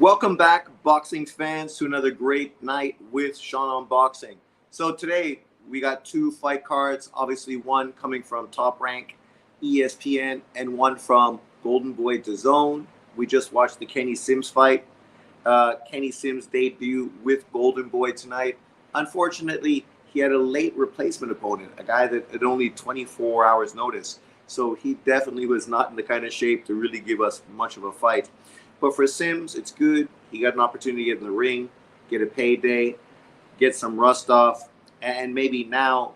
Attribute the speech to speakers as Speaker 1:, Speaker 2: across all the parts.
Speaker 1: Welcome back, boxing fans, to another great night with Sean on Boxing. So today we got two fight cards, obviously one coming from Top Rank ESPN and one from Golden Boy DAZN. We just watched the Kenny Sims fight. Kenny Sims' debut with Golden Boy tonight. Unfortunately, he had a late replacement opponent, a guy that had only 24 hours notice. So he definitely was not in the kind of shape to really give us much of a fight. But for Sims, it's good. He got an opportunity to get in the ring, get a payday, get some rust off, and maybe now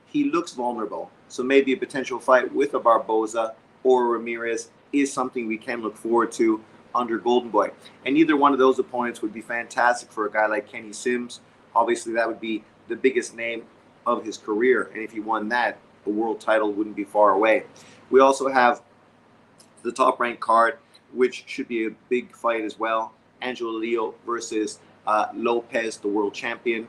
Speaker 1: he looks vulnerable. So maybe a potential fight with a Barboza or Ramirez is something we can look forward to under Golden Boy. And either one of those opponents would be fantastic for a guy like Kenny Sims. Obviously, that would be the biggest name of his career. And if he won that, a world title wouldn't be far away. We also have the Top Rank card, which should be a big fight as well. Angelo Leo versus Lopez, the world champion.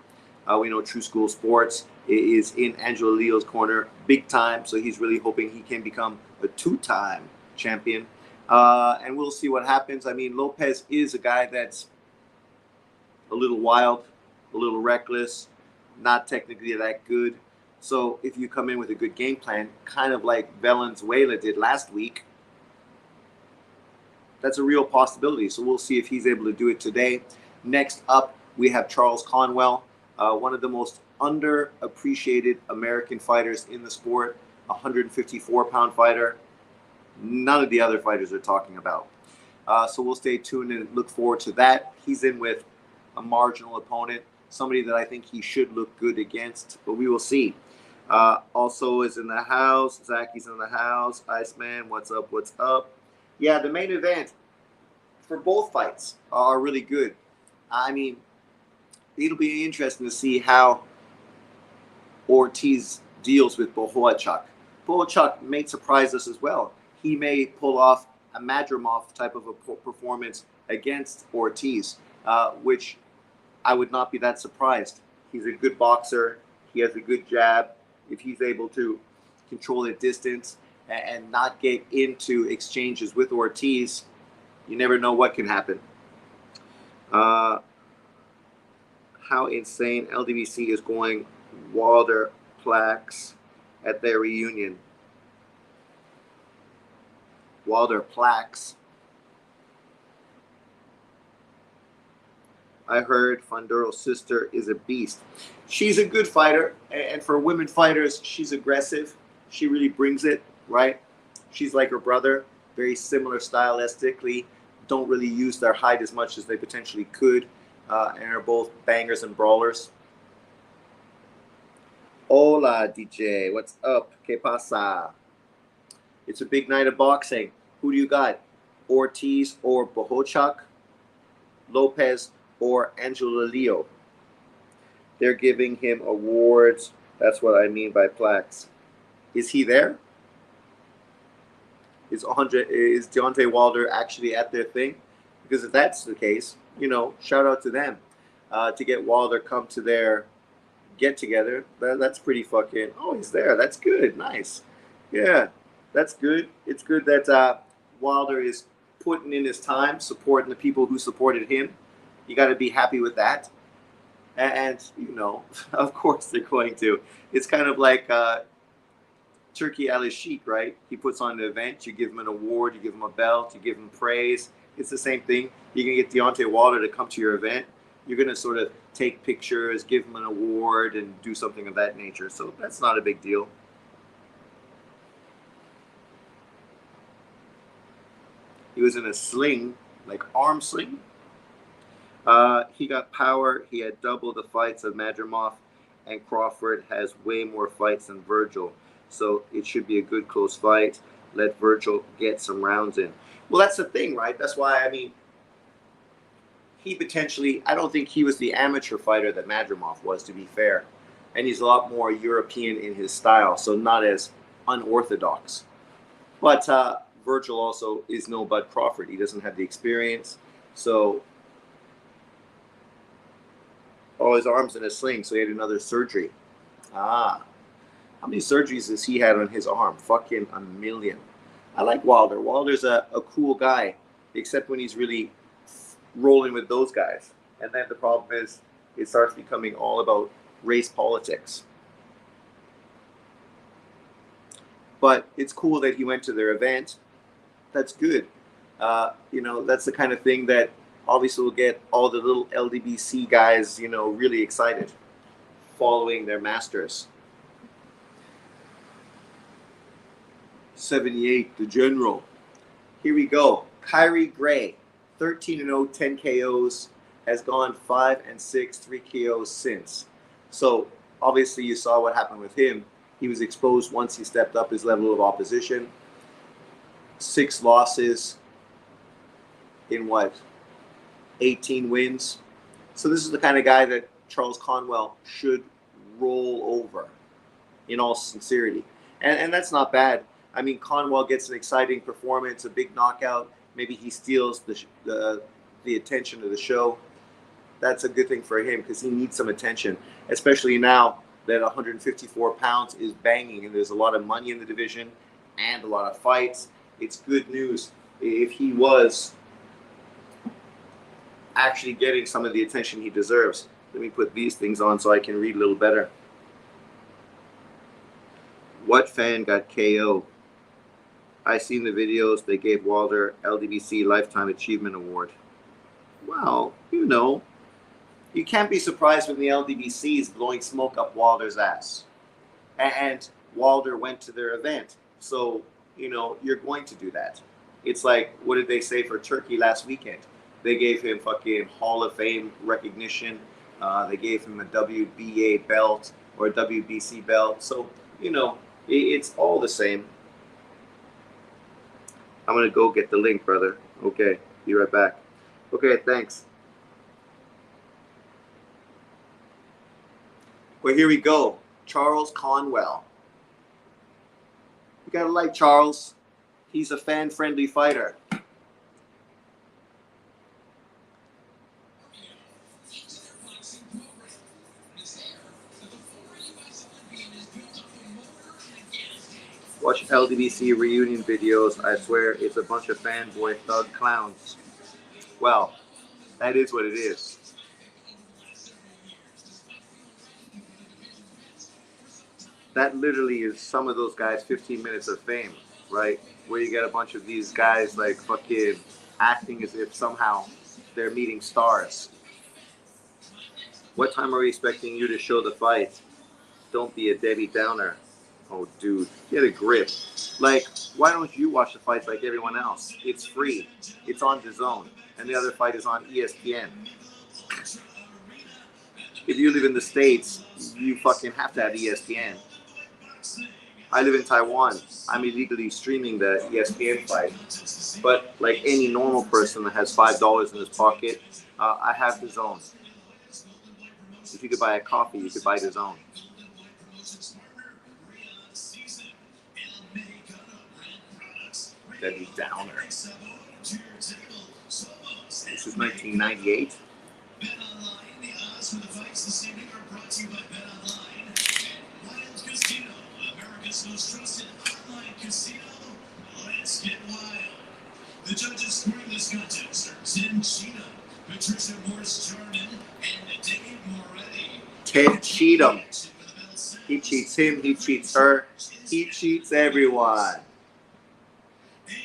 Speaker 1: We know True School Sports is in Angelo Leo's corner big time, so he's really hoping he can become a two-time champion. And we'll see what happens. I mean, Lopez is a guy that's a little wild, a little reckless, not technically that good. So if you come in with a good game plan, kind of like Valenzuela did last week, that's a real possibility. So we'll see if he's able to do it today. Next up, we have Charles Conwell, one of the most underappreciated American fighters in the sport, 154-pound fighter. None of the other fighters are talking about. So we'll stay tuned and look forward to that. He's in with a marginal opponent, somebody that I think he should look good against, but we will see. Also is in the house. Zacky's in the house. Iceman, what's up? What's up? Yeah, the main event for both fights are really good. I mean, it'll be interesting to see how Ortiz deals with Bohachuk. Bochuk may surprise us as well. He may pull off a Madrimov type of a performance against Ortiz, which I would not be that surprised. He's a good boxer. He has a good jab. If he's able to control the distance and not get into exchanges with Ortiz, you never know what can happen. How insane LDBC is going Wilder plaques at their reunion. Wilder plaques. I heard Fonduro's sister is a beast. She's a good fighter, and for women fighters, she's aggressive. She really brings it, right? She's like her brother, very similar stylistically, don't really use their height as much as they potentially could, and are both bangers and brawlers. Hola, DJ. What's up? ¿Qué pasa? It's a big night of boxing. Who do you got? Ortiz or Bohachuk? Lopez or Angelo Leo? They're giving him awards. That's what I mean by plaques. Is he there? Is Deontay Wilder actually at their thing? Because if that's the case, you know, shout out to them. To get Wilder come to their get together, that's pretty fucking, oh, he's there. That's good. Nice. Yeah, that's good. It's good that Wilder is putting in his time, supporting the people who supported him. You got to be happy with that. And, you know, of course they're going to. It's kind of like Turkey Al Sheikh, right? He puts on an event, you give him an award, you give him a belt, you give him praise. It's the same thing. You're going to get Deontay Wilder to come to your event. You're going to sort of take pictures, give him an award, and do something of that nature. So that's not a big deal. He was in a sling, like arm sling. He got power. He had double the fights of Madrimov, and Crawford has way more fights than Virgil. So it should be a good close fight. Let Virgil get some rounds in. Well, that's the thing, right? That's why, I mean, he potentially, I don't think he was the amateur fighter that Madrimov was, to be fair. And he's a lot more European in his style, so not as unorthodox. But Virgil also is no Bud Crawford. He doesn't have the experience. So, oh, his arm's in a sling, so he had another surgery. How many surgeries has he had on his arm? Fucking a million. I like Wilder. Wilder's a cool guy, except when he's really rolling with those guys. And then the problem is it starts becoming all about race politics. But it's cool that he went to their event. That's good. That's the kind of thing that obviously will get all the little LDBC guys, really excited following their masters. 78, the general. Here we go. Kyrie Gray, 13-0, 10 KOs, has gone 5-6, 3 KOs since. So obviously you saw what happened with him. He was exposed once he stepped up his level of opposition. 6 losses in 18 wins. So this is the kind of guy that Charles Conwell should roll over, in all sincerity. And that's not bad. I mean, Conwell gets an exciting performance, a big knockout. Maybe he steals the attention of the show. That's a good thing for him because he needs some attention, especially now that 154 pounds is banging and there's a lot of money in the division and a lot of fights. It's good news if he was actually getting some of the attention he deserves. Let me put these things on so I can read a little better. What fan got KO? I seen the videos. They gave Wilder LDBC Lifetime Achievement Award. Well, you can't be surprised when the LDBC is blowing smoke up Wilder's ass. And Wilder went to their event. So, you're going to do that. It's like, what did they say for Turkey last weekend? They gave him fucking Hall of Fame recognition. They gave him a WBA belt or a WBC belt. So, it's all the same. I'm going to go get the link, brother. Okay, be right back. Okay, thanks. Well, here we go. Charles Conwell. You got to like Charles. He's a fan-friendly fighter. Watch LDBC reunion videos. I swear it's a bunch of fanboy thug clowns. Well, that is what it is. That literally is some of those guys' 15 minutes of fame, right? Where you get a bunch of these guys like fucking acting as if somehow they're meeting stars. What time are we expecting you to show the fight? Don't be a Debbie Downer. Oh, dude, get a grip. Like, why don't you watch the fights like everyone else? It's free. It's on DAZN. And the other fight is on ESPN. If you live in the States, you fucking have to have ESPN. I live in Taiwan. I'm illegally streaming the ESPN fight. But like any normal person that has $5 in his pocket, I have DAZN. If you could buy a coffee, you could buy DAZN. Debbie Downer. This is 1998. Let's get wild. The judges scoring this contest are Tim Cheatham, Patricia Morris-Jordan, and Dave Moretti. Ted Cheatham. He cheats him, he cheats her, he cheats everyone.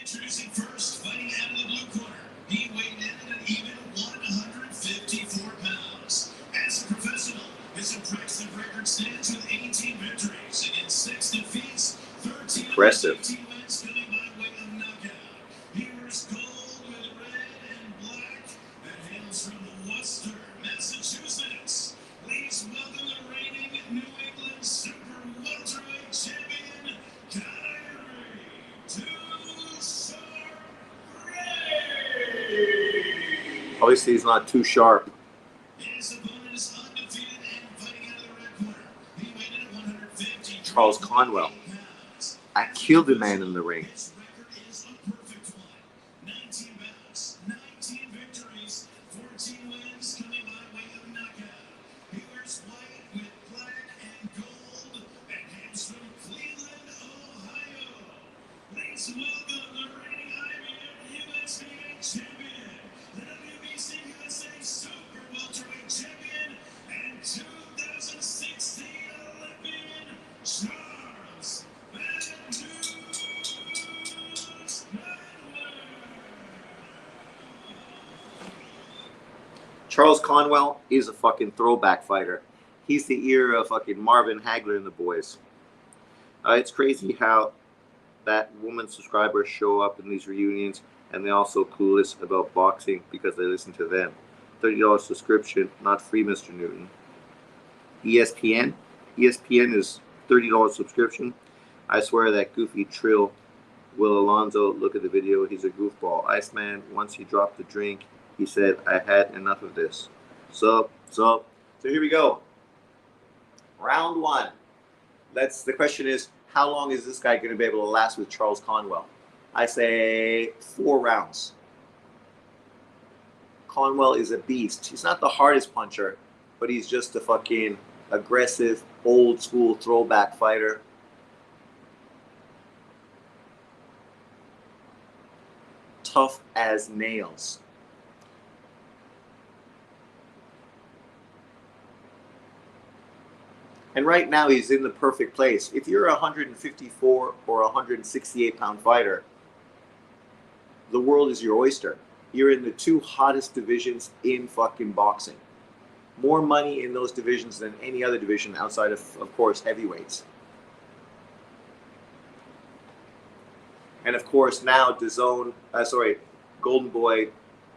Speaker 1: Introducing first, fighting out of the blue corner. He weighed in at an even 154 pounds. As a professional, his impressive record stands with 18 victories against 6 defeats, 13 impressive. 15 wins coming by way of knockout. He wears gold with red and black and hails from Worcester, Massachusetts. Please welcome the reigning New England Super Welterweight Champion, Kyrie Obviously, he's not too sharp. Charles Conwell. I killed the man in the ring. Charles Conwell is a fucking throwback fighter. He's the era of fucking Marvin Hagler and the boys. It's crazy how that woman subscribers show up in these reunions and they're also clueless about boxing because they listen to them. $30 subscription, not free, Mr. Newton. ESPN is $30 subscription. I swear that goofy trill Will Alonso, look at the video, he's a goofball. Iceman, once he dropped the drink, he said, I had enough of this. So here we go. Round one. The question is, how long is this guy going to be able to last with Charles Conwell? I say 4 rounds. Conwell is a beast. He's not the hardest puncher, but he's just a fucking aggressive, old school throwback fighter. Tough as nails. And right now he's in the perfect place. If you're a 154 or 168 pound fighter, the world is your oyster. You're in the 2 hottest divisions in fucking boxing. More money in those divisions than any other division outside of course, heavyweights. And of course now Golden Boy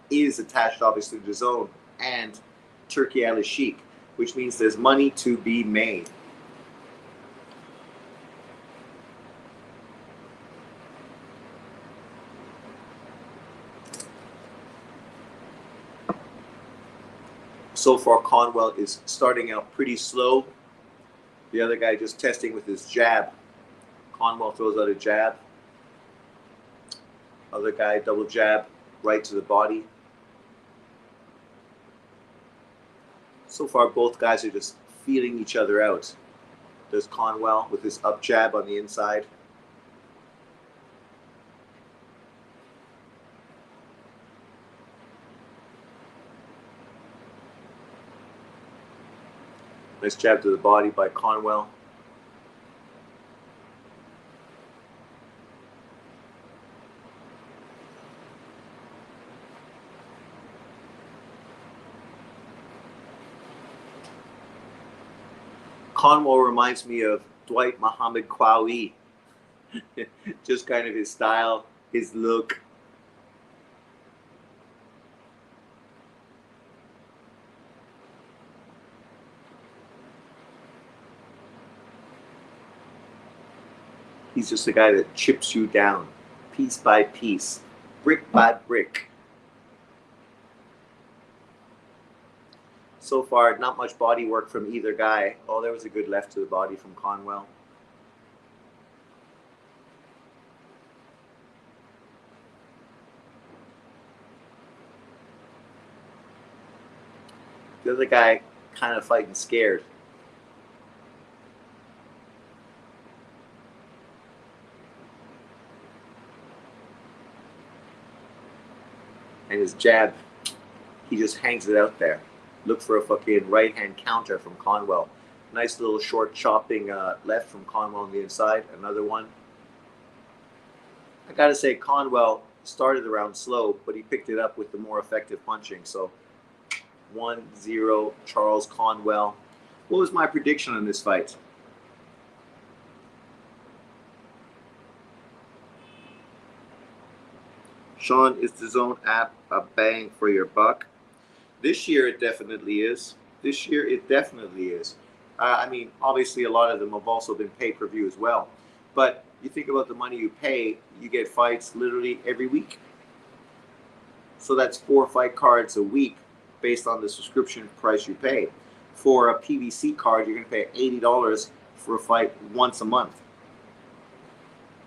Speaker 1: is attached obviously to DAZN and Turkey Al Sheikh, which means there's money to be made. So far, Conwell is starting out pretty slow. The other guy just testing with his jab. Conwell throws out a jab. Other guy double jab right to the body. So far, both guys are just feeling each other out. There's Conwell with his up jab on the inside. Nice jab to the body by Conwell. Conwell reminds me of Dwight Muhammad Qawi. Just kind of his style, his look. He's just a guy that chips you down, piece by piece, brick by brick. So far, not much body work from either guy. Oh, there was a good left to the body from Conwell. The other guy kind of fighting scared. And his jab, he just hangs it out there. Look for a fucking right-hand counter from Conwell. Nice little short chopping left from Conwell on the inside. Another one. I gotta say, Conwell started the round slow, but he picked it up with the more effective punching. So 1-0 Charles Conwell. What was my prediction on this fight? Sean, is the DAZN app a bang for your buck? This year it definitely is. This year it definitely is. I mean, obviously a lot of them have also been pay-per-view as well. But you think about the money you pay, you get fights literally every week. So that's 4 fight cards a week based on the subscription price you pay. For a PVC card, you're going to pay $80 for a fight once a month.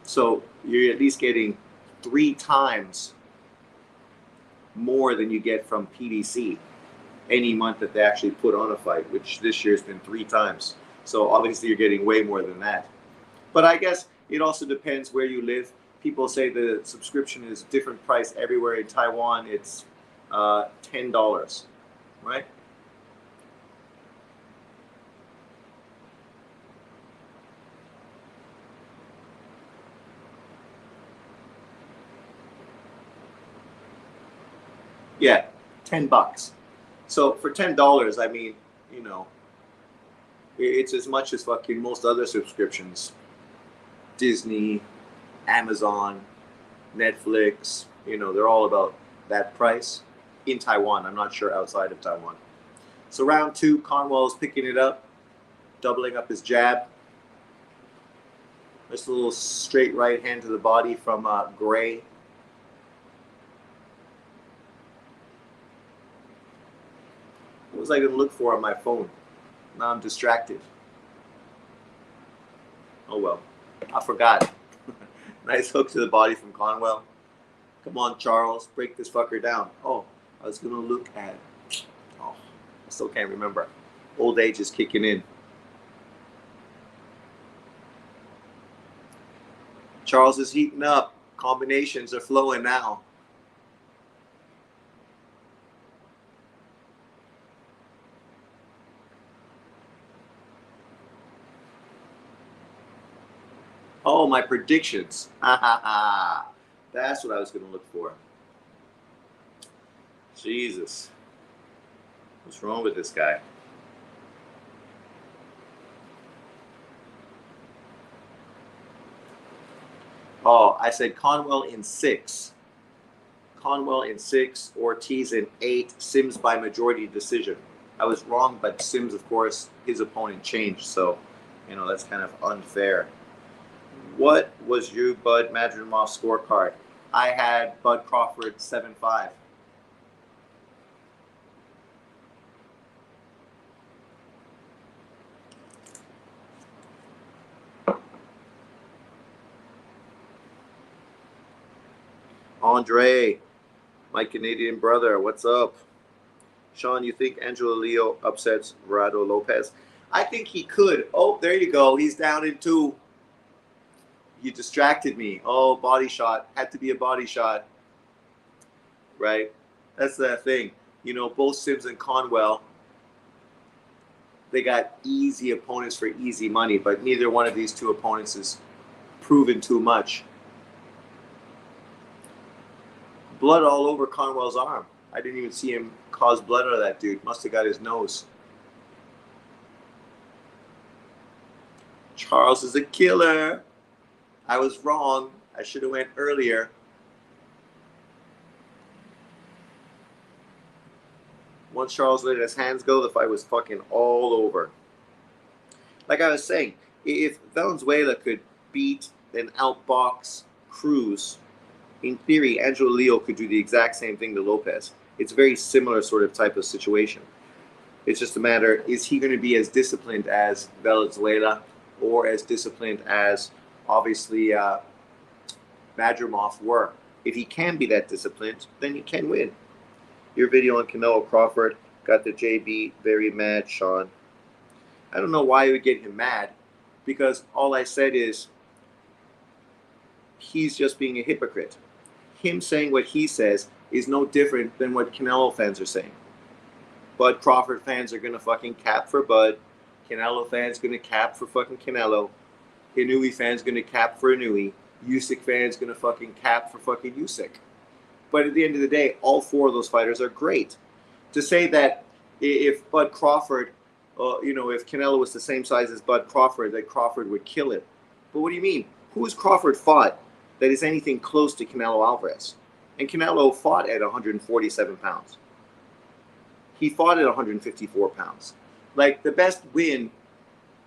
Speaker 1: So you're at least getting 3 times more than you get from PVC any month that they actually put on a fight, which this year's been 3 times. So obviously you're getting way more than that. But I guess it also depends where you live. People say the subscription is different price everywhere. In Taiwan, it's $10, right? Yeah, $10. So for $10, I mean, you know, it's as much as fucking most other subscriptions. Disney, Amazon, Netflix, you know, they're all about that price in Taiwan. I'm not sure outside of Taiwan. So round two, Conwell's picking it up, doubling up his jab. Just a little straight right hand to the body from Gray. What was I going to look for on my phone? Now I'm distracted. Oh well, I forgot. Nice hook to the body from Conwell. Come on, Charles, break this fucker down. Oh, I was going to look at... Oh, I still can't remember. Old age is kicking in. Charles is heating up. Combinations are flowing now. Oh, my predictions. That's what I was going to look for. Jesus. What's wrong with this guy? Oh, I said Conwell in 6. Conwell in 6, Ortiz in 8, Sims by majority decision. I was wrong, but Sims, of course, his opponent changed, so, you know, that's kind of unfair. What was you, Bud Madrimov scorecard? I had Bud Crawford 7-5. Andre, my Canadian brother, what's up? Sean, you think Angelo Leo upsets Rado Lopez? I think he could. Oh, there you go. He's down in 2. You distracted me. Oh, body shot. Had to be a body shot. Right? That's the thing. You know, both Sims and Conwell, they got easy opponents for easy money, but neither one of these two opponents has proven too much. Blood all over Conwell's arm. I didn't even see him cause blood out of that dude. Must have got his nose. Charles is a killer. I was wrong. I should have went earlier. Once Charles let his hands go, the fight was fucking all over. Like I was saying, if Valenzuela could beat and outbox Cruz, in theory, Angelo Leo could do the exact same thing to Lopez. It's a very similar sort of type of situation. It's just a matter, is he going to be as disciplined as Valenzuela or as disciplined as, obviously, Madrimov were? If he can be that disciplined, then he can win. Your video on Canelo Crawford got the JB very mad, Sean. I don't know why you would get him mad, because all I said is he's just being a hypocrite. Him saying what he says is no different than what Canelo fans are saying. Bud Crawford fans are going to fucking cap for Bud. Canelo fans going to cap for fucking Canelo. Inouye fans going to cap for Inouye. Usyk fans going to fucking cap for fucking Usyk. But at the end of the day, all 4 of those fighters are great. To say that if Bud Crawford, if Canelo was the same size as Bud Crawford, that Crawford would kill him. But what do you mean? Who has Crawford fought that is anything close to Canelo Alvarez? And Canelo fought at 147 pounds. He fought at 154 pounds. Like, the best win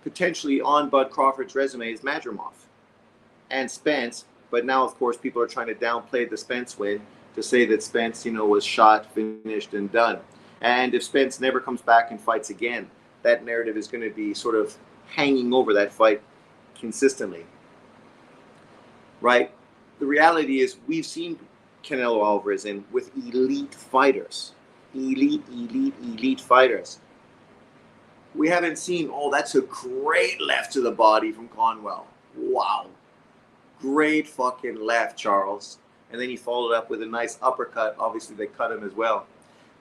Speaker 1: potentially on Bud Crawford's resume is Madrimov and Spence. But now, of course, people are trying to downplay the Spence win to say that Spence, was shot, finished, and done. And if Spence never comes back and fights again, that narrative is going to be sort of hanging over that fight consistently. Right? The reality is we've seen Canelo Alvarez in with elite fighters. Elite fighters. We haven't seen, that's a great left to the body from Conwell. Wow. Great fucking left, Charles. And then he followed up with a nice uppercut. Obviously, they cut him as well.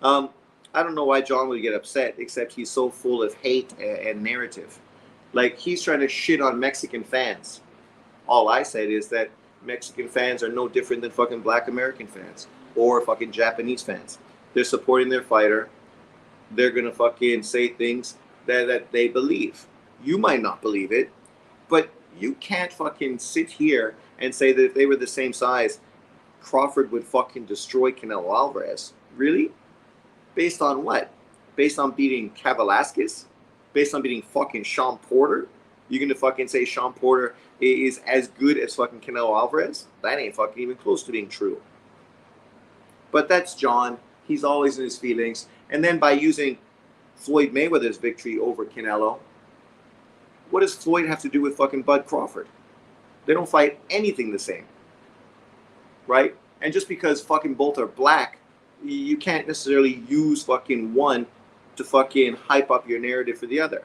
Speaker 1: I don't know why John would get upset, except he's so full of hate and narrative. Like, he's trying to shit on Mexican fans. All I said is that Mexican fans are no different than fucking black American fans or fucking Japanese fans. They're supporting their fighter. they're gonna fucking say things that they believe. You might not believe it, but you can't fucking sit here and say that if they were the same size, Crawford would fucking destroy Canelo Alvarez. Really? Based on what? Based on beating Velasquez? Based on beating fucking Sean Porter? You gonna fucking say Sean Porter is as good as fucking Canelo Alvarez? That ain't fucking even close to being true. But that's John. He's always in his feelings. And then by using Floyd Mayweather's victory over Canelo, what does Floyd have to do with fucking Bud Crawford? They don't fight anything the same. Right? And just because fucking both are black, you can't necessarily use fucking one to fucking hype up your narrative for the other.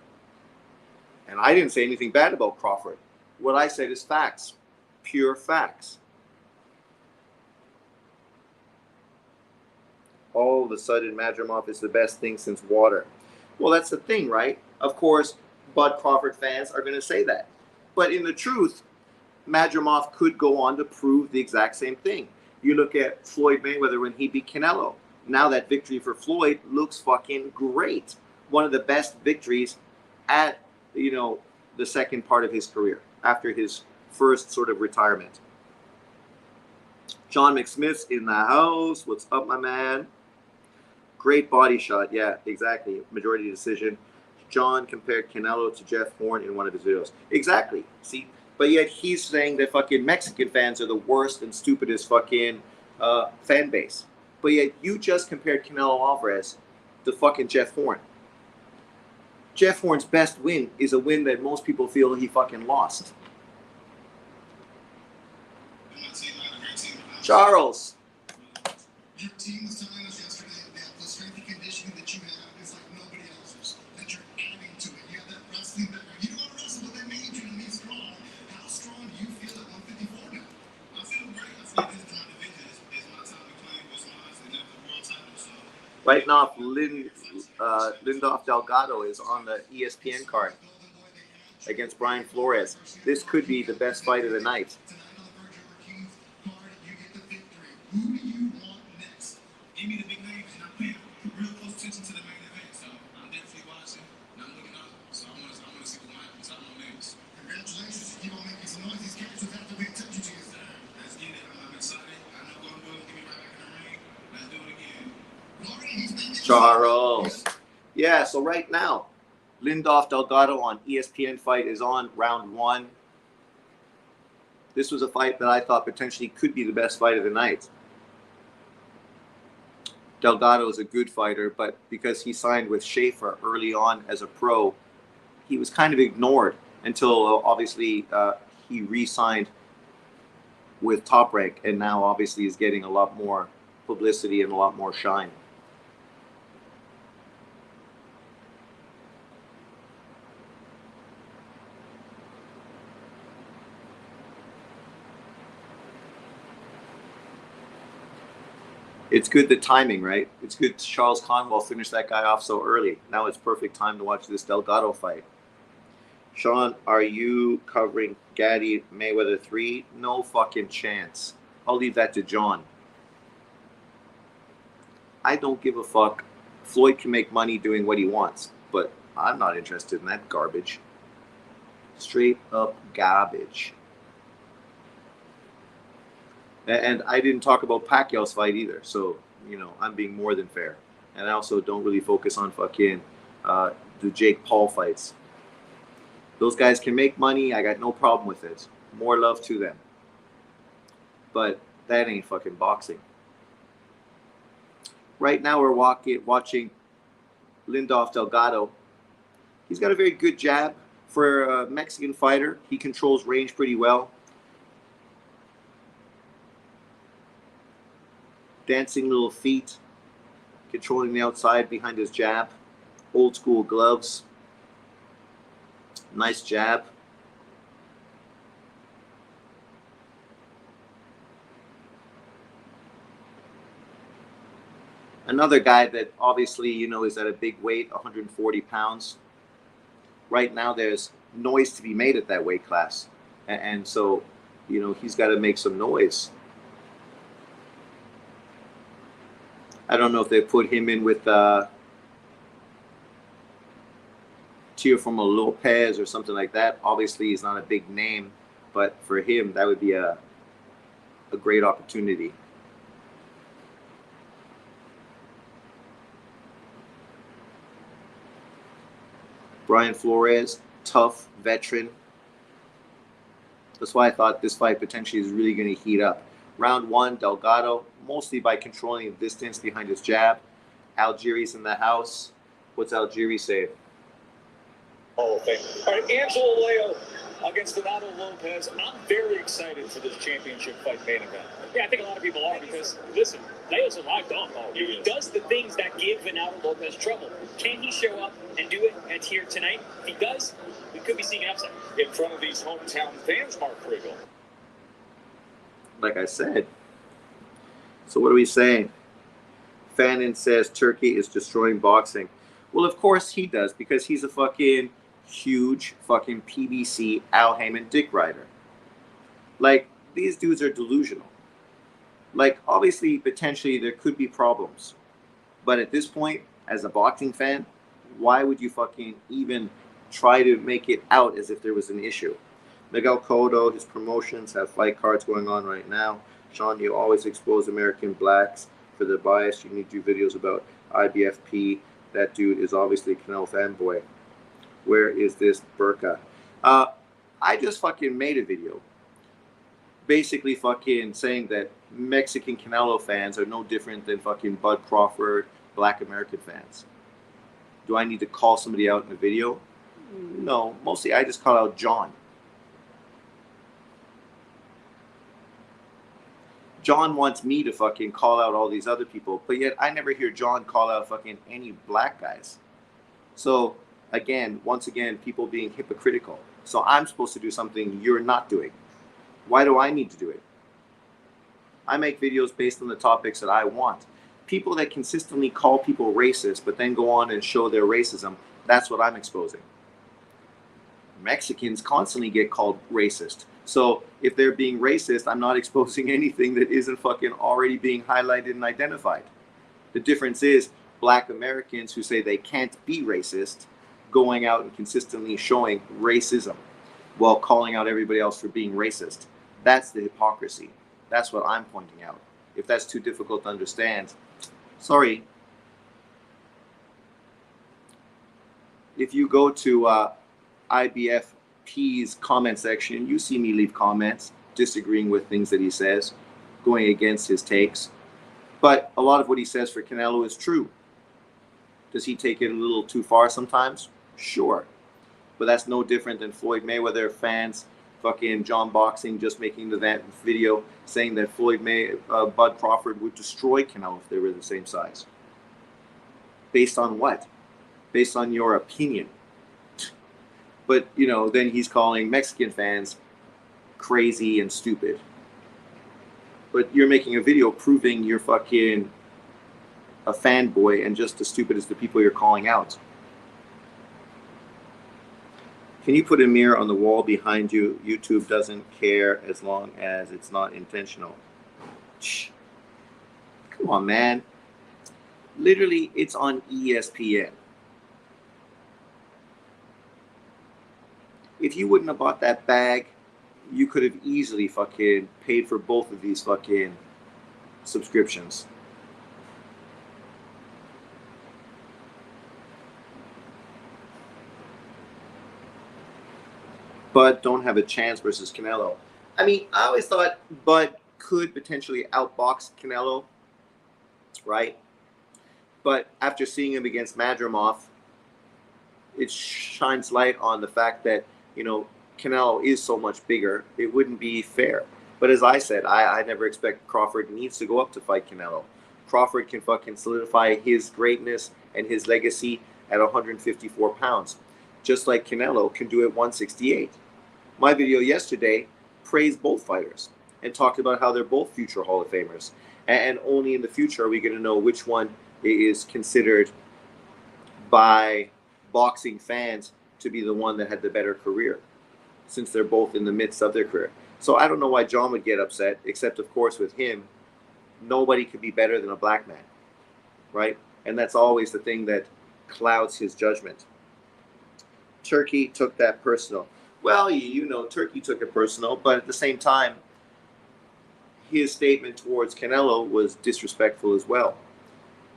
Speaker 1: And I didn't say anything bad about Crawford. What I said is facts. Pure facts. All of a sudden, Madrimov is the best thing since water. Well, that's the thing, right? Of course, Bud Crawford fans are going to say that. But in the truth, Madrimov could go on to prove the exact same thing. You look at Floyd Mayweather when he beat Canelo. Now that victory for Floyd looks fucking great. One of the best victories at, the second part of his career after his first sort of retirement. John McSmith's in the house. What's up, my man? Great body shot. Yeah, exactly. Majority decision. John compared Canelo to Jeff Horn in one of his videos. Exactly. See? But yet he's saying that fucking Mexican fans are the worst and stupidest fucking fan base. But yet you just compared Canelo Alvarez to fucking Jeff Horn. Jeff Horn's best win is a win that most people feel he fucking lost. Charles.
Speaker 2: Your team was telling us yesterday that the strength and conditioning that you have is like nobody else's. That you're adding to it. You have that wrestling background. You don't want to wrestle, but they made you to be strong. How strong do you feel at 154 now? I feel great. I feel like this kind of division is my time to play with Mars and the world title. So
Speaker 1: right now, Lindolf Delgado is on the ESPN card against Brian Flores. This could be the best fight of the night.
Speaker 2: Who do you want next? Give me the big names, and I'm paying real close attention to the main event. So I'm definitely watching, and I'm looking up. So I want to see what's up on next. Congratulations, you keep on making some noise. These characters have to be touching to you, sir. Let's get it. I'm excited. I know what I'm doing. Give me right back in the ring. Let's do it again.
Speaker 1: Charles. Yeah, so right now, Lindolf Delgado on ESPN Fight is on round 1. This was a fight that I thought potentially could be the best fight of the night. Delgado is a good fighter, but because he signed with Schaefer early on as a pro, he was kind of ignored until obviously he re-signed with Top Rank, and now obviously is getting a lot more publicity and a lot more shine. It's good the timing, right? It's good Charles Conwell finished that guy off so early. Now it's perfect time to watch this Delgado fight. Sean, are you covering Gaddy Mayweather 3? No fucking chance. I'll leave that to John. I don't give a fuck. Floyd can make money doing what he wants, but I'm not interested in that garbage. Straight up garbage. And I didn't talk about Pacquiao's fight either. So, I'm being more than fair. And I also don't really focus on fucking the Jake Paul fights. Those guys can make money. I got no problem with it. More love to them. But that ain't fucking boxing. Right now we're watching Lindolf Delgado. He's got a very good jab for a Mexican fighter. He controls range pretty well. Dancing little feet, controlling the outside behind his jab. Old school gloves. Nice jab. Another guy that obviously, is at a big weight, 140 pounds. Right now there's noise to be made at that weight class. And so, he's got to make some noise. I don't know if they put him in with cheer from a Lopez or something like that. Obviously, he's not a big name, but for him, that would be a great opportunity. Brian Flores, tough veteran. That's why I thought this fight potentially is really going to heat up. Round one, Delgado, mostly by controlling the distance behind his jab. Algieri's in the house. What's Algieri say?
Speaker 3: Hall of Fame. All right, Angelo Leo against Donato Lopez. I'm very excited for this championship fight main event.
Speaker 4: Yeah, I think a lot of people are because, listen, Leo's a live dog. He does the things that give Donato Lopez trouble. Can he show up and do it at here tonight? If he does, we could be seeing an upset.
Speaker 3: In front of these hometown fans, Mark Kriegel.
Speaker 1: Like I said. So what are we saying? Fannin says Turkey is destroying boxing. Well, of course he does, because he's a fucking huge fucking PBC Al Heyman dick rider. Like, these dudes are delusional. Like, obviously, potentially, there could be problems. But at this point, as a boxing fan, why would you fucking even try to make it out as if there was an issue? Miguel Cotto, his promotions have fight cards going on right now. Sean, you always expose American blacks for their bias. You need to do videos about IBFP. That dude is obviously a Canelo fanboy. Where is this burqa? I just fucking made a video basically fucking saying that Mexican Canelo fans are no different than fucking Bud Crawford black American fans. Do I need to call somebody out in the video? No, mostly I just call out John. John wants me to fucking call out all these other people, but yet I never hear John call out fucking any black guys. So again, once again, people being hypocritical. So I'm supposed to do something you're not doing. Why do I need to do it? I make videos based on the topics that I want. People that consistently call people racist, but then go on and show their racism, that's what I'm exposing. Mexicans constantly get called racist. So if they're being racist, I'm not exposing anything that isn't fucking already being highlighted and identified. The difference is black Americans who say they can't be racist going out and consistently showing racism while calling out everybody else for being racist. That's the hypocrisy. That's what I'm pointing out. If that's too difficult to understand, sorry. If you go to IBFP's comment section, you see me leave comments disagreeing with things that he says, going against his takes. But a lot of what he says for Canelo is true. Does he take it a little too far sometimes? Sure. But that's no different than Floyd Mayweather fans, fucking John Boxing just making the video saying that Bud Crawford would destroy Canelo if they were the same size. Based on what? Based on your opinion. But, you know, then he's calling Mexican fans crazy and stupid. But you're making a video proving you're fucking a fanboy and just as stupid as the people you're calling out. Can you put a mirror on the wall behind you? YouTube doesn't care as long as it's not intentional. Shh. Come on, man. Literally, it's on ESPN. If you wouldn't have bought that bag, you could have easily fucking paid for both of these fucking subscriptions. Bud don't have a chance versus Canelo. I mean, I always thought Bud could potentially outbox Canelo, right? But after seeing him against Madrimov, it shines light on the fact that, you know, Canelo is so much bigger. It wouldn't be fair. But as I said, I never expect Crawford needs to go up to fight Canelo. Crawford can fucking solidify his greatness and his legacy at 154 pounds, just like Canelo can do at 168. My video yesterday praised both fighters and talked about how they're both future Hall of Famers. And only in the future are we going to know which one is considered by boxing fans to be the one that had the better career, since they're both in the midst of their career. So I don't know why John would get upset, except of course with him, nobody could be better than a black man, right? And that's always the thing that clouds his judgment. Turkey took that personal. Well, you know, Turkey took it personal, but at the same time, his statement towards Canelo was disrespectful as well.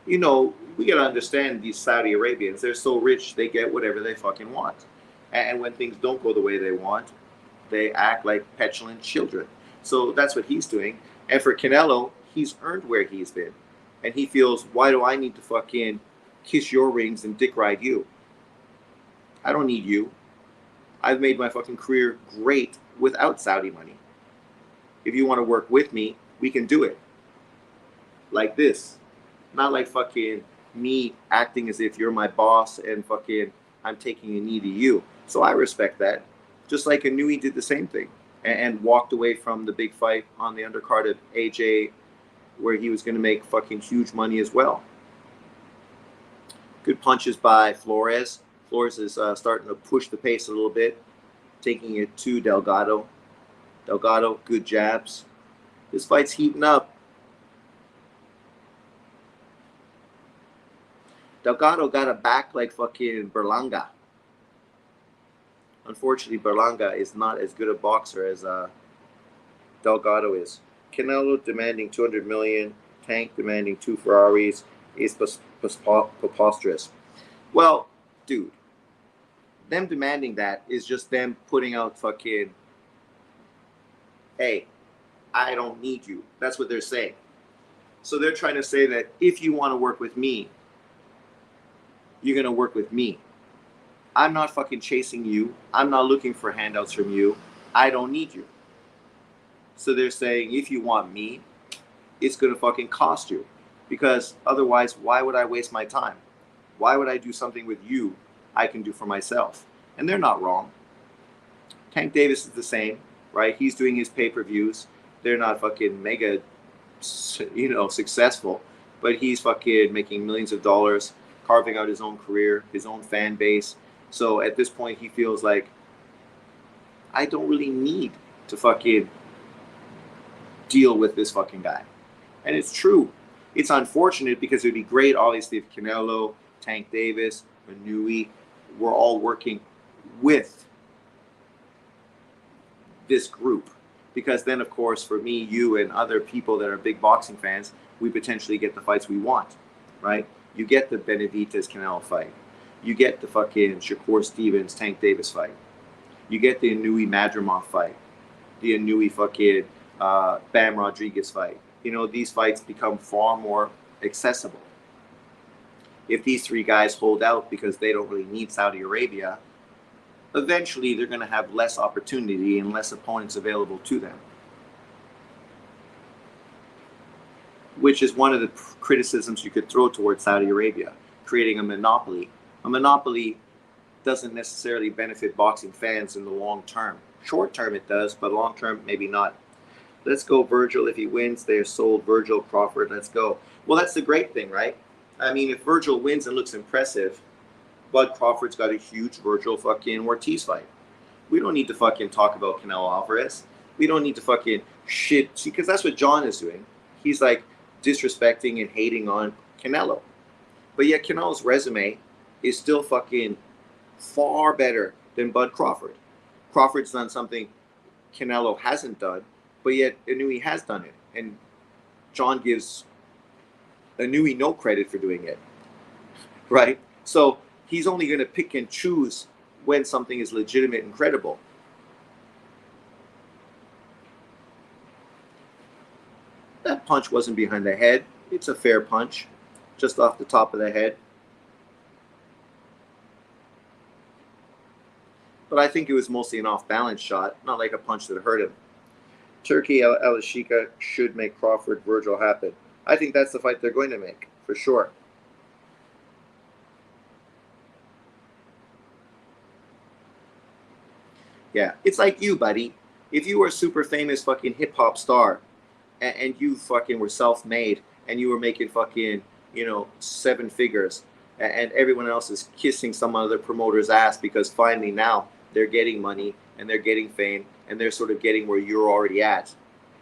Speaker 1: You know, we got to understand these Saudi Arabians. They're so rich, they get whatever they fucking want. And when things don't go the way they want, they act like petulant children. So that's what he's doing. And for Canelo, he's earned where he's been. And he feels, why do I need to fucking kiss your rings and dick ride you? I don't need you. I've made my fucking career great without Saudi money. If you want to work with me, we can do it. Like this. Not like fucking me acting as if you're my boss and fucking I'm taking a knee to you. So I respect that. Just like Inouye did the same thing and walked away from the big fight on the undercard of AJ where he was going to make fucking huge money as well. Good punches by Flores. Flores is starting to push the pace a little bit, taking it to Delgado. Delgado, good jabs. This fight's heating up. Delgado got a back like fucking Berlanga. Unfortunately, Berlanga is not as good a boxer as Delgado is. Canelo demanding $200 million, Tank demanding 2 Ferraris is preposterous. Well, dude, them demanding that is just them putting out fucking, hey, I don't need you. That's what they're saying. So they're trying to say that if you want to work with me, you're going to work with me. I'm not fucking chasing you. I'm not looking for handouts from you. I don't need you. So they're saying if you want me, it's going to fucking cost you. Because otherwise, why would I waste my time? Why would I do something with you I can do for myself? And they're not wrong. Tank Davis is the same, right? He's doing his pay-per-views. They're not fucking mega, successful. But he's fucking making millions of dollars, carving out his own career, his own fan base. So at this point, he feels like, I don't really need to fucking deal with this fucking guy. And it's true. It's unfortunate because it would be great, obviously, if Canelo, Tank Davis, Inouye were all working with this group. Because then, of course, for me, you, and other people that are big boxing fans, we potentially get the fights we want, right? You get the Benavidez-Canelo fight. You get the fucking Shakur Stevens-Tank Davis fight. You get the Inouye-Madrimov fight. The Inouye fucking Bam Rodriguez fight. These fights become far more accessible. If these 3 guys hold out because they don't really need Saudi Arabia, eventually they're going to have less opportunity and less opponents available to them. Which is one of the criticisms you could throw towards Saudi Arabia, creating a monopoly. A monopoly doesn't necessarily benefit boxing fans in the long term. Short term it does, but long term maybe not. Let's go Virgil. If he wins, they're sold. Virgil, Crawford, let's go. Well, that's the great thing, right? I mean, if Virgil wins and looks impressive, Bud Crawford's got a huge Virgil fucking Ortiz fight. We don't need to fucking talk about Canelo Alvarez. We don't need to fucking shit, because that's what John is doing. He's like disrespecting and hating on Canelo. But yet Canelo's resume is still fucking far better than Bud Crawford. Crawford's done something Canelo hasn't done, but yet Inouye has done it. And John gives Inouye no credit for doing it, right? So he's only going to pick and choose when something is legitimate and credible. That punch wasn't behind the head. It's a fair punch, just off the top of the head. But I think it was mostly an off-balance shot, not like a punch that hurt him. Turkey Alashika should make Crawford Virgil happen. I think that's the fight they're going to make, for sure. Yeah, it's like you, buddy. If you were a super famous fucking hip-hop star and you fucking were self-made and you were making fucking, 7 figures and everyone else is kissing some other promoter's ass because finally now they're getting money and they're getting fame and they're sort of getting where you're already at.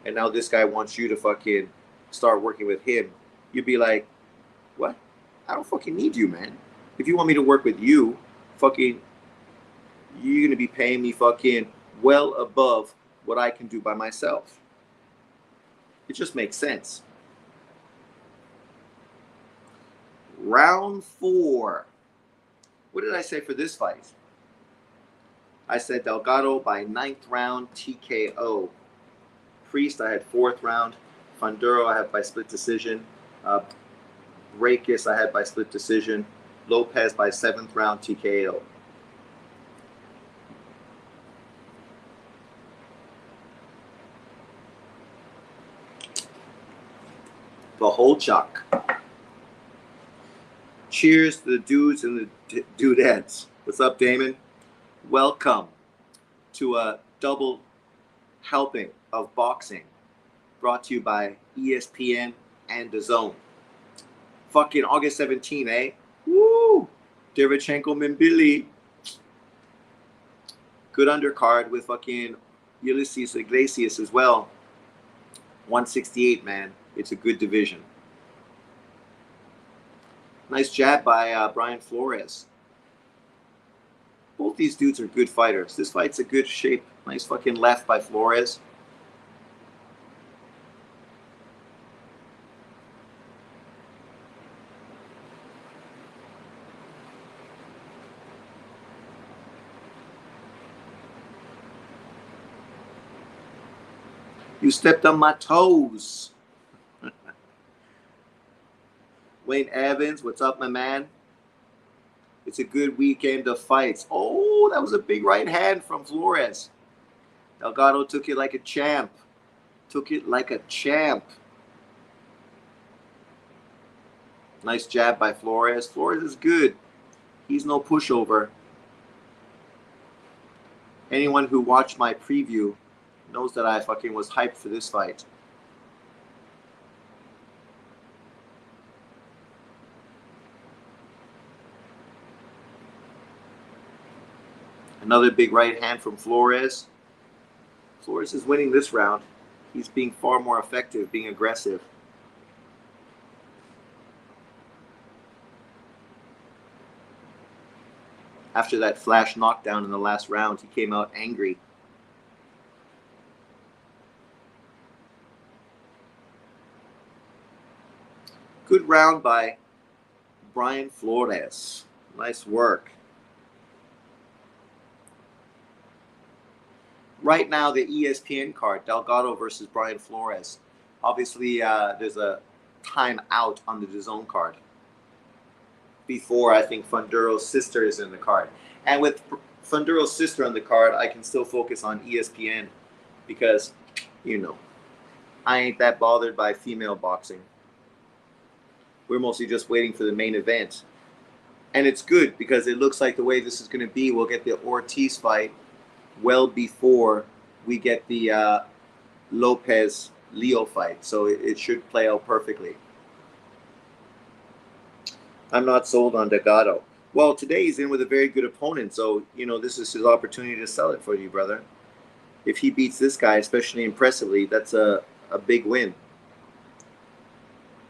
Speaker 1: And now this guy wants you to fucking start working with him. You'd be like, what? I don't fucking need you, man. If you want me to work with you, fucking you're going to be paying me fucking well above what I can do by myself. It just makes sense. Round 4. What did I say for this fight? I said Delgado by 9th round TKO. Priest, I had 4th round. Funduro, I had by split decision. Brakis, I had by split decision. Lopez by 7th round TKO. Bohachuk. Cheers to the dudes and the dudettes. What's up, Damon? Welcome to a double helping of boxing brought to you by ESPN and DAZN. Fucking August 17, eh? Woo! Derevchenko Mimbili. Good undercard with fucking Ulysses Iglesias as well. 168, man. It's a good division. Nice jab by Brian Flores. Both these dudes are good fighters. This fight's a good shape. Nice fucking left by Flores. You stepped on my toes. Wayne Evans, what's up, my man? It's a good weekend of fights. Oh, that was a big right hand from Flores. Delgado took it like a champ. Took it like a champ. Nice jab by Flores. Flores is good. He's no pushover. Anyone who watched my preview knows that I fucking was hyped for this fight. Another big right hand from Flores. Flores is winning this round. He's being far more effective, being aggressive. After that flash knockdown in the last round, he came out angry. Good round by Brian Flores. Nice work. Right now, the ESPN card, Delgado versus Brian Flores. Obviously, there's a time out on the DAZN card. Before, I think Funduro's sister is in the card. And with Funduro's sister on the card, I can still focus on ESPN because, you know, I ain't that bothered by female boxing. We're mostly just waiting for the main event. And it's good because it looks like the way this is going to be, we'll get the Ortiz fight well before we get the Lopez-Leo fight. So it should play out perfectly. I'm not sold on Delgado. Well, today he's in with a very good opponent. So, you know, this is his opportunity to sell it for you, brother. If he beats this guy, especially impressively, that's a big win.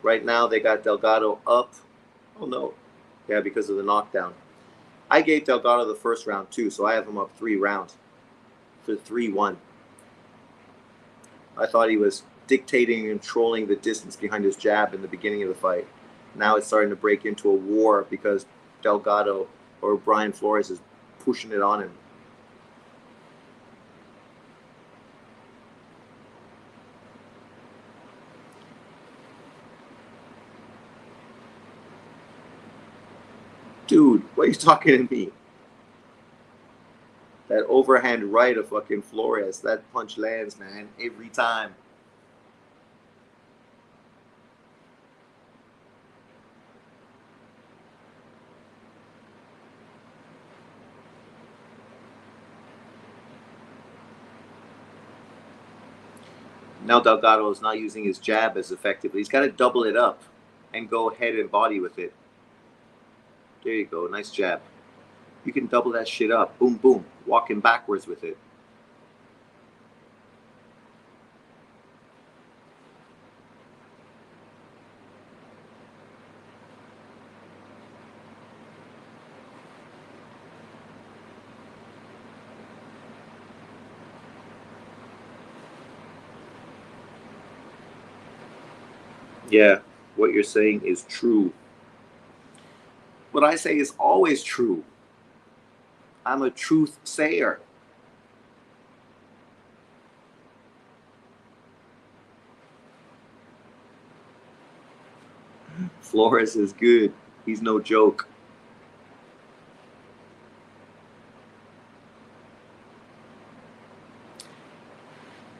Speaker 1: Right now, they got Delgado up. Oh, no. Yeah, because of the knockdown. I gave Delgado the first round, too, so I have him up 3 rounds for 3-1. I thought he was dictating and controlling the distance behind his jab in the beginning of the fight. Now it's starting to break into a war because Delgado or Brian Flores is pushing it on him. Dude, why are you talking to me? That overhand right of fucking Flores, that punch lands, man, every time. Now Delgado is not using his jab as effectively. He's got to double it up and go head and body with it. There you go. Nice jab. You can double that shit up. Boom, boom. Walking backwards with it. Yeah, what you're saying is true. What I say is always true. I'm a truth sayer. Flores is good. He's no joke.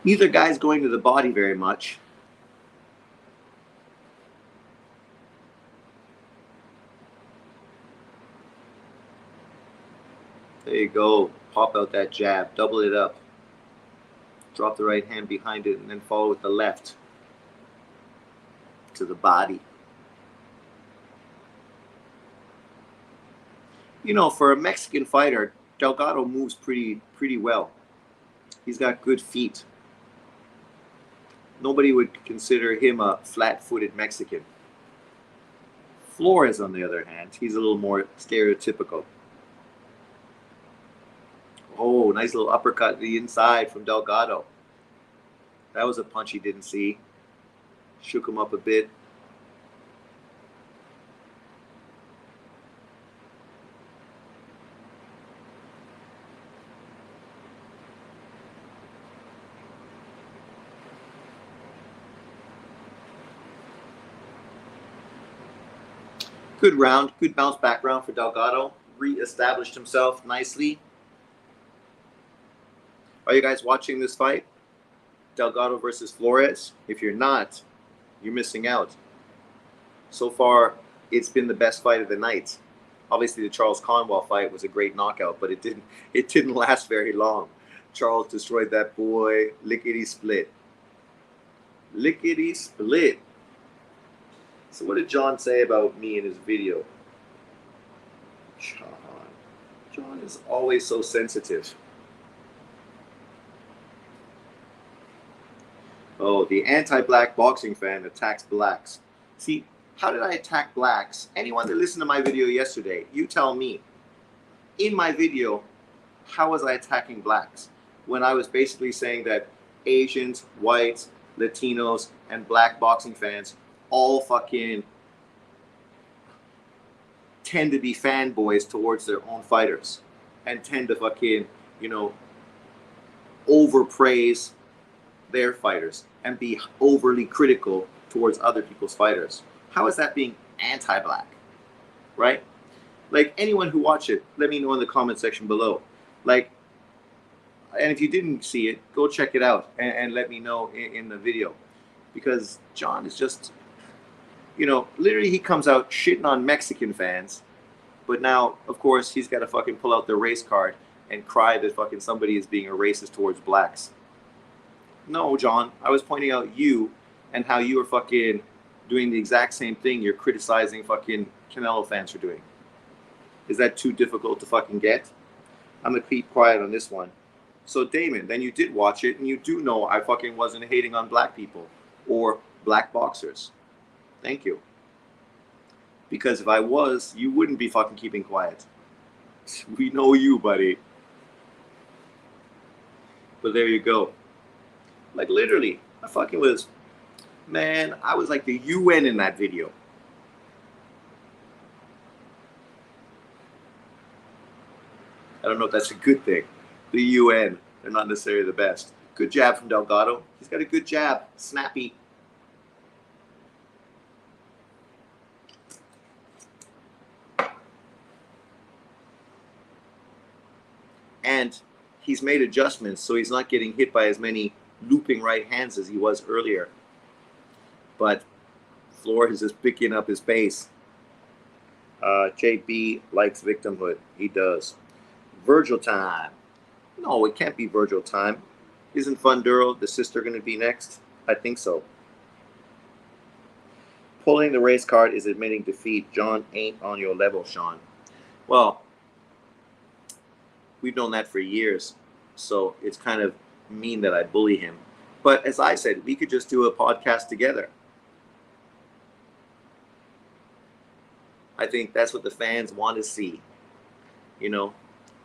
Speaker 1: Neither guy's going to the body very much. There you go. Pop out that jab. Double it up. Drop the right hand behind it and then follow with the left to the body. You know, for a Mexican fighter, Delgado moves pretty well. He's got good feet. Nobody would consider him a flat-footed Mexican. Flores, on the other hand, he's a little more stereotypical. Oh, nice little uppercut to the inside from Delgado. That was a punch he didn't see. Shook him up a bit. Good round, good bounce back round for Delgado. Re-established himself nicely. Are you guys watching this fight? Delgado versus Flores? If you're not, you're missing out. So far, it's been the best fight of the night. Obviously, the Charles Conwell fight was a great knockout, but it didn't last very long. Charles destroyed that boy lickety-split. Lickety-split. So what did John say about me in his video? John is always so sensitive. Oh, the anti-black boxing fan attacks blacks. See, how did I attack blacks? Anyone that listened to my video yesterday, you tell me. In my video, how was I attacking blacks? When I was basically saying that Asians, whites, Latinos, and black boxing fans all fucking tend to be fanboys towards their own fighters and tend to fucking, you know, overpraise their fighters and be overly critical towards other people's fighters. How is that being anti-black? Right? Like, anyone who watched it, let me know in the comment section below. Like, and if you didn't see it, go check it out and let me know in the video. Because John is just, you know, literally he comes out shitting on Mexican fans, but now, of course, he's got to fucking pull out the race card and cry that fucking somebody is being a racist towards blacks. No, John, I was pointing out you and how you are fucking doing the exact same thing you're criticizing fucking Canelo fans for doing. Is that too difficult to fucking get? I'm gonna keep quiet on this one. So Damon, then you did watch it and you do know I fucking wasn't hating on black people or black boxers. Thank you. Because if I was, you wouldn't be fucking keeping quiet. We know you, buddy. But there you go. Like, literally, I fucking was, man, I was like the UN in that video. I don't know if that's a good thing. The UN, they're not necessarily the best. Good jab from Delgado. He's got a good jab. Snappy. And he's made adjustments, so he's not getting hit by as many looping right hands as he was earlier. But Flores is picking up his pace. JB likes victimhood. He does. Virgil time. No, it can't be Virgil time. Isn't Funduro, the sister, going to be next? I think so. Pulling the race card is admitting defeat. John ain't on your level, Sean. Well, we've known that for years, so it's kind of mean that I bully him. But as I said, we could just do a podcast together. I think that's what the fans want to see. You know,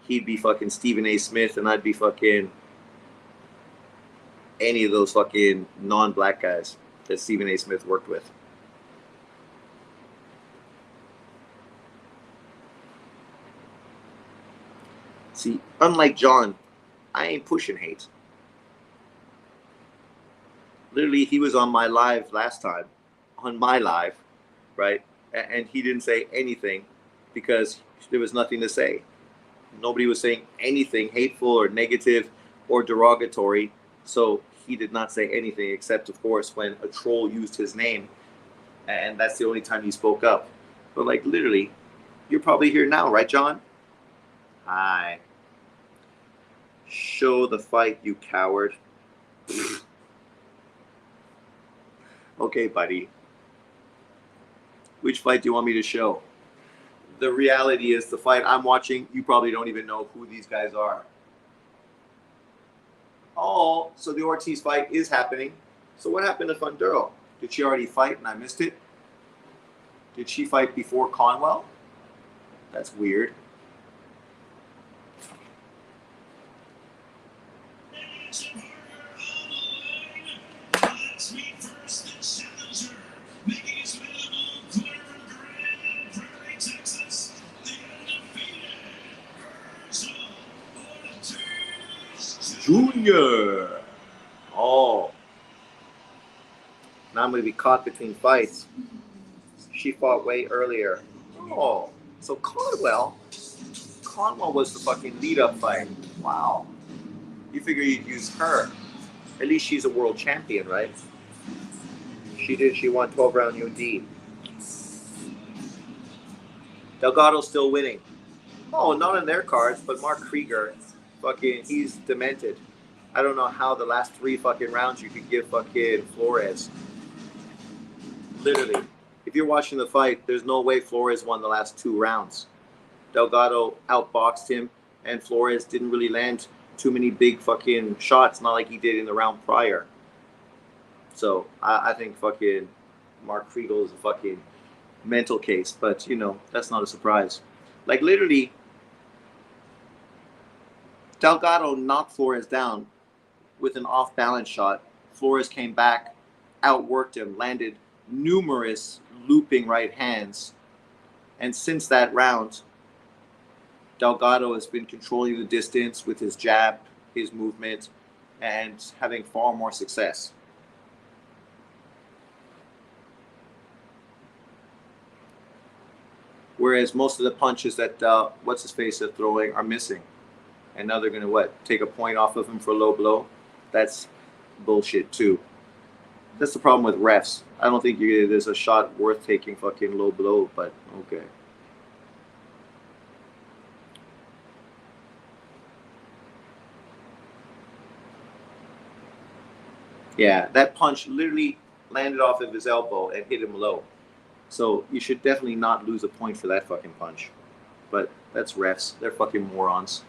Speaker 1: he'd be fucking Stephen A. Smith and I'd be fucking any of those fucking non-black guys that Stephen A. Smith worked with. See, unlike John, I ain't pushing hate. Literally, he was on my live last time, on my live, right? And he didn't say anything because there was nothing to say. Nobody was saying anything hateful or negative or derogatory. So he did not say anything except, of course, when a troll used his name. And that's the only time he spoke up. But like literally, you're probably here now, right, John? Hi. Show the fight, you coward. Okay, buddy. Which fight do you want me to show? The reality is the fight I'm watching, you probably don't even know who these guys are. Oh, so the Ortiz fight is happening. So what happened to Funduro? Did she already fight and I missed it? Did she fight before Conwell? That's weird. Junior. Oh. Now I'm going to be caught between fights. She fought way earlier. Oh. So Conwell was the fucking lead-up fight. Wow. You figure you'd use her. At least she's a world champion, right? She did. She won 12-round UD. Delgado's still winning. Oh, not in their cards, but Mark Krieger, fucking, he's demented. I don't know how the last 3 fucking rounds you could give fucking Flores. Literally. If you're watching the fight, there's no way Flores won the last 2 rounds. Delgado outboxed him, and Flores didn't really land too many big fucking shots, not like he did in the round prior. So I think fucking Mark Kriegel is a fucking mental case, but you know, that's not a surprise. Like literally, Delgado knocked Flores down with an off-balance shot. Flores came back, outworked him, landed numerous looping right hands, and since that round, Delgado has been controlling the distance with his jab, his movement, and having far more success. Whereas most of the punches that what's-his-face is throwing are missing. And now they're going to, what, take a point off of him for a low blow? That's bullshit, too. That's the problem with refs. I don't think there's a shot worth taking fucking low blow, but okay. Yeah, that punch literally landed off of his elbow and hit him low. So you should definitely not lose a point for that fucking punch. But that's refs. They're fucking morons.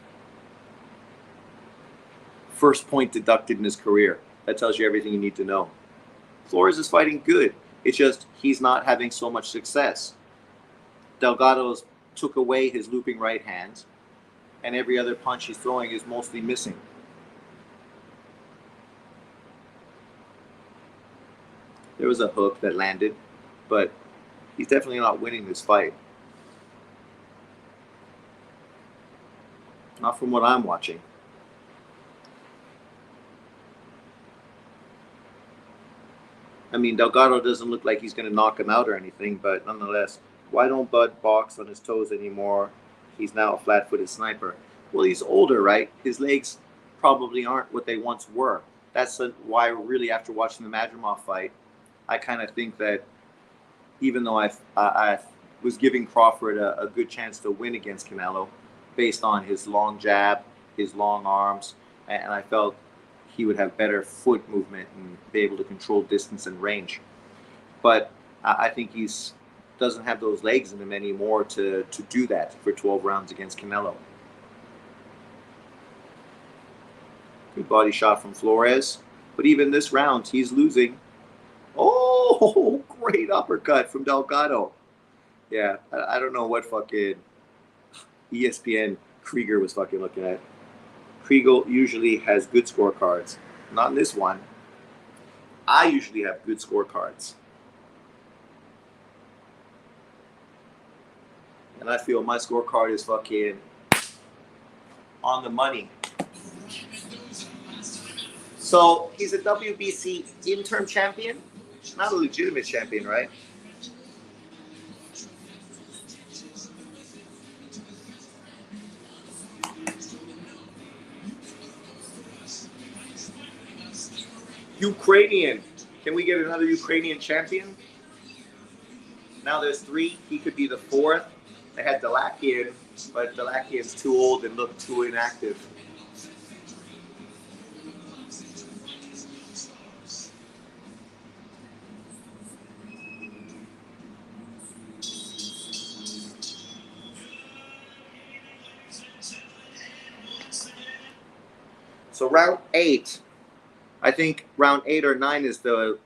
Speaker 1: First point deducted in his career. That tells you everything you need to know. Flores is fighting good. It's just he's not having so much success. Delgado's took away his looping right hand, and every other punch he's throwing is mostly missing. There was a hook that landed, but he's definitely not winning this fight. Not from what I'm watching. I mean, Delgado doesn't look like he's going to knock him out or anything, but nonetheless, why don't Bud box on his toes anymore? He's now a flat-footed sniper. Well, he's older, right? His legs probably aren't what they once were. That's why, really, after watching the Madrimov fight, I kind of think that even though I was giving Crawford a good chance to win against Canelo based on his long jab, his long arms, and I felt he would have better foot movement and be able to control distance and range. But I think he's doesn't have those legs in him anymore to do that for 12 rounds against Canelo. Good body shot from Flores. But even this round, he's losing. Oh, great uppercut from Delgado. Yeah, I don't know what fucking ESPN Krieger was fucking looking at. Krieger usually has good scorecards. Not in this one. I usually have good scorecards. And I feel my scorecard is fucking on the money. So he's a WBC interim champion, not a legitimate champion, right? Ukrainian. Can we get another Ukrainian champion? Now there's 3. He could be the 4th. They had Delakian, but Delakian's too old and looked too inactive. So round 8, I think round 8 or 9 is the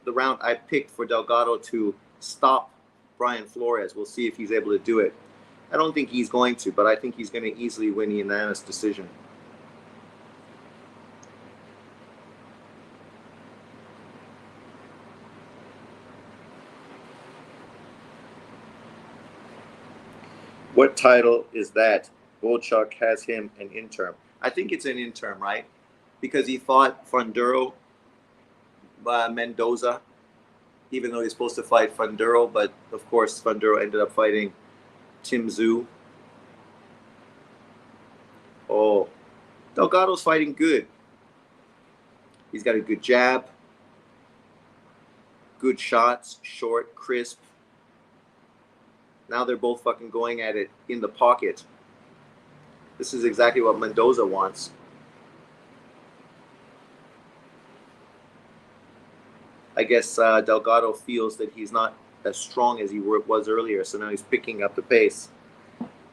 Speaker 1: round I picked for Delgado to stop Brian Flores. We'll see if he's able to do it. I don't think he's going to, but I think he's going to easily win a unanimous decision. What title is that? Bochuk has him an interim. I think it's an interim, right? Because he fought Funduro Mendoza, even though he's supposed to fight Funduro, but of course Funduro ended up fighting Tim Tszyu. Oh, Delgado's fighting good. He's got a good jab, good shots, short, crisp. Now they're both fucking going at it in the pocket. This is exactly what Mendoza wants. I guess Delgado feels that he's not as strong as he was earlier, so now he's picking up the pace.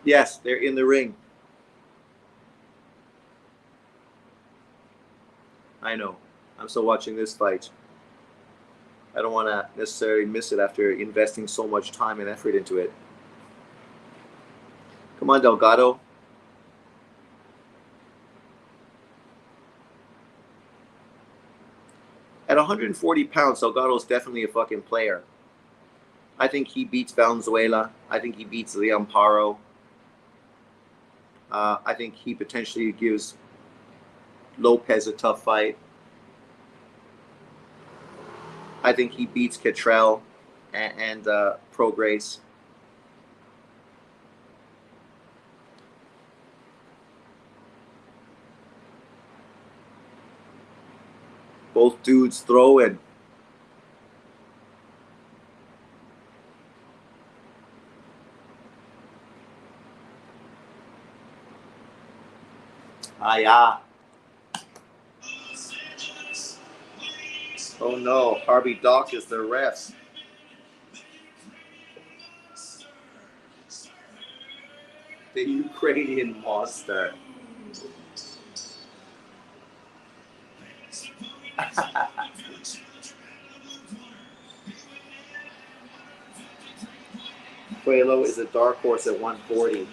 Speaker 1: Yes, they're in the ring. I know. I'm still watching this fight. I don't want to necessarily miss it after investing so much time and effort into it. Come on, Delgado. At 140 pounds, Delgado's definitely a fucking player. I think he beats Valenzuela. I think he beats Leamparo. I think he potentially gives Lopez a tough fight. I think he beats Catrell and Prograis. Both dudes throwing. Yeah. Oh no, Harvey Dock is the refs. The Ukrainian monster. Coelho is a dark horse at 140.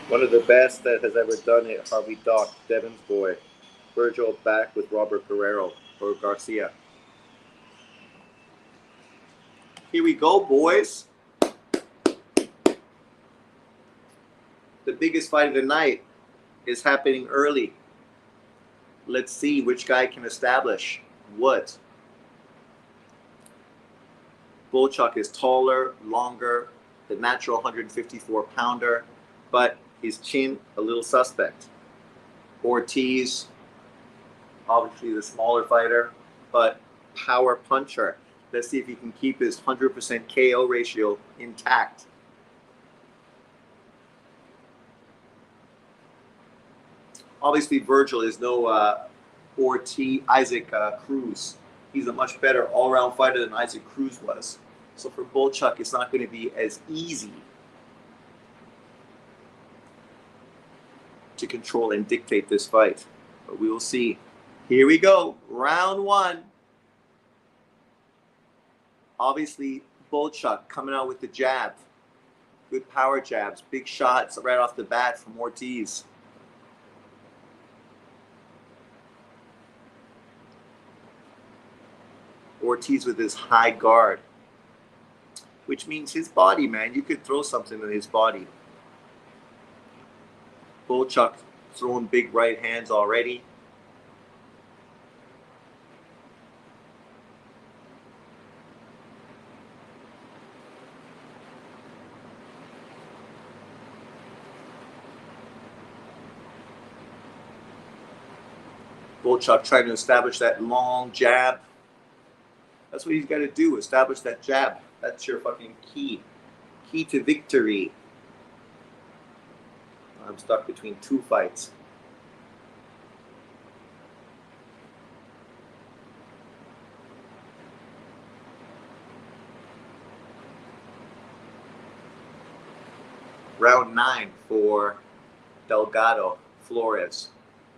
Speaker 1: One of the best that has ever done it, Harvey Dock, Devon's boy. Virgil back with Robert Guerrero or Garcia. Here we go, boys. The biggest fight of the night is happening early. Let's see which guy can establish what. Bochuk is taller, longer, the natural 154-pounder, but his chin a little suspect. Ortiz, obviously the smaller fighter, but power puncher. Let's see if he can keep his 100% KO ratio intact. Obviously, Virgil is no Ortiz, Isaac Cruz. He's a much better all-around fighter than Isaac Cruz was. So for Bochuk, it's not going to be as easy to control and dictate this fight. But we will see. Here we go. Round 1. Obviously, Bochuk coming out with the jab. Good power jabs. Big shots right off the bat from Ortiz. Ortiz with his high guard, which means his body, man. You could throw something in his body. Bochuk throwing big right hands already. Bochuk trying to establish that long jab. That's what he's got to do, establish that jab. That's your fucking key. Key to victory. I'm stuck between two fights. Round 9 for Delgado, Flores.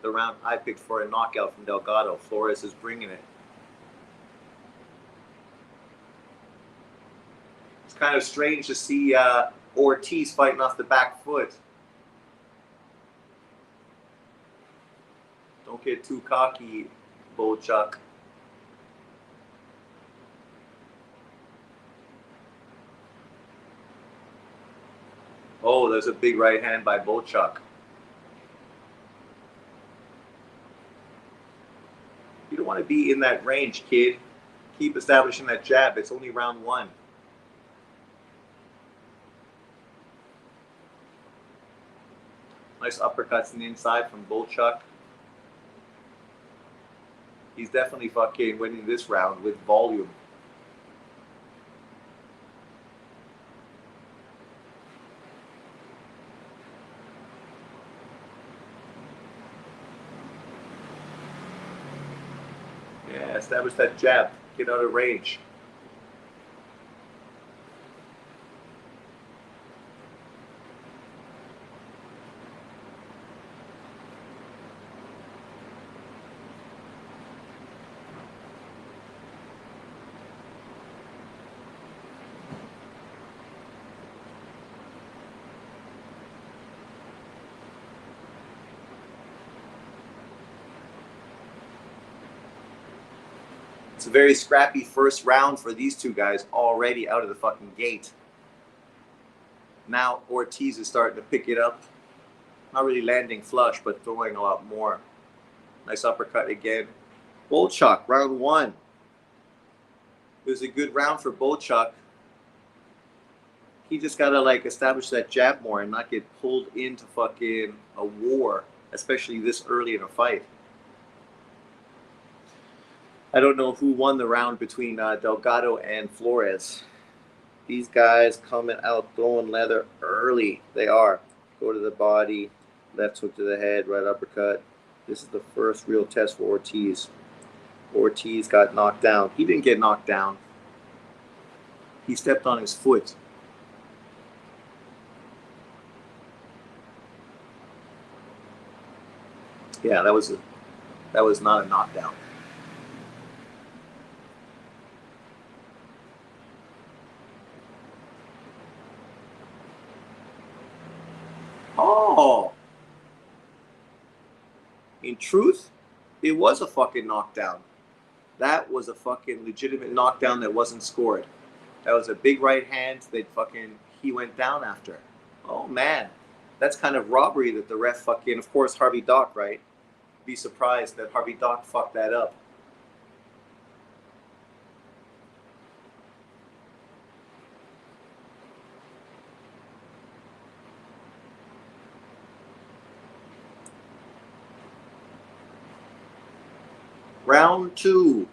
Speaker 1: The round I picked for a knockout from Delgado. Flores is bringing it. It's kind of strange to see Ortiz fighting off the back foot. Don't get too cocky, Bochuk. Oh, there's a big right hand by Bochuk. You don't want to be in that range, kid. Keep establishing that jab. It's only round 1. Nice uppercuts on the inside from Bochuk. He's definitely fucking winning this round with volume. Yeah, establish that jab. Get out of range. It's a very scrappy first round for these two guys already out of the fucking gate. Now Ortiz is starting to pick it up. Not really landing flush, but throwing a lot more. Nice uppercut again. Bochuk, round 1. It was a good round for Bochuk. He just got to like establish that jab more and not get pulled into fucking a war, especially this early in a fight. I don't know who won the round between Delgado and Flores. These guys coming out throwing leather early. They are. Go to the body, left hook to the head, right uppercut. This is the first real test for Ortiz. Ortiz got knocked down. He didn't get knocked down. He stepped on his foot. Yeah, that was not a knockdown. Oh, in truth, it was a fucking knockdown. That was a fucking legitimate knockdown that wasn't scored. That was a big right hand that he went down after. Oh man, that's kind of robbery that the ref fucking, of course, Harvey Dock, right? Be surprised that Harvey Dock fucked that up. Round 2.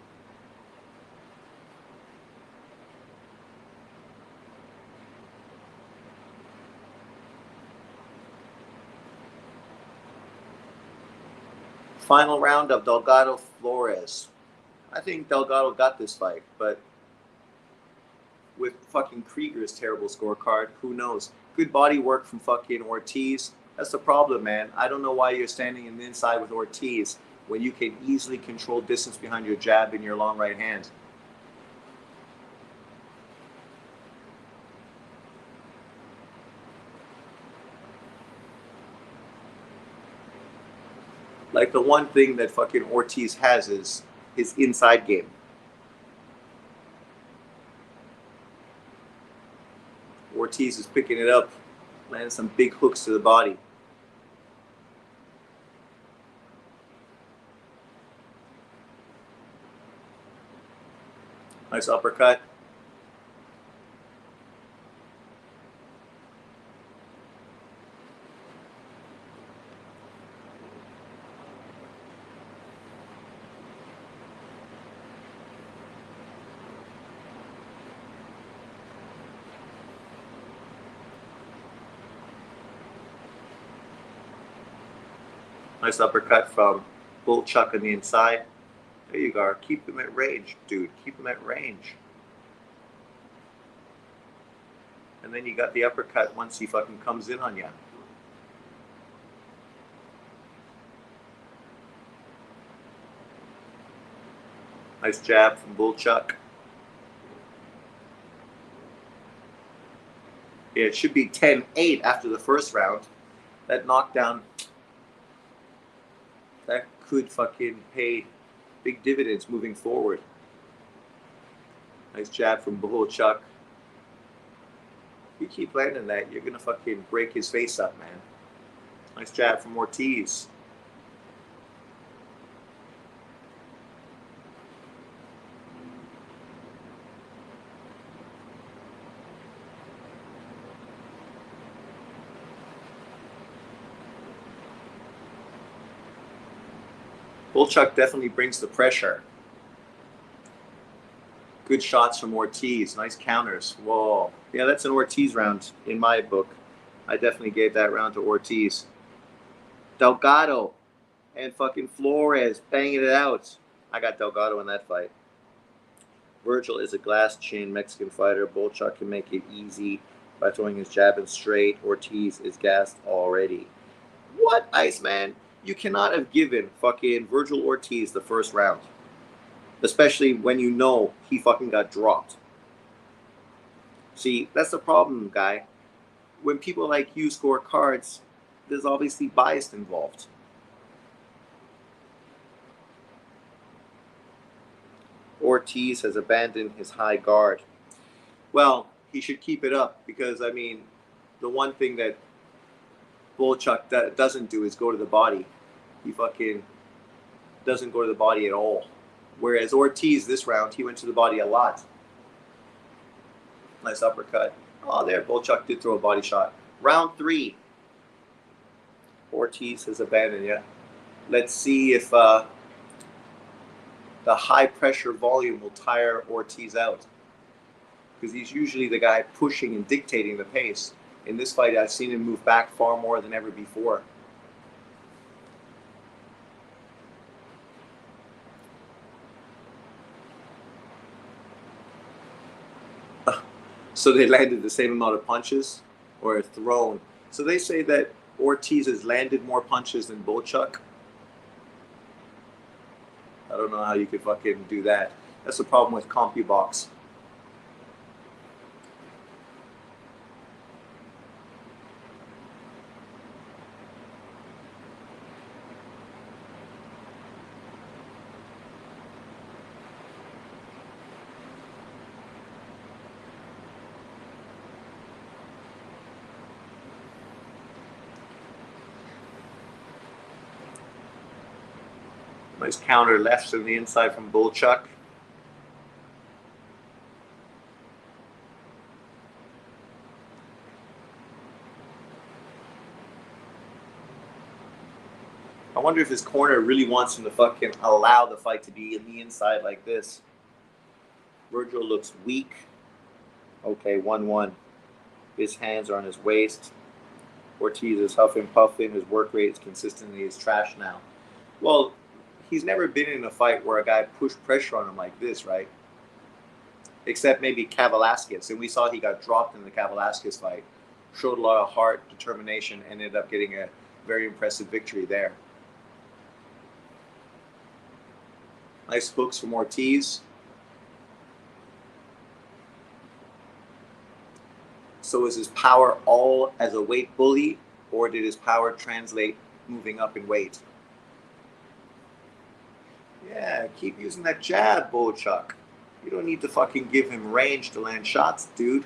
Speaker 1: Final round of Delgado Flores. I think Delgado got this fight, but with fucking Krieger's terrible scorecard, who knows? Good body work from fucking Ortiz. That's the problem, man. I don't know why you're standing in the inside with Ortiz when you can easily control distance behind your jab and your long right hand. Like the one thing that fucking Ortiz has is his inside game. Ortiz is picking it up, landing some big hooks to the body. Nice uppercut. Nice uppercut from Bochuk on the inside. There you go. Keep him at range, dude. Keep him at range. And then you got the uppercut once he fucking comes in on you. Nice jab from Bochuk. Yeah, it should be 10-8 after the first round. That knockdown, that could fucking pay big dividends moving forward. Nice jab from Bohachuk. If you keep landing that, you're gonna fucking break his face up, man. Nice jab from Ortiz. Bochuk definitely brings the pressure. Good shots from Ortiz. Nice counters. Whoa. Yeah, that's an Ortiz round in my book. I definitely gave that round to Ortiz. Delgado and fucking Flores banging it out. I got Delgado in that fight. Virgil is a glass chin Mexican fighter. Bochuk can make it easy by throwing his jab in straight. Ortiz is gassed already. What, Iceman? You cannot have given fucking Virgil Ortiz the first round. Especially when you know he fucking got dropped. See, that's the problem, guy. When people like you score cards, there's obviously bias involved. Ortiz has abandoned his high guard. Well, he should keep it up because, I mean, the one thing that Bochuk doesn't do is go to the body. He fucking doesn't go to the body at all. Whereas Ortiz, this round, he went to the body a lot. Nice uppercut. Oh, there, Bochuk did throw a body shot. Round 3. Ortiz has abandoned, yeah. Let's see if the high-pressure volume will tire Ortiz out. Because he's usually the guy pushing and dictating the pace. In this fight, I've seen him move back far more than ever before. So they landed the same amount of punches or thrown. So they say that Ortiz has landed more punches than Bochuk. I don't know how you could fucking do that. That's the problem with CompuBox. Nice counter left on the inside from Bochuk. I wonder if his corner really wants him to fucking allow the fight to be in the inside like this. Virgil looks weak. Okay, 1-1. His hands are on his waist. Ortiz is huffing, puffing. His work rate is consistently his trash now. Well, he's never been in a fight where a guy pushed pressure on him like this, right? Except maybe Kavaliauskas. And we saw he got dropped in the Kavaliauskas fight. Showed a lot of heart, determination, and ended up getting a very impressive victory there. Nice hooks from Ortiz. So is his power all as a weight bully, or did his power translate moving up in weight? Yeah, keep using that jab, Bochuk. You don't need to fucking give him range to land shots, dude.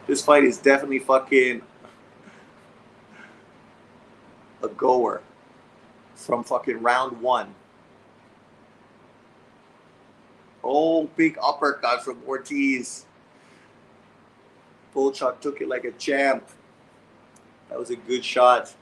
Speaker 1: This fight is definitely fucking a goer from fucking round one. Oh, big uppercut from Ortiz. Bochuk took it like a champ. That was a good shot.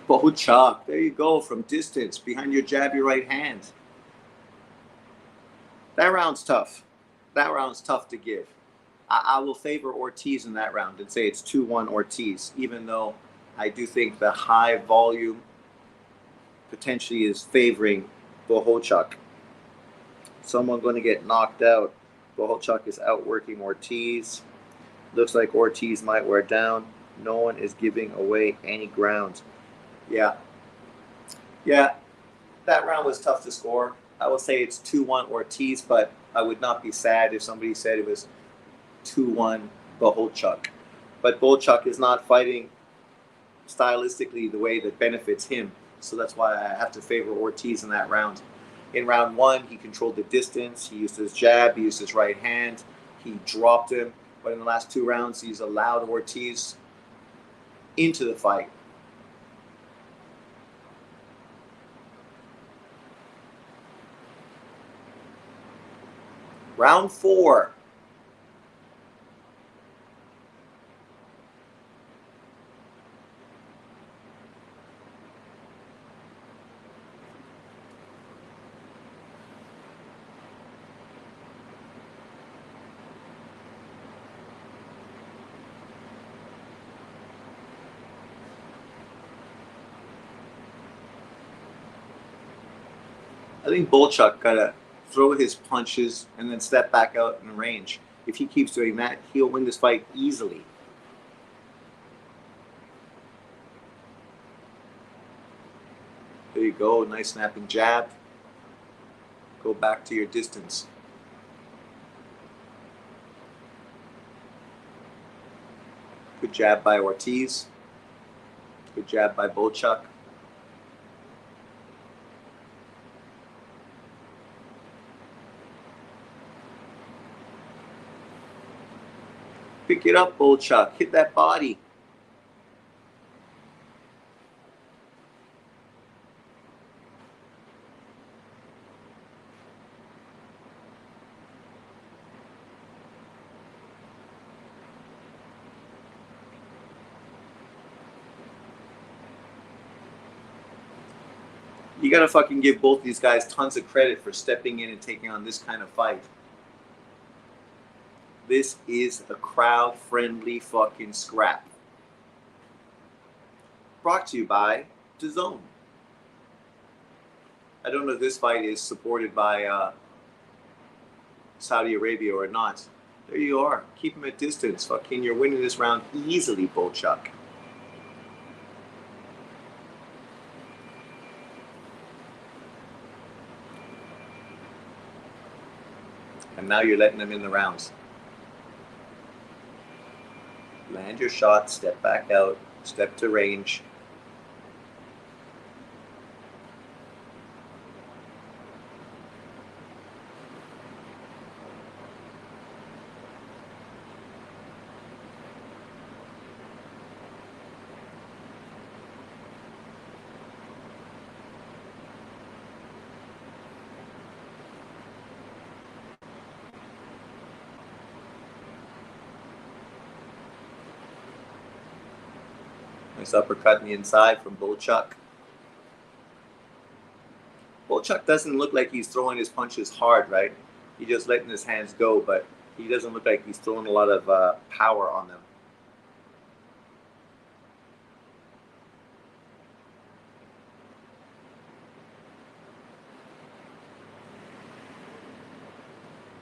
Speaker 1: Bohachuk, there you go, from distance, behind your jab, your right hand. That round's tough. That round's tough to give. I will favor Ortiz in that round and say it's 2-1 Ortiz, even though I do think the high volume potentially is favoring Bohachuk. Someone going to get knocked out. Bohachuk is outworking Ortiz. Looks like Ortiz might wear down. No one is giving away any ground. Yeah, that round was tough to score. I will say it's 2-1 Ortiz, but I would not be sad if somebody said it was 2-1 Bohachuk. But Bochuk is not fighting stylistically the way that benefits him. So that's why I have to favor Ortiz in that round. In round one, he controlled the distance. He used his jab. He used his right hand. He dropped him. But in the last two rounds, he's allowed Ortiz into the fight. Round four. I think Bochuk gotta throw his punches and then step back out in range. If he keeps doing that, he'll win this fight easily. There you go, nice snapping jab. Go back to your distance. Good jab by Ortiz. Good jab by Bochuk. Pick it up, Bochuk. Hit that body. You gotta fucking give both these guys tons of credit for stepping in and taking on this kind of fight. This is a crowd-friendly fucking scrap. Brought to you by DAZN. I don't know if this fight is supported by Saudi Arabia or not. There you are. Keep him at distance. Fucking, you're winning this round easily, Bochuk. And now you're letting them in the rounds. Land your shot, step back out, step to range. Nice uppercut in the inside from Bochuk. Bochuk doesn't look like he's throwing his punches hard, right? He's just letting his hands go, but he doesn't look like he's throwing a lot of power on them.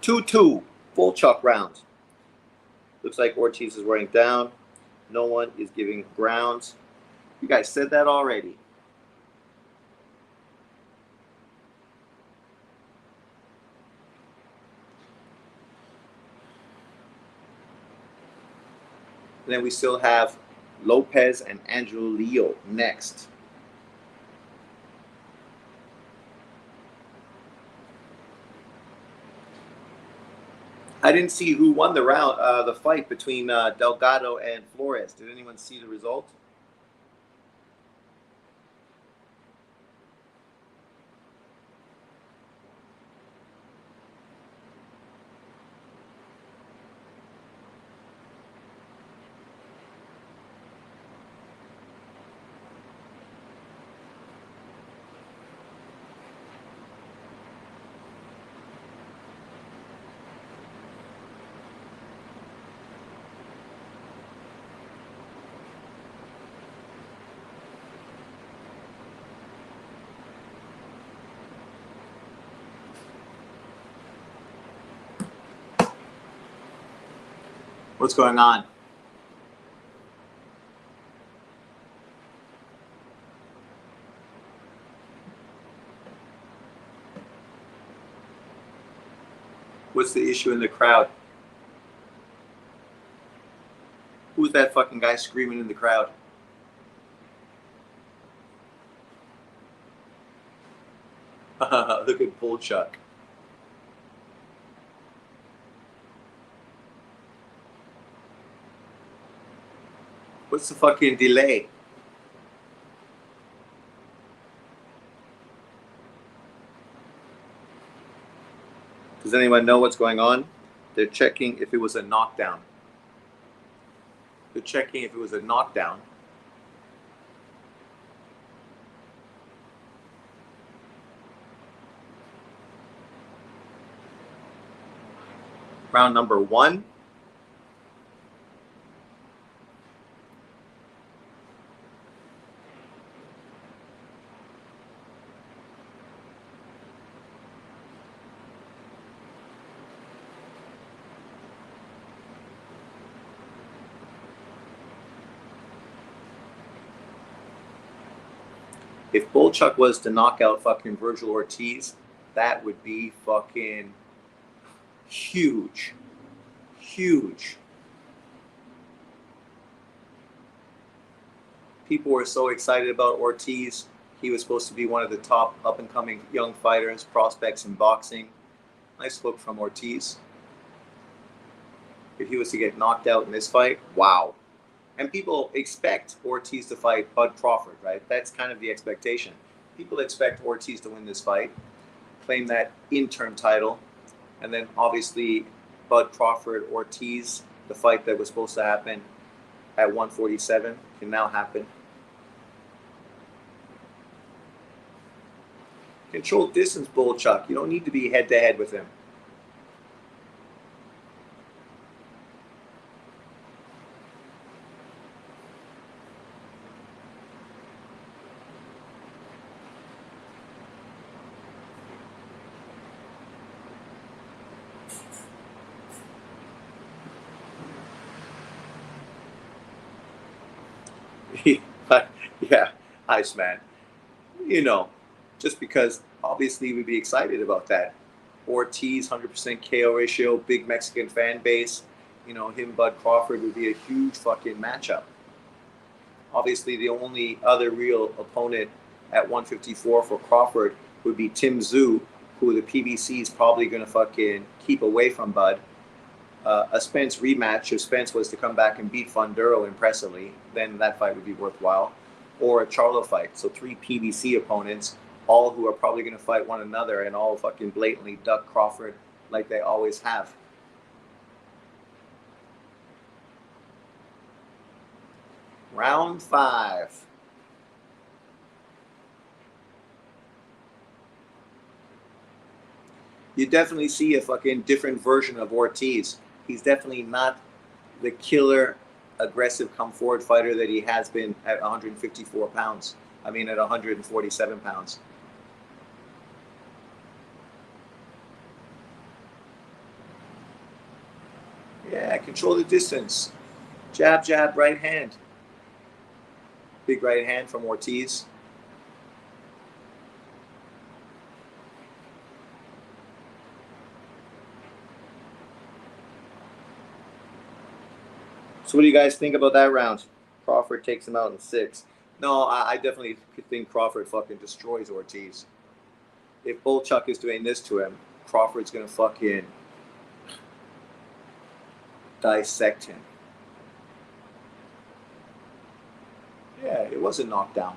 Speaker 1: Two-two, Bochuk round. Looks like Ortiz is wearing down. No one is giving ground. You guys said that already. And then we still have Lopez and Angelo Leo next. I didn't see who won the fight between Delgado and Flores. Did anyone see the result? What's going on? What's the issue in the crowd? Who's that fucking guy screaming in the crowd? Look at Bochuk. What's the fucking delay? Does anyone know what's going on? They're checking if it was a knockdown. They're checking if it was a knockdown. Round number 1. If Bochuk was to knock out fucking Virgil Ortiz, that would be fucking huge. Huge. People were so excited about Ortiz. He was supposed to be one of the top up-and-coming young fighters, prospects in boxing. Nice hook from Ortiz. If he was to get knocked out in this fight, wow. And people expect Ortiz to fight Bud Crawford, right? That's kind of the expectation. People expect Ortiz to win this fight, claim that interim title, and then obviously Bud Crawford, Ortiz, the fight that was supposed to happen at 147 can now happen. Control distance, Bochuk. You don't need to be head-to-head with him. Yeah, Iceman. You know, just because obviously we'd be excited about that. Ortiz, 100% KO ratio, big Mexican fan base. You know, him, Bud Crawford would be a huge fucking matchup. Obviously, the only other real opponent at 154 for Crawford would be Tim Tszyu, who the PBC is probably going to fucking keep away from Bud. A Spence rematch, if Spence was to come back and beat Funduro impressively, then that fight would be worthwhile. Or a Charlo fight. So 3 PBC opponents, all who are probably going to fight one another and all fucking blatantly duck Crawford like they always have. Round 5. You definitely see a fucking different version of Ortiz. He's definitely not the killer, aggressive, come forward fighter that he has been at 154 pounds. I mean, at 147 pounds. Yeah, control the distance. Jab, jab, right hand. Big right hand from Ortiz. So what do you guys think about that round? Crawford takes him out in 6. No, I definitely think Crawford fucking destroys Ortiz. If Bochuk is doing this to him, Crawford's going to fucking dissect him. Yeah, it was a knockdown.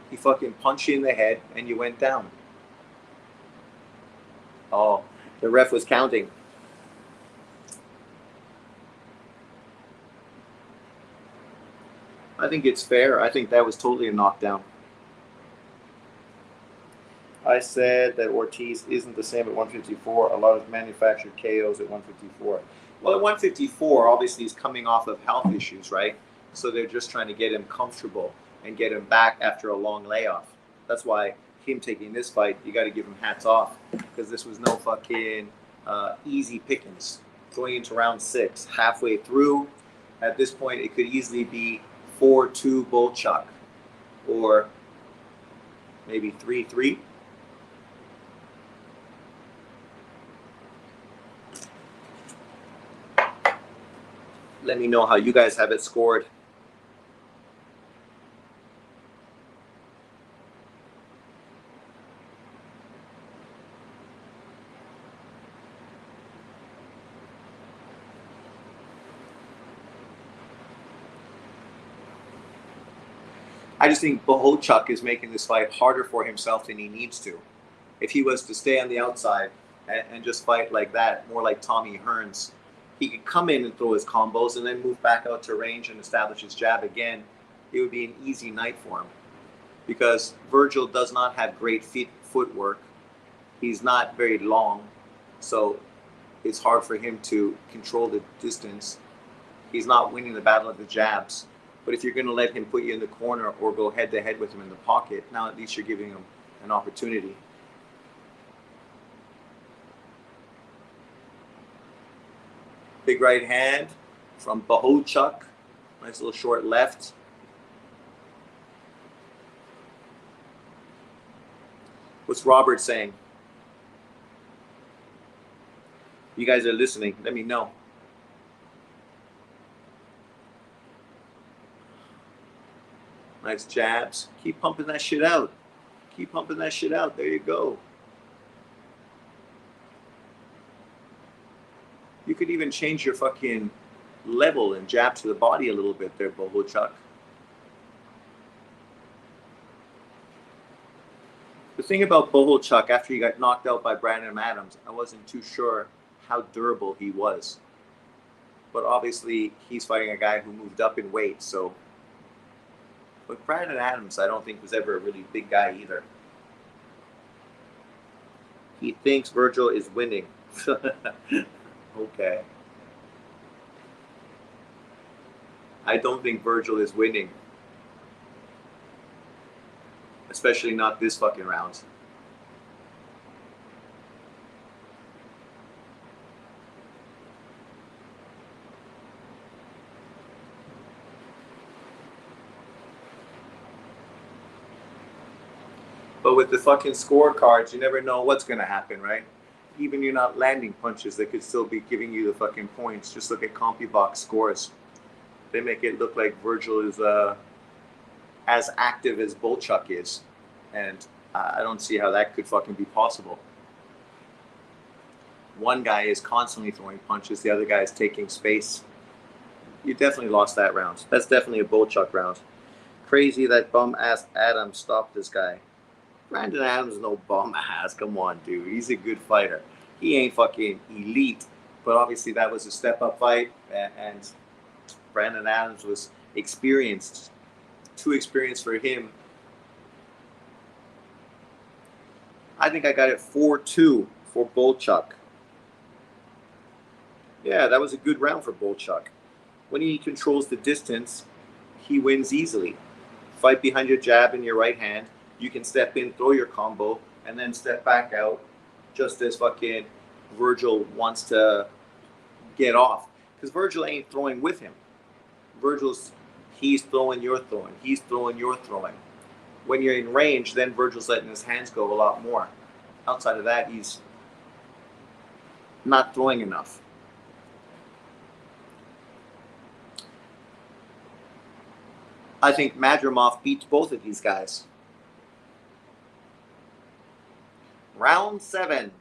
Speaker 1: He fucking punched you in the head and you went down. Oh, the ref was counting. I think it's fair. I think that was totally a knockdown. I said that Ortiz isn't the same at 154. A lot of manufactured KOs at 154. Well, at 154, obviously he's coming off of health issues, right? So they're just trying to get him comfortable and get him back after a long layoff. That's why him taking this fight, you got to give him hats off, because this was no fucking easy pickings. Going into round 6, halfway through, at this point, it could easily be 4-2 Bochuk, or maybe 3-3. Let me know how you guys have it scored. I just think Bohachuk is making this fight harder for himself than he needs to. If he was to stay on the outside and just fight like that, more like Tommy Hearns, he could come in and throw his combos and then move back out to range and establish his jab again. It would be an easy night for him, because Virgil does not have great footwork. He's not very long, so it's hard for him to control the distance. He's not winning the battle of the jabs. But if you're going to let him put you in the corner or go head-to-head with him in the pocket, now at least you're giving him an opportunity. Big right hand from Bohachuk. Nice little short left. What's Robert saying? You guys are listening. Let me know. Nice jabs. Keep pumping that shit out. Keep pumping that shit out. There you go. You could even change your fucking level and jab to the body a little bit there, Bohachuk. The thing about Bohachuk, after he got knocked out by Brandon Adams, I wasn't too sure how durable he was. But obviously, he's fighting a guy who moved up in weight, so... But Brandon Adams, I don't think, was ever a really big guy either. He thinks Virgil is winning. Okay. I don't think Virgil is winning. Especially not this fucking round. But with the fucking scorecards, you never know what's going to happen, right? Even you're not landing punches, they could still be giving you the fucking points. Just look at CompuBox scores. They make it look like Virgil is as active as Bochuk is. And I don't see how that could fucking be possible. One guy is constantly throwing punches. The other guy is taking space. You definitely lost that round. That's definitely a Bochuk round. Crazy that bum-ass Adams stopped this guy. Brandon Adams is no bum-ass. Come on, dude. He's a good fighter. He ain't fucking elite. But obviously that was a step-up fight. And Brandon Adams was experienced. Too experienced for him. I think I got it 4-2 for Bochuk. Yeah, that was a good round for Bochuk. When he controls the distance, he wins easily. Fight behind your jab and your right hand. You can step in, throw your combo, and then step back out, just as fucking Virgil wants to get off. Because Virgil ain't throwing with him. He's throwing, you're throwing. He's throwing, you're throwing. When you're in range, then Virgil's letting his hands go a lot more. Outside of that, he's not throwing enough. I think Madrimov beats both of these guys. Round 7.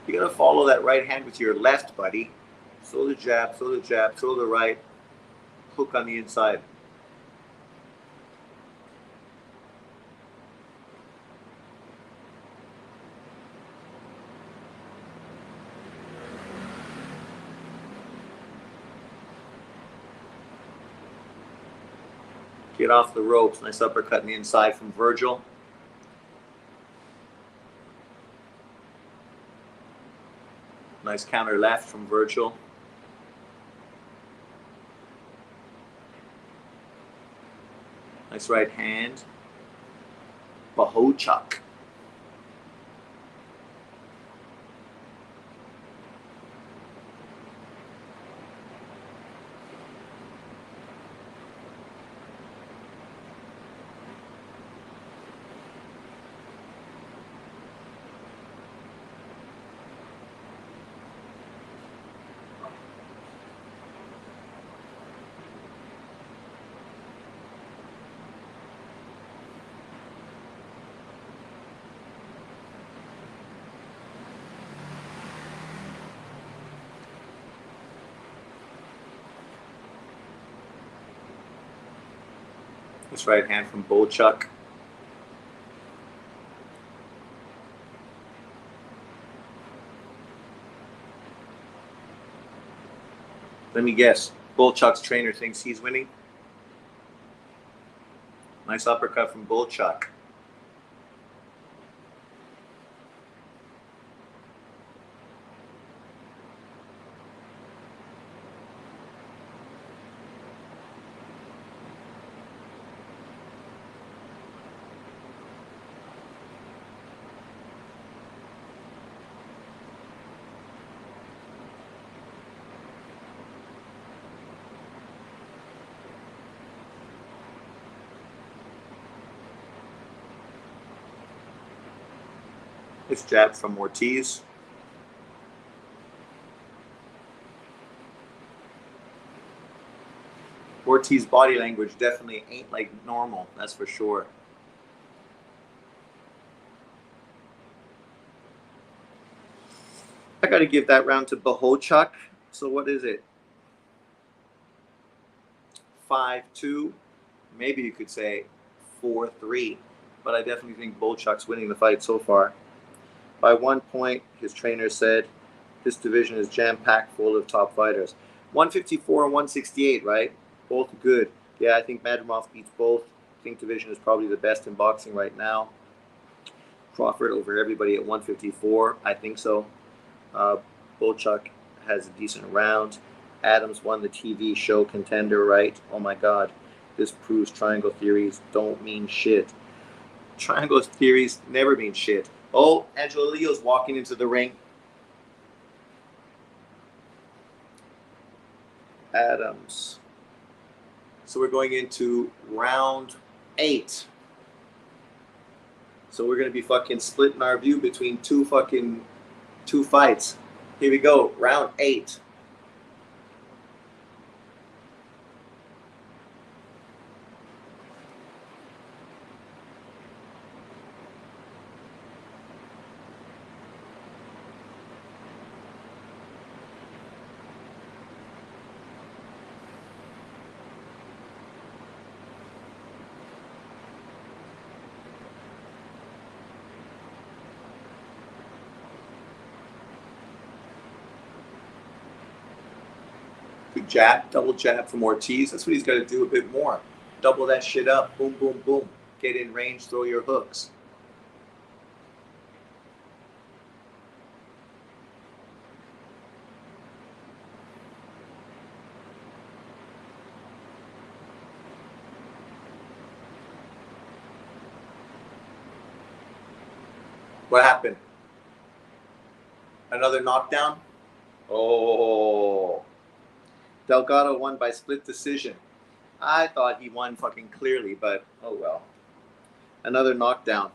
Speaker 1: You gotta follow that right hand with your left, buddy. Throw the jab, throw the jab, throw the right, hook on the inside. Get off the ropes. Nice uppercut on the inside from Virgil. Nice counter left from Virgil. Nice right hand. Bohachuk. This right hand from Bochuk. Let me guess. Bochuk's trainer thinks he's winning. Nice uppercut from Bochuk. This jab from Ortiz. Ortiz body language definitely ain't like normal, that's for sure. I got to give that round to Bohachuk. So what is it? 5-2. Maybe you could say 4-3. But I definitely think Bochuk's winning the fight so far. By 1 point, his trainer said, this division is jam-packed full of top fighters. 154 and 168, right? Both good. Yeah, I think Madrimov beats both. I think division is probably the best in boxing right now. Crawford over everybody at 154. I think so. Bochuk has a decent round. Adams won the TV show Contender, right? Oh my God. This proves triangle theories don't mean shit. Triangle theories never mean shit. Oh, Angelo Leo's walking into the ring. Adams. So we're going into round 8. So we're going to be fucking splitting our view between two fights. Here we go. Round 8. Good jab, double jab from Ortiz. That's what he's got to do a bit more. Double that shit up. Boom, boom, boom. Get in range, throw your hooks. What happened? Another knockdown? Oh. Delgado won by split decision. I thought he won fucking clearly, but oh well. Another knockdown.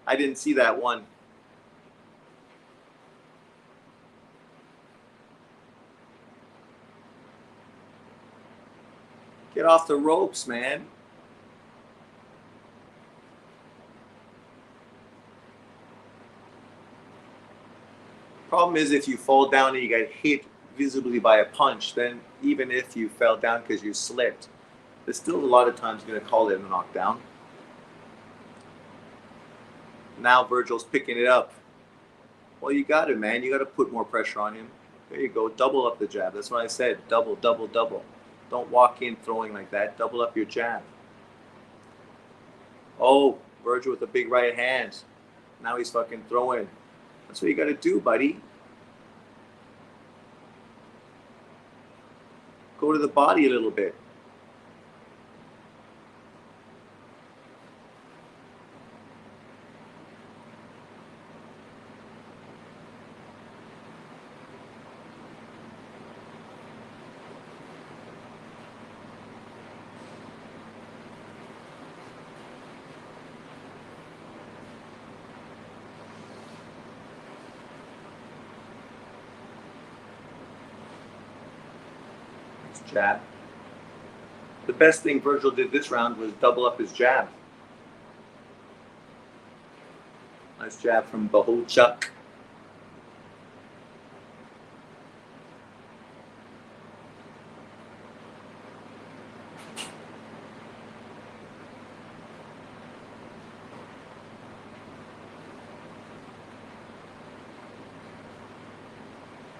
Speaker 1: I didn't see that one. Get off the ropes, man. Problem is, if you fall down and you get hit visibly by a punch, then even if you fell down because you slipped, there's still a lot of times going to call it a knockdown. Now Virgil's picking it up. Well, you got it, man. You got to put more pressure on him. There you go. Double up the jab. That's what I said. Double, double, double. Don't walk in throwing like that. Double up your jab. Oh, Virgil with a big right hand. Now he's fucking throwing. That's what you got to do, buddy. Go to the body a little bit. Jab. The best thing Virgil did this round was double up his jab. Nice jab from Bohachuk.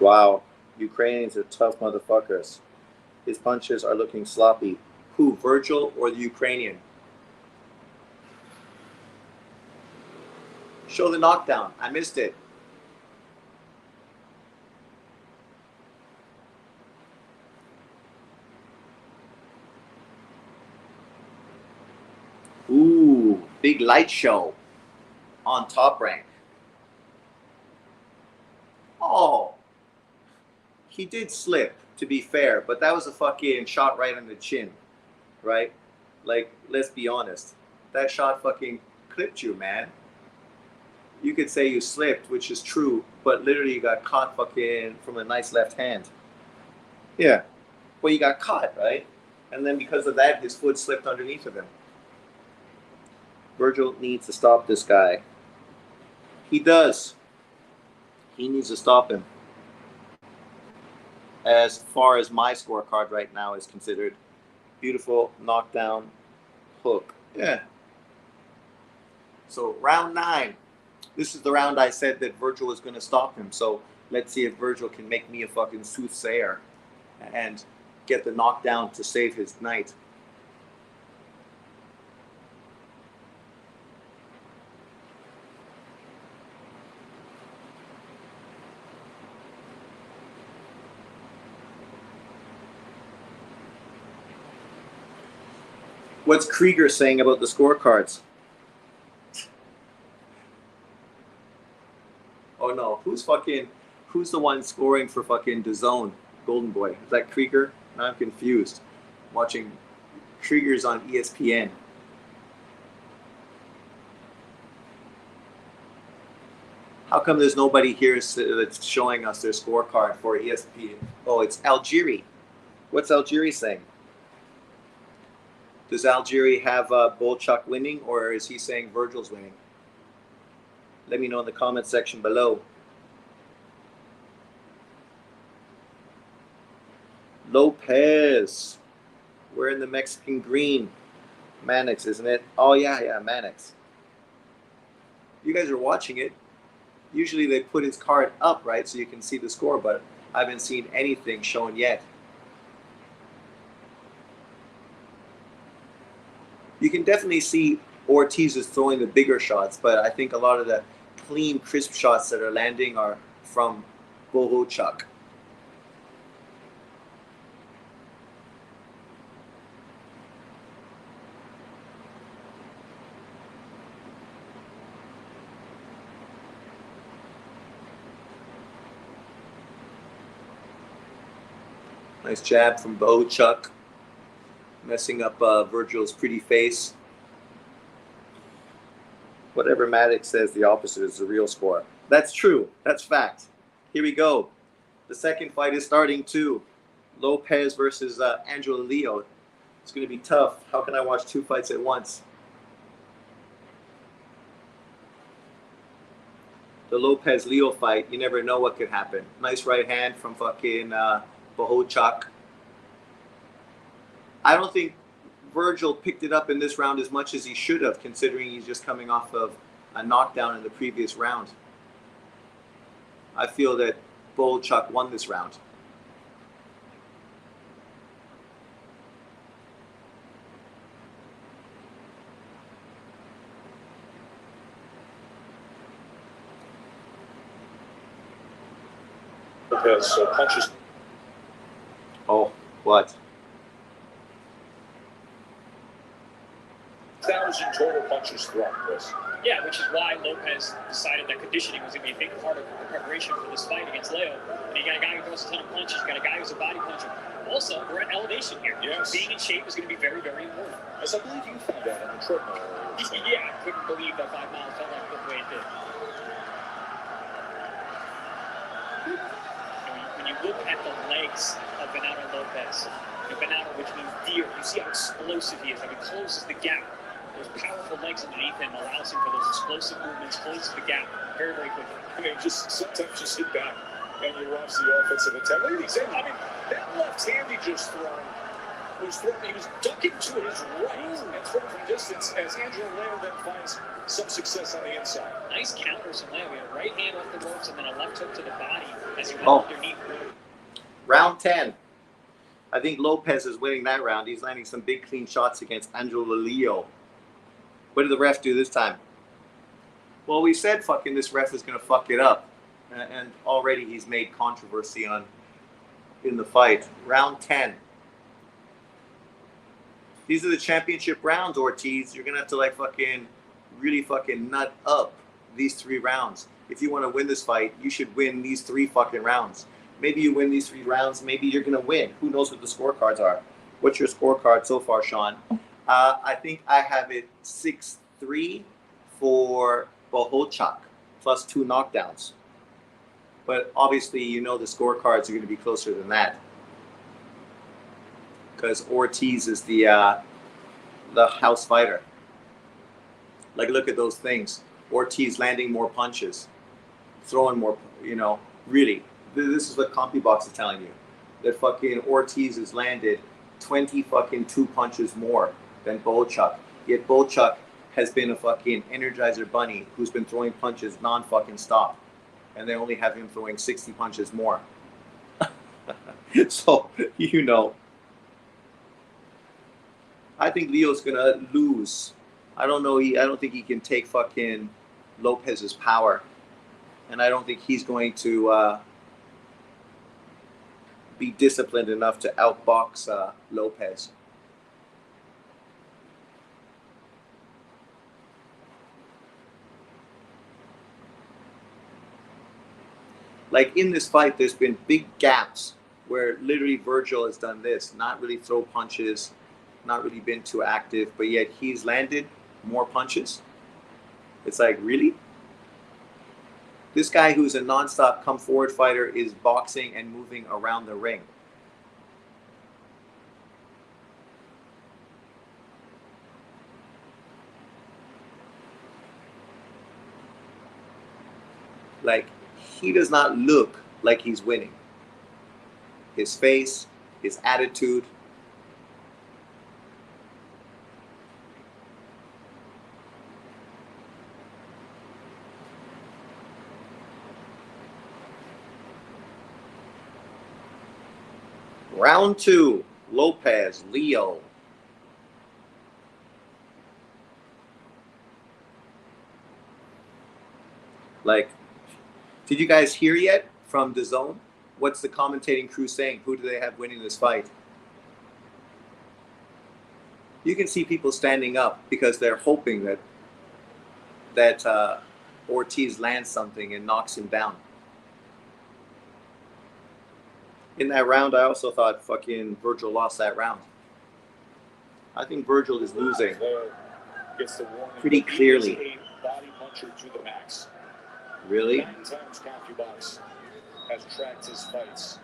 Speaker 1: Wow, Ukrainians are tough motherfuckers. His punches are looking sloppy. Who, Virgil or the Ukrainian? Show the knockdown. I missed it. Ooh, big light show on Top Rank. Oh, he did slip, to be fair, but that was a fucking shot right on the chin, right? Like, let's be honest. That shot fucking clipped you, man. You could say you slipped, which is true, but literally you got caught fucking from a nice left hand. Yeah. Well, you got caught, right? And then because of that, his foot slipped underneath of him. Virgil needs to stop this guy. He does. He needs to stop him. As far as my scorecard right now is considered, beautiful knockdown hook. Yeah. So round 9. This is the round I said that Virgil was going to stop him. So let's see if Virgil can make me a fucking soothsayer and get the knockdown to save his night. What's Krieger saying about the scorecards? Oh no, who's the one scoring for fucking DAZN, Golden Boy? Is that Krieger? Now I'm confused. Watching Krieger's on ESPN. How come there's nobody here that's showing us their scorecard for ESPN? Oh, it's Algeri. What's Algeri saying? Does Algeri have Bochuk winning, or is he saying Virgil's winning? Let me know in the comment section below. Lopez. We're in the Mexican green. Mannix, isn't it? Oh, yeah, Mannix. You guys are watching it. Usually they put his card up, right, so you can see the score, but I haven't seen anything shown yet. You can definitely see Ortiz is throwing the bigger shots, but I think a lot of the clean, crisp shots that are landing are from Bohachuk. Nice jab from Bochuk, messing up Virgil's pretty face. Whatever Maddox says, the opposite is the real score. That's true. That's fact. Here we go. The second fight is starting too. Lopez versus Angelo Leo. It's going to be tough. How can I watch two fights at once? The Lopez-Leo fight, you never know what could happen. Nice right hand from fucking Bohachuk. I don't think Virgil picked it up in this round as much as he should have, considering he's just coming off of a knockdown in the previous round. I feel that Bochuk won this round.
Speaker 3: Lopez punches.
Speaker 1: Oh, what?
Speaker 3: 1,000 total punches thrown, Chris.
Speaker 4: Yeah, which is why Lopez decided that conditioning was going to be a big part of the preparation for this fight against Leo. And you got a guy who throws a ton of punches. You got a guy who's a body puncher. Also, we're at elevation here.
Speaker 3: Yes.
Speaker 4: Being in shape is going to be very, very important.
Speaker 3: As I believe you found that on the treadmill.
Speaker 4: Yeah, I couldn't believe that 5 miles felt like the way it did. When you look at the legs of Bernardo Lopez, Bernardo, which means deer, you see how explosive he is, how he closes the gap. Those powerful legs underneath him allows him for those explosive movements, closes the gap very, very quickly.
Speaker 3: I mean, just sometimes you sit back and you watch the offensive attack. Look at these hands. I mean, that left hand he just thrown was thrown. He was ducking to his right and thrown from distance as Angelo Leo then finds some success on the inside.
Speaker 4: Nice counters from Leo. He had a right hand off the ropes and then a left hook to the body as he went underneath.
Speaker 1: Round 10. I think Lopez is winning that round. He's landing some big clean shots against Angelo Leo. What did the ref do this time? Well, we said fucking this ref is going to fuck it up. And already he's made controversy in the fight. Round 10. These are the championship rounds, Ortiz. You're going to have to really fucking nut up these 3 rounds. If you want to win this fight, you should win these 3 fucking rounds. Maybe you win these 3 rounds. Maybe you're going to win. Who knows what the scorecards are? What's your scorecard so far, Sean? I think I have it 6-3 for Bohachuk, plus 2 knockdowns. But obviously, you know the scorecards are going to be closer than that. Because Ortiz is the house fighter. Like, look at those things. Ortiz landing more punches, throwing more, really. This is what CompuBox is telling you. That fucking Ortiz has landed 22 punches more than Bochuk. Yet Bochuk has been a fucking Energizer bunny who's been throwing punches non-fucking stop. And they only have him throwing 60 punches more. So, I think Leo's gonna lose. I don't think he can take fucking Lopez's power. And I don't think he's going to be disciplined enough to outbox Lopez. Like in this fight, there's been big gaps where literally Virgil has done this, not really throw punches, not really been too active, but yet he's landed more punches. It's like, really? This guy who's a nonstop come forward fighter is boxing and moving around the ring. Like, he does not look like he's winning. His face, his attitude. Round 2, Lopez, Leo. Like, did you guys hear yet from DAZN? What's the commentating crew saying? Who do they have winning this fight? You can see people standing up because they're hoping that Ortiz lands something and knocks him down. In that round, I also thought fucking Virgil lost that round. I think Virgil is losing
Speaker 3: Gets the warning
Speaker 1: pretty clearly.
Speaker 3: A body puncher to the max.
Speaker 1: Really?
Speaker 3: 9 times CompuBox has tracked his fights.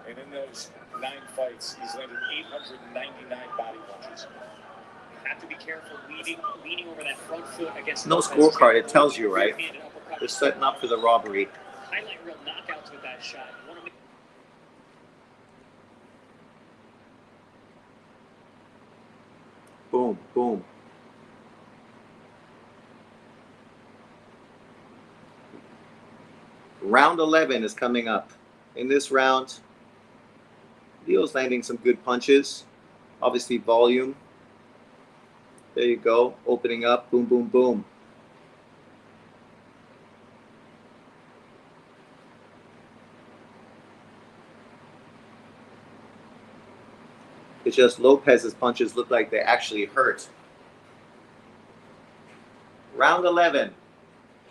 Speaker 3: And in those 9 fights, he's landed 899 body punches.
Speaker 4: Have to be careful leaning over that front foot against
Speaker 1: No scorecard, it tells you, right? They're setting up for the robbery.
Speaker 4: Highlight reel knockouts with that shot. You want to make
Speaker 1: Boom, boom. Round 11 is coming up. In this round, Leo's landing some good punches. Obviously, volume. There you go. Opening up. Boom, boom, boom. It's just Lopez's punches look like they actually hurt. Round 11.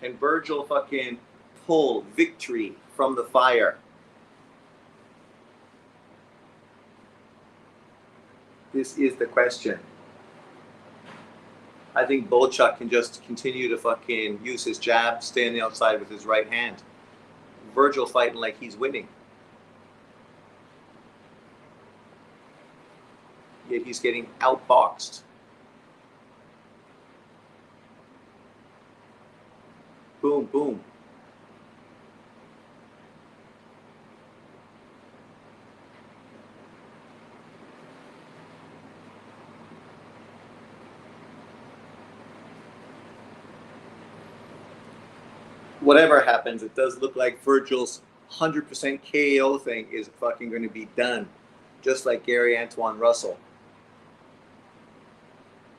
Speaker 1: Can Virgil fucking pull victory from the fire? This is the question. I think Bochuk can just continue to fucking use his jab, stay on the outside with his right hand. Virgil fighting like he's winning. Yet he's getting outboxed. Boom, boom. Whatever happens, it does look like Virgil's 100% KO thing is fucking going to be done. Just like Gary Antoine Russell.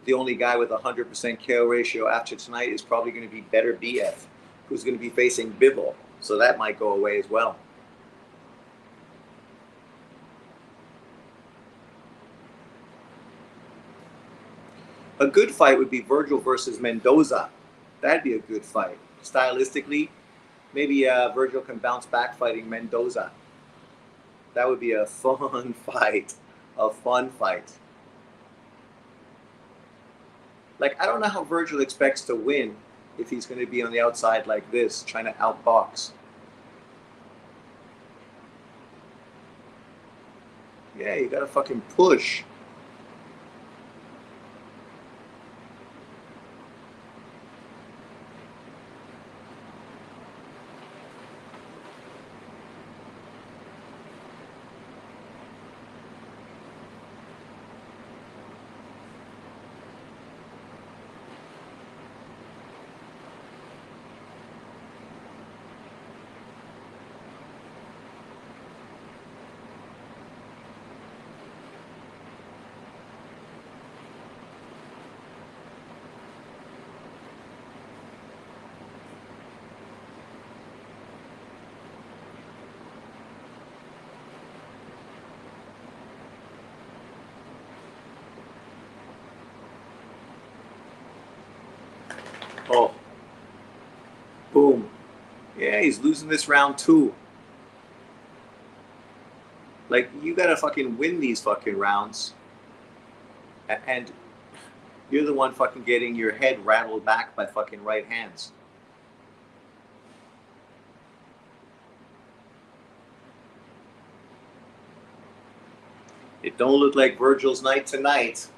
Speaker 1: The only guy with a 100% KO ratio after tonight is probably going to be Better BF, who's going to be facing Bivol. So that might go away as well. A good fight would be Virgil versus Mendoza. That'd be a good fight. Stylistically, maybe Virgil can bounce back fighting Mendoza. That would be a fun fight. A fun fight. Like, I don't know how Virgil expects to win if he's going to be on the outside like this, trying to outbox. Yeah, you got to fucking push. Oh. Boom. Yeah, he's losing this round too. Like, you gotta fucking win these fucking rounds. And you're the one fucking getting your head rattled back by fucking right hands. It don't look like Virgil's night tonight.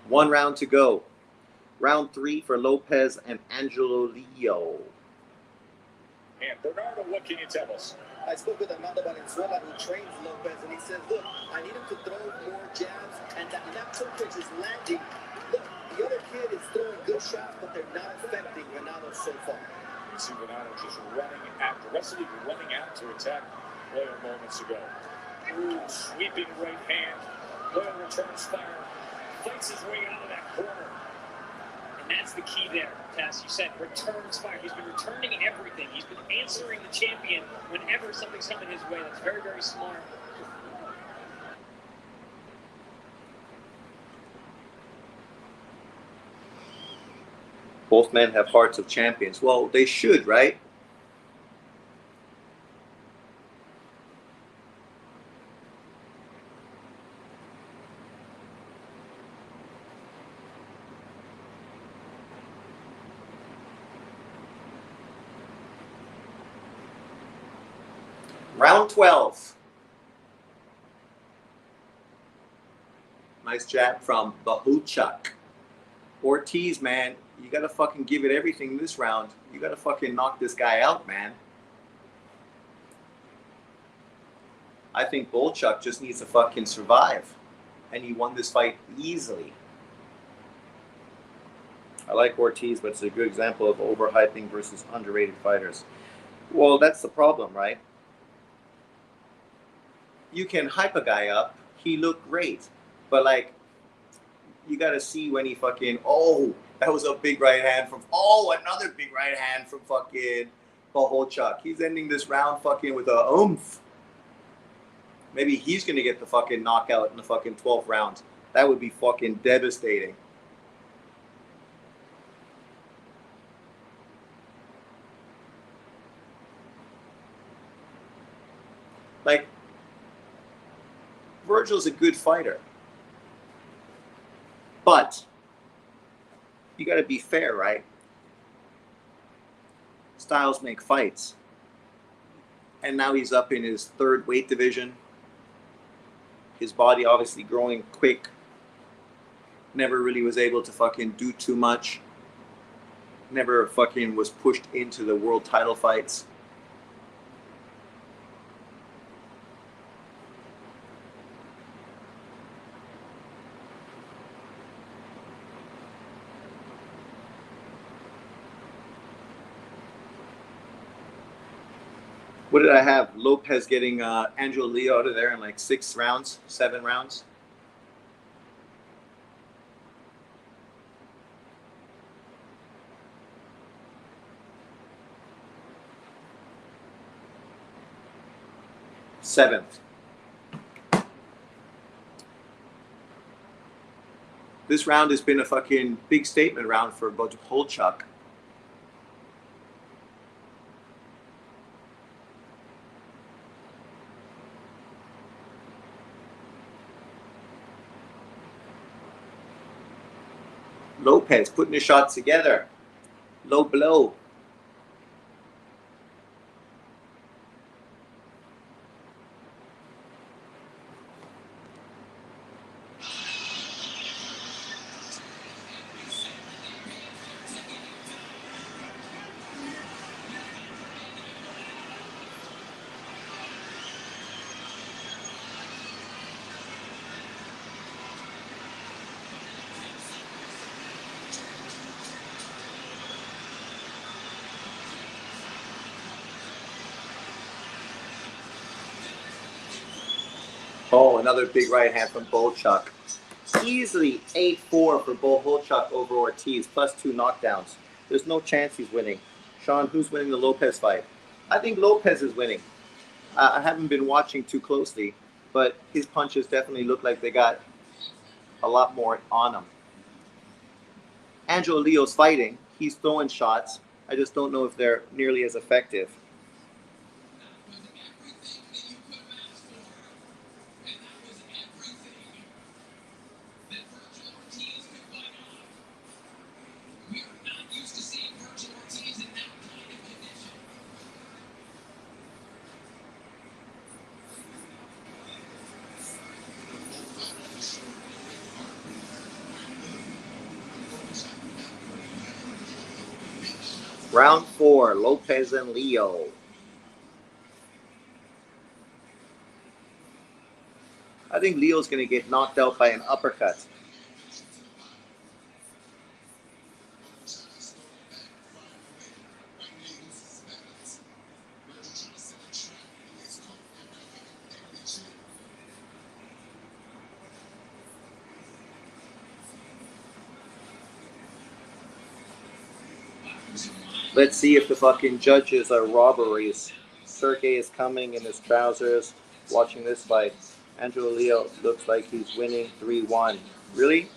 Speaker 1: 1 round to go. Round 3 for Lopez and Angelo Leo.
Speaker 3: And Bernardo, what can you tell us?
Speaker 2: I spoke with Armando Valenzuela, who trains Lopez, and he says, look, I need him to throw more jabs, and that left hook pitch is landing. Look, the other kid is throwing good shots, but they're not affecting Ronaldo so far.
Speaker 3: You see Ronaldo just aggressively running out to attack Leo moments ago. Ooh, sweeping right hand. Leo returns fire, fights his way out of that corner.
Speaker 4: And that's the key there, Tess. You said returns fire. He's been returning everything. He's been answering the champion whenever something's coming his way. That's very, very smart.
Speaker 1: Both men have hearts of champions. Well, they should, right? Round 12. Nice jab from Bohachuk. Ortiz, man, you got to fucking give it everything this round. You got to fucking knock this guy out, man. I think Bochuk just needs to fucking survive. And he won this fight easily. I like Ortiz, but it's a good example of overhyping versus underrated fighters. Well, that's the problem, right? You can hype a guy up. He looked great. But, like, you got to see when he fucking, oh, that was a big right hand from, oh, another big right hand from fucking Bohachuk. He's ending this round fucking with a oomph. Maybe he's going to get the fucking knockout in the fucking 12th round. That would be fucking devastating. Like, Virgil's a good fighter. But you got to be fair, right? Styles make fights. And now he's up in his third weight division. His body obviously growing quick. Never really was able to fucking do too much. Never fucking was pushed into the world title fights. What did I have? Lopez getting Angelo Leo out of there in like 6 rounds, 7 rounds. Seventh. This round has been a fucking big statement round for Bochuk. Lopez putting his shots together. Low blow. Oh, another big right hand from Bochuk. Easily 8-4 for Bochuk over Ortiz, plus 2 knockdowns. There's no chance he's winning. Sean, who's winning the Lopez fight? I think Lopez is winning. I haven't been watching too closely, but his punches definitely look like they got a lot more on them. Angelo Leo's fighting. He's throwing shots. I just don't know if they're nearly as effective. Round 4, Lopez and Leo. I think Leo's going to get knocked out by an uppercut. Let's see if the fucking judges are robberies. Sergey is coming in his trousers, watching this fight. Angelo Leo looks like he's winning 3-1. Really?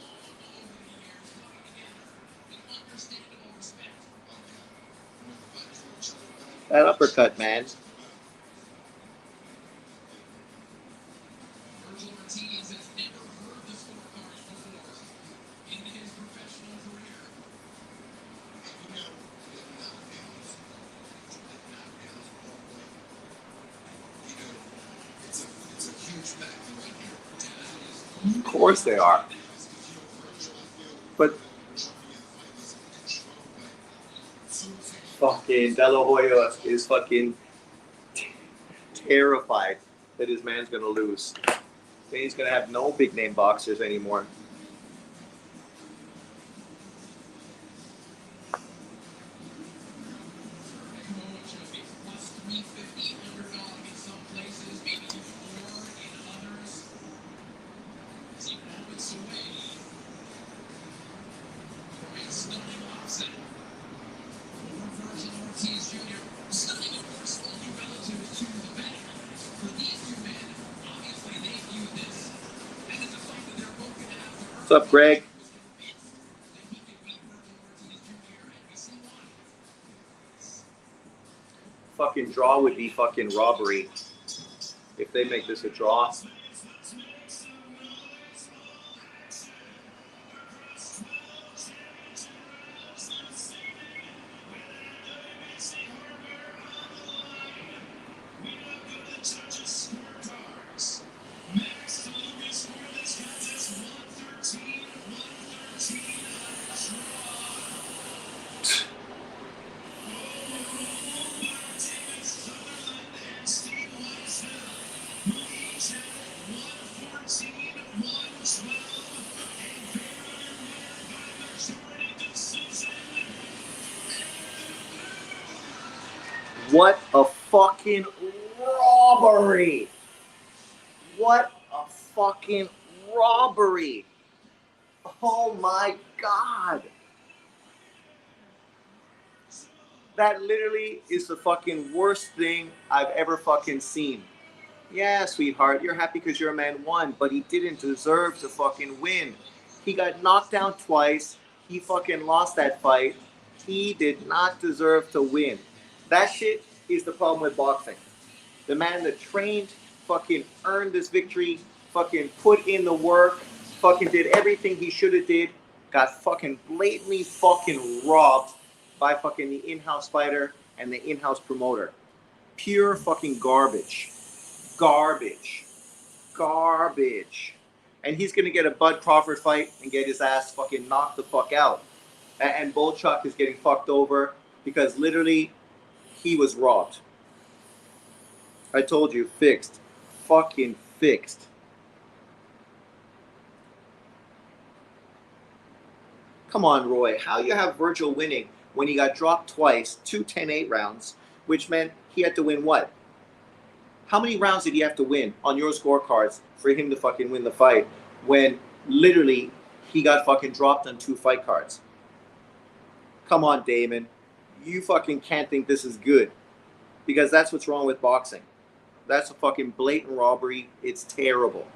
Speaker 1: That uppercut, man. Of course they are. But fucking De La Hoya is fucking terrified that his man's gonna lose. Then he's gonna have no big name boxers anymore. What's up, Greg? Fucking draw would be fucking robbery if they make this a draw. What a fucking robbery! What a fucking robbery! Oh my God! That literally is the fucking worst thing I've ever fucking seen. Yeah, sweetheart, you're happy because your man won, but he didn't deserve to fucking win. He got knocked down twice. He fucking lost that fight. He did not deserve to win. That shit is the problem with boxing. The man that trained, fucking earned this victory, fucking put in the work, fucking did everything he should have did, got fucking blatantly fucking robbed by fucking the in-house fighter and the in-house promoter. Pure fucking garbage. Garbage. Garbage. And he's going to get a Bud Crawford fight and get his ass fucking knocked the fuck out. And Bochuk is getting fucked over because literally he was robbed. I told you, fixed. Fucking fixed. Come on, Roy. How you have Virgil winning when he got dropped twice, 2 10-8 rounds, which meant he had to win what? How many rounds did he have to win on your scorecards for him to fucking win the fight when literally he got fucking dropped on 2 fight cards? Come on, Damon. You fucking can't think this is good because that's what's wrong with boxing. That's a fucking blatant robbery. It's terrible.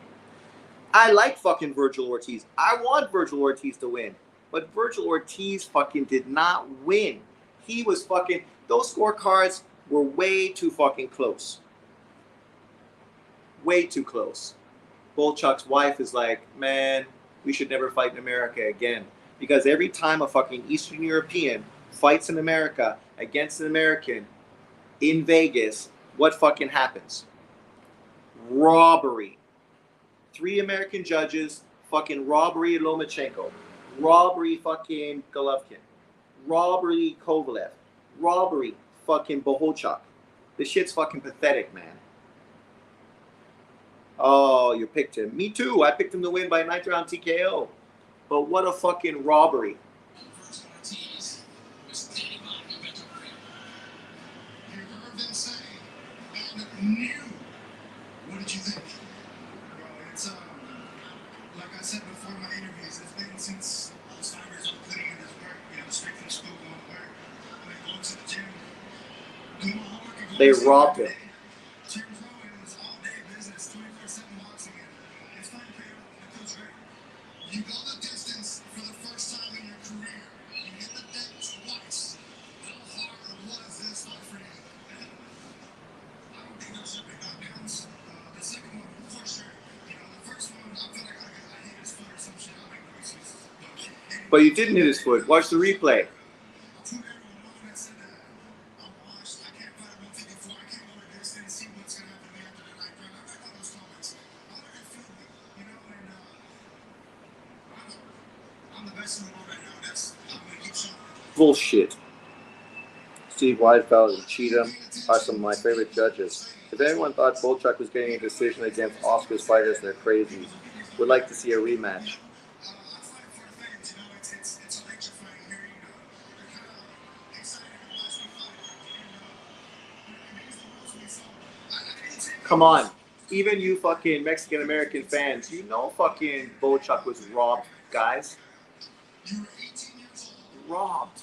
Speaker 1: I like fucking Virgil Ortiz. I want Virgil Ortiz to win. But Virgil Ortiz fucking did not win. He was fucking... Those scorecards were way too fucking close. Way too close. Bochuk's wife is like, man, we should never fight in America again. Because every time a fucking Eastern European fights in America against an American in Vegas, what fucking happens? Robbery. 3 American judges, fucking robbery Lomachenko. Robbery fucking Golovkin. Robbery Kovalev. Robbery fucking Bohachuk. This shit's fucking pathetic, man. Oh, you picked him. Me too. I picked him to win by a 9th round TKO. But what a fucking robbery.
Speaker 2: What did you think? Bro, it's like I said before in my interviews, it's been since the Steiners up putting in his work, straight from school going to work, going to the gym, doing my homework.
Speaker 1: They robbed him.
Speaker 2: Jim Rowan is all day business, 24/7 boxing, and it's fun to pay off. It feels great. You go the distance for the first time in your career. You hit the deck twice. How hard was this one for you? I don't think those are big knockdowns. The second one, for sure. The first one, I felt like I hit his foot or some shit. I'll make no excuses.
Speaker 1: But you didn't hit his foot. Watch the replay.
Speaker 2: I'll put everyone on that said that I'm washed. I can't fight at 154. I can't go to distance, see what's going to happen to me after the 9th round. I read all those comments. I'll let it feel me, and
Speaker 1: Bullshit. Steve Weidfeld and Cheatham are some of my favorite judges. If anyone thought Bochuk was getting a decision against Oscar's fighters, they're crazy. Would like to see a rematch. Come on. Even you fucking Mexican-American fans, you know fucking Bochuk was robbed, guys. Robbed.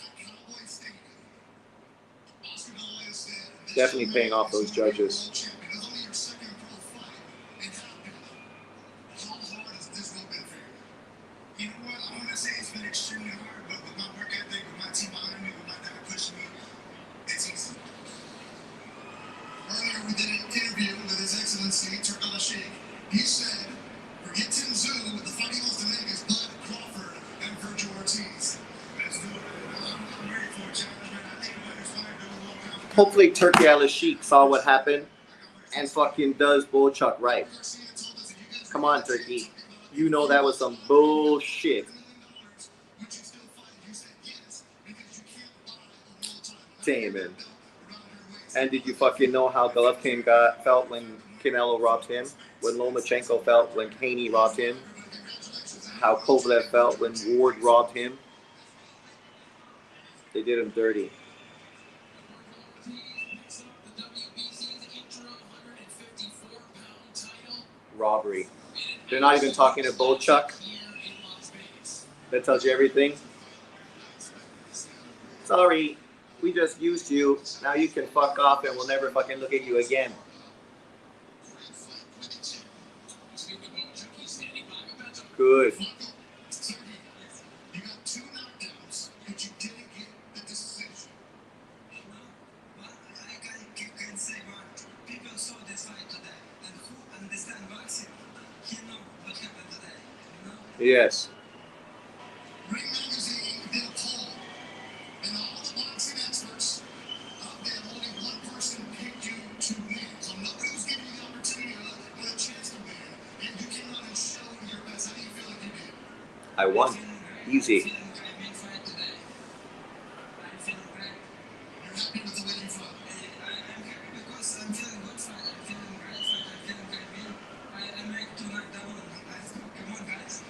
Speaker 1: Definitely paying off those judges.
Speaker 2: Earlier we did an interview with His Excellency He said, forget Tim Zoo, the fight he wants to make is Bud Crawford and Virgil Ortiz. Let's do it. I'm ready for a challenge, man. I think fighters fight those
Speaker 1: Hopefully Turkey Al-Sheikh saw what happened and fucking does Bochuk right. Come on, Turkey. You know that was some bullshit. Damon. And did you fucking know how Golovkin felt when Canelo robbed him? When Lomachenko felt when Haney robbed him? How Kovalev felt when Ward robbed him? They did him dirty. Robbery. They're not even talking to Bochuk. That tells you everything. Sorry, we just used you. Now you can fuck off and we'll never fucking look at you again. Good. Yes.
Speaker 2: Ring Magazine did a poll, and all the boxing experts out there, only one person picked you to win. So nobody was giving you the opportunity or a chance to win. And you came out and showed your best. How do you feel like you did?
Speaker 1: I won. Easy.
Speaker 2: You're happy with the way you fought? I'm happy because I'm feeling good fight. I'm feeling great fight. I'm feeling great win. I make 2 knockdowns. Come on, guys.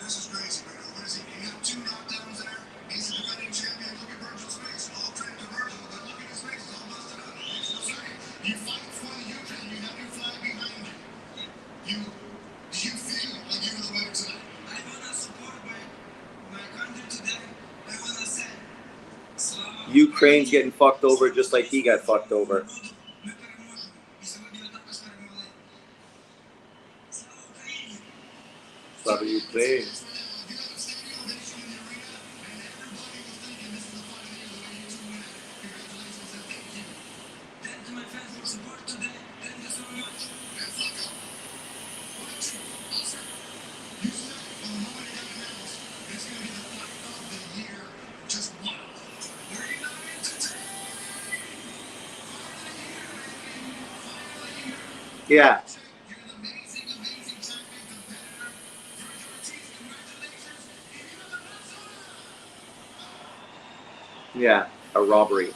Speaker 2: This is crazy, man. What is he? You got 2 knockdowns there. He's the defending champion. Look at Virgil's face. All credit to Virgil, but look at his face. It's all busted up. It's no second. You fight for the Ukraine. You have your flag behind you. Do you feel like you were the winner tonight? I want to support my country today. I want to say,
Speaker 1: Ukraine's getting fucked over just like he got fucked over. Slava Ukraine. Yeah. Yeah, a robbery.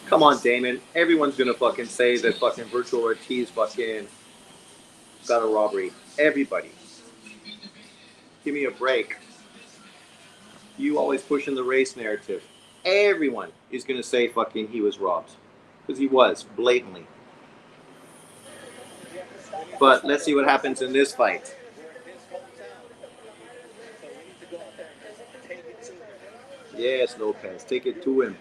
Speaker 1: Come on, Damon. Everyone's gonna fucking say that fucking Virgil Ortiz fucking got a robbery. Everybody. Give me a break. You always pushing the race narrative. Everyone is gonna say fucking he was robbed. Because he was, blatantly. But let's see what happens in this fight. Yes, Lopez. Take it to him.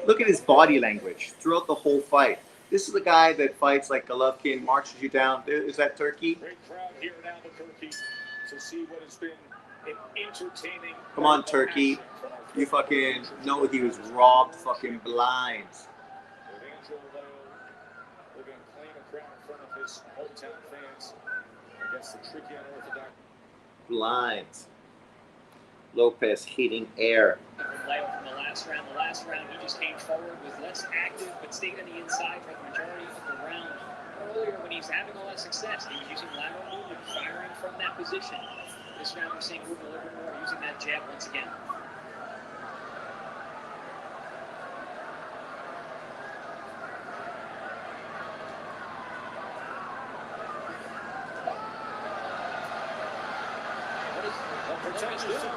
Speaker 1: Look at his body language throughout the whole fight. This is a guy that fights like Golovkin, marches you down. Is that Turkey?
Speaker 3: Great crowd here in Albuquerque to see what has been an entertaining.
Speaker 1: Come on, Turkey. You fucking know he was robbed fucking blind.
Speaker 3: With Angelo Leo looking to claim a crown in front of his hometown fans against the tricky unorthodox.
Speaker 1: Blind. Lopez hitting air.
Speaker 4: Leo from the last round. The last round, he just came forward, was less active, but stayed on the inside for the majority of the round. Earlier, when he was having a lot of success, he was using lateral movement, firing from that position. This round, we're seeing moving a little bit more, using that jab once again.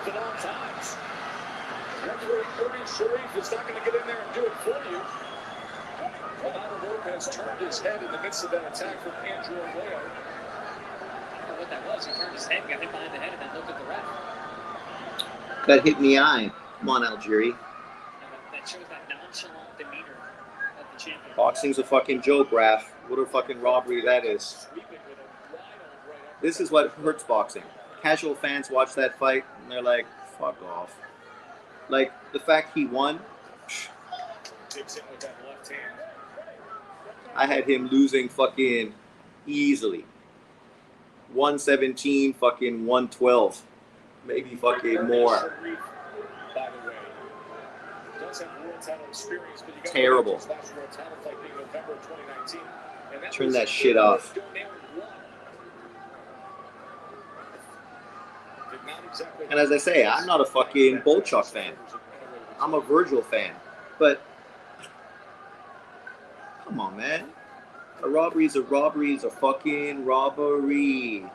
Speaker 3: At all times. Referee Ortiz Sharif is not going to get in there and do it for you. Ronaldo Lopez turned his head in the midst of that attack from Andrew Leo.
Speaker 4: I don't know what that was. He turned his head, got hit behind the head, and then looked at the ref.
Speaker 1: Got hit in the eye. Come on, Algieri.
Speaker 4: That shows that nonchalant demeanor of the champion.
Speaker 1: Boxing's a fucking joke, Raph. What a fucking robbery that is. This is what hurts boxing. Casual fans watch that fight and they're like, fuck off. Like, the fact he won,
Speaker 3: Takes him with that left hand.
Speaker 1: I had him losing fucking easily. 117, fucking 112. Maybe fucking more.
Speaker 3: Sharif, by the way, does have world title experience, but you got
Speaker 1: Terrible.
Speaker 3: his last world title fight being November 2019. And
Speaker 1: Turn that shit off. And as I say, I'm not a fucking Bochuk fan. I'm a Virgil fan. But, come on, man. A robbery is a fucking robbery.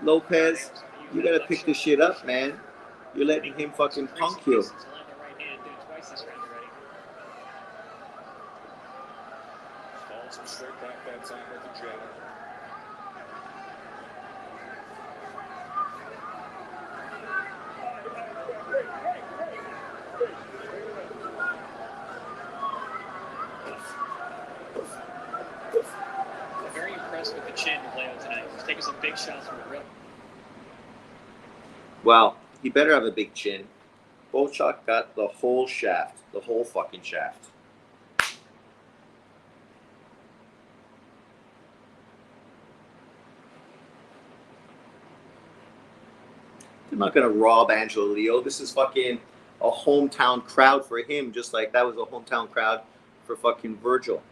Speaker 1: Lopez, you gotta pick this shit up, man. You're letting him fucking punk you.
Speaker 3: Falls him straight back that time with the jab.
Speaker 4: Very impressed with the chin of Leo tonight. He's taking some big shots from the rip.
Speaker 1: Well, he better have a big chin. Bochuk got the whole shaft. The whole fucking shaft. They're not going to rob Angelo Leo. This is fucking a hometown crowd for him, just like that was a hometown crowd for fucking Virgil.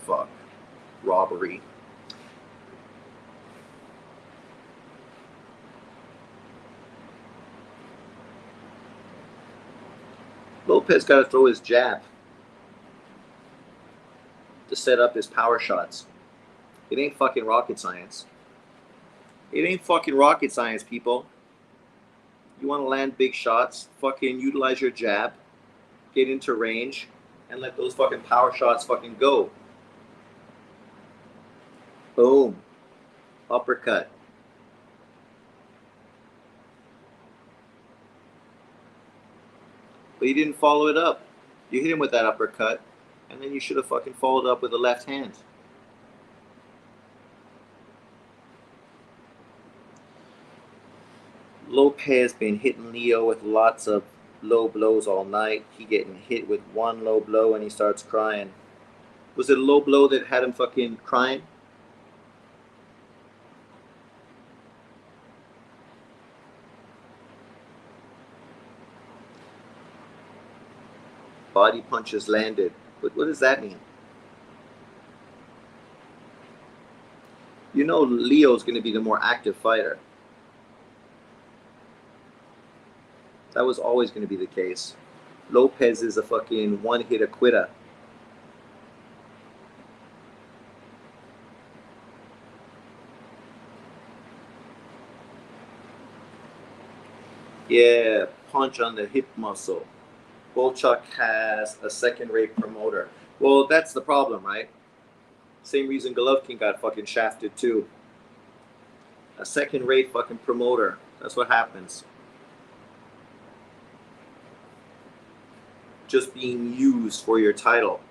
Speaker 1: Fuck. Robbery. Lopez got to throw his jab to set up his power shots. It ain't fucking rocket science. It ain't fucking rocket science, people. You want to land big shots, fucking utilize your jab, get into range, and let those fucking power shots fucking go. Boom. Uppercut. But you didn't follow it up. You hit him with that uppercut, and then you should have fucking followed up with the left hand. Lopez been hitting Leo with lots of low blows all night. He getting hit with one low blow and he starts crying. Was it a low blow that had him fucking crying? Body punches landed. But what does that mean? You know Leo's going to be the more active fighter. That was always going to be the case. Lopez is a fucking one-hit quitter. Yeah, punch on the hip muscle. Bochuk has a second-rate promoter. Well, that's the problem, right? Same reason Golovkin got fucking shafted too. A second-rate fucking promoter. That's what happens. Just being used for your title.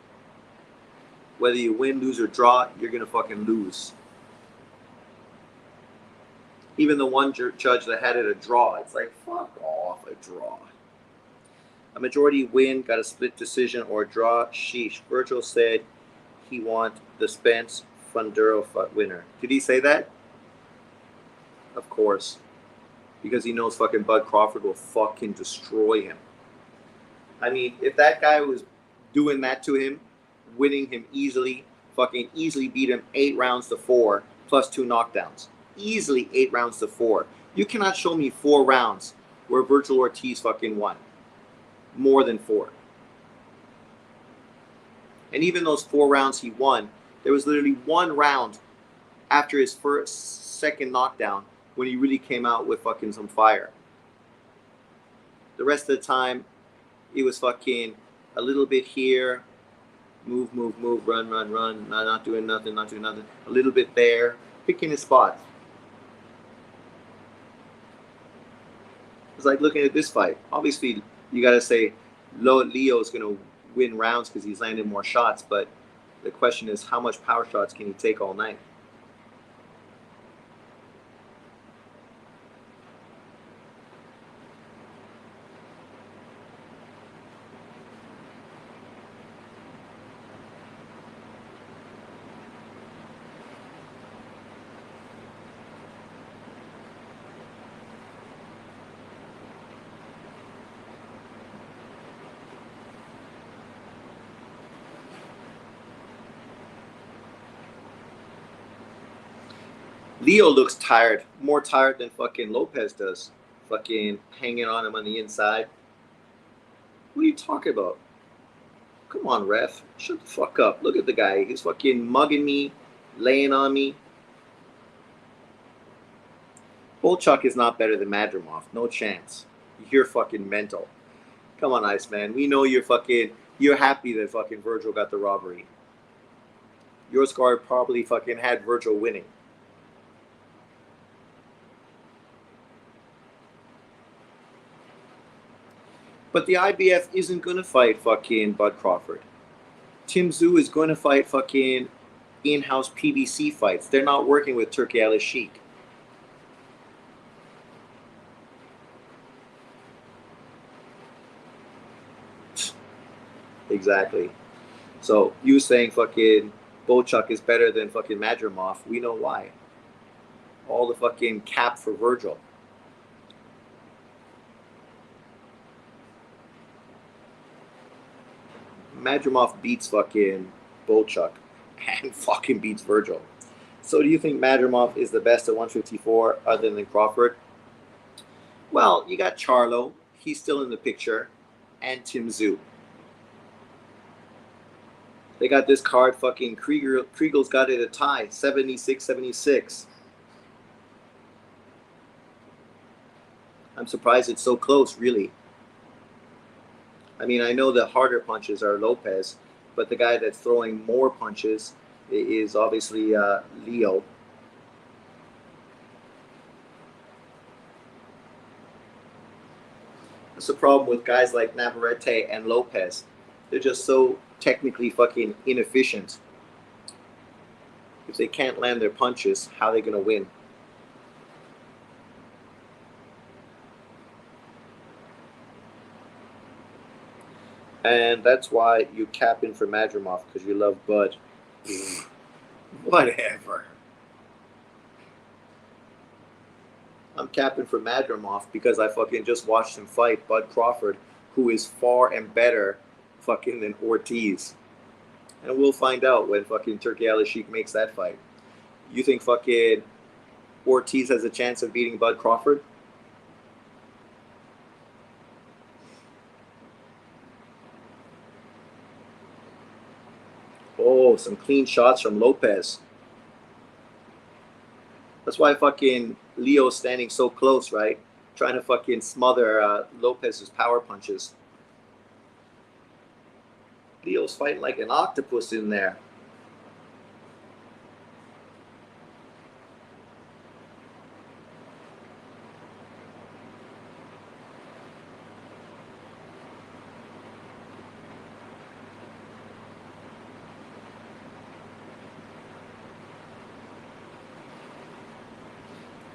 Speaker 1: Whether you win, lose, or draw, you're gonna fucking lose. Even the one judge that had it a draw, it's like, fuck off, a draw. A majority win, got a split decision or draw. Sheesh. Virgil said he want the Spence Funduro winner. Did he say that? Of course. Because he knows fucking Bud Crawford will fucking destroy him. I mean, if that guy was doing that to him, winning him easily, fucking easily beat him 8 rounds to 4 plus 2 knockdowns. Easily 8 rounds to 4. You cannot show me 4 rounds where Virgil Ortiz fucking won. More than 4. And even those 4 rounds he won, there was literally 1 round after his second knockdown when he really came out with fucking some fire. The rest of the time, it was fucking a little bit here, move, run, not doing nothing. A little bit there, picking his spots. It's like looking at this fight. Obviously, you got to say Leo's going to win rounds because he's landing more shots, but the question is how much power shots can he take all night? Leo looks tired, more tired than fucking Lopez does. Fucking hanging on him on the inside. What are you talking about? Come on, ref. Shut the fuck up. Look at the guy. He's fucking mugging me, laying on me. Bochuk is not better than Madrimov. No chance. You're fucking mental. Come on, Iceman. We know you're happy that fucking Virgil got the robbery. Your scar probably fucking had Virgil winning. But the IBF isn't going to fight fucking Bud Crawford. Tim Tszyu is going to fight fucking in-house PBC fights. They're not working with Turki Al-Sheikh. Exactly. So you saying fucking Bochuk is better than fucking Madrimov, we know why. All the fucking cap for Virgil. Madrimov beats fucking Bochuk and fucking beats Virgil. So do you think Madrimov is the best at 154 other than Crawford? Well, you got Charlo. He's still in the picture. And Tim Tszyu. They got this card. Fucking Kriegel's got it a tie. 76-76. I'm surprised it's so close, really. I mean, I know the harder punches are Lopez, but the guy that's throwing more punches is obviously Leo. That's the problem with guys like Navarrete and Lopez. They're just so technically fucking inefficient. If they can't land their punches, how are they going to win? And that's why you cap in for Madrimov, because you love Bud. Whatever. I'm capping for Madrimov because I fucking just watched him fight Bud Crawford, who is far and better fucking than Ortiz. And we'll find out when fucking Turki Al-Sheikh makes that fight. You think fucking Ortiz has a chance of beating Bud Crawford? Oh, some clean shots from Lopez. That's why fucking Leo's standing so close, right? Trying to fucking smother Lopez's power punches. Leo's fighting like an octopus in there.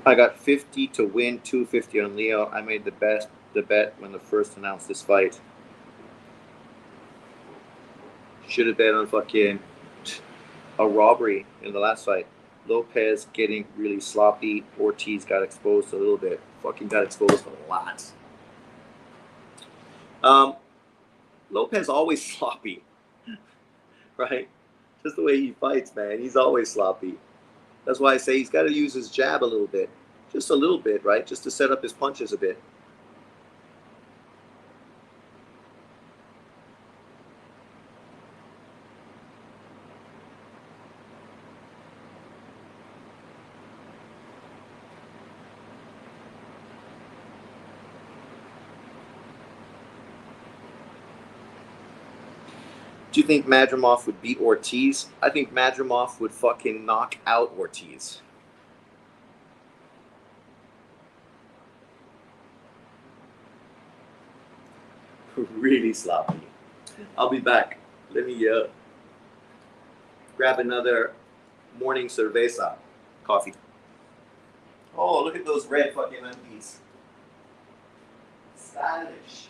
Speaker 1: I got 50 to win, 250 on Leo. I made the bet when the first announced this fight. Should have bet on fucking a robbery in the last fight. Lopez getting really sloppy. Ortiz got exposed a little bit. Fucking got exposed a lot. Lopez always sloppy, right? Just the way he fights, man. He's always sloppy. That's why I say he's got to use his jab a little bit. Just a little bit, right? Just to set up his punches a bit. Do you think Madrimov would beat Ortiz? I think Madrimov would fucking knock out Ortiz. Really sloppy. I'll be back. Let me grab another morning cerveza coffee. Oh, look at those red fucking undies. Stylish.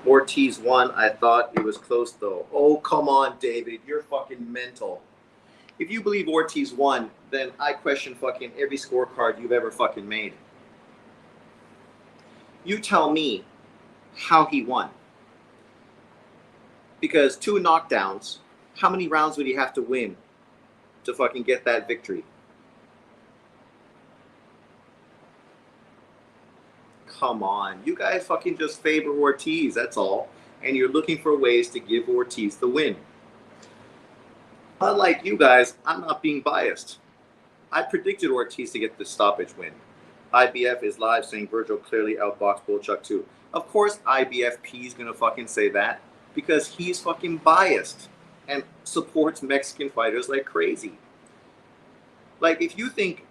Speaker 1: Ortiz won. I thought it was close, though. Oh, come on, David. You're fucking mental. If you believe Ortiz won, then I question fucking every scorecard you've ever fucking made. You tell me how he won. Because 2 knockdowns, how many rounds would he have to win to fucking get that victory? Come on. You guys fucking just favor Ortiz, that's all. And you're looking for ways to give Ortiz the win. Unlike you guys, I'm not being biased. I predicted Ortiz to get the stoppage win. IBF is live saying Virgil clearly outboxed Bochuk too. Of course IBFP is going to fucking say that because he's fucking biased and supports Mexican fighters like crazy. Like, if you think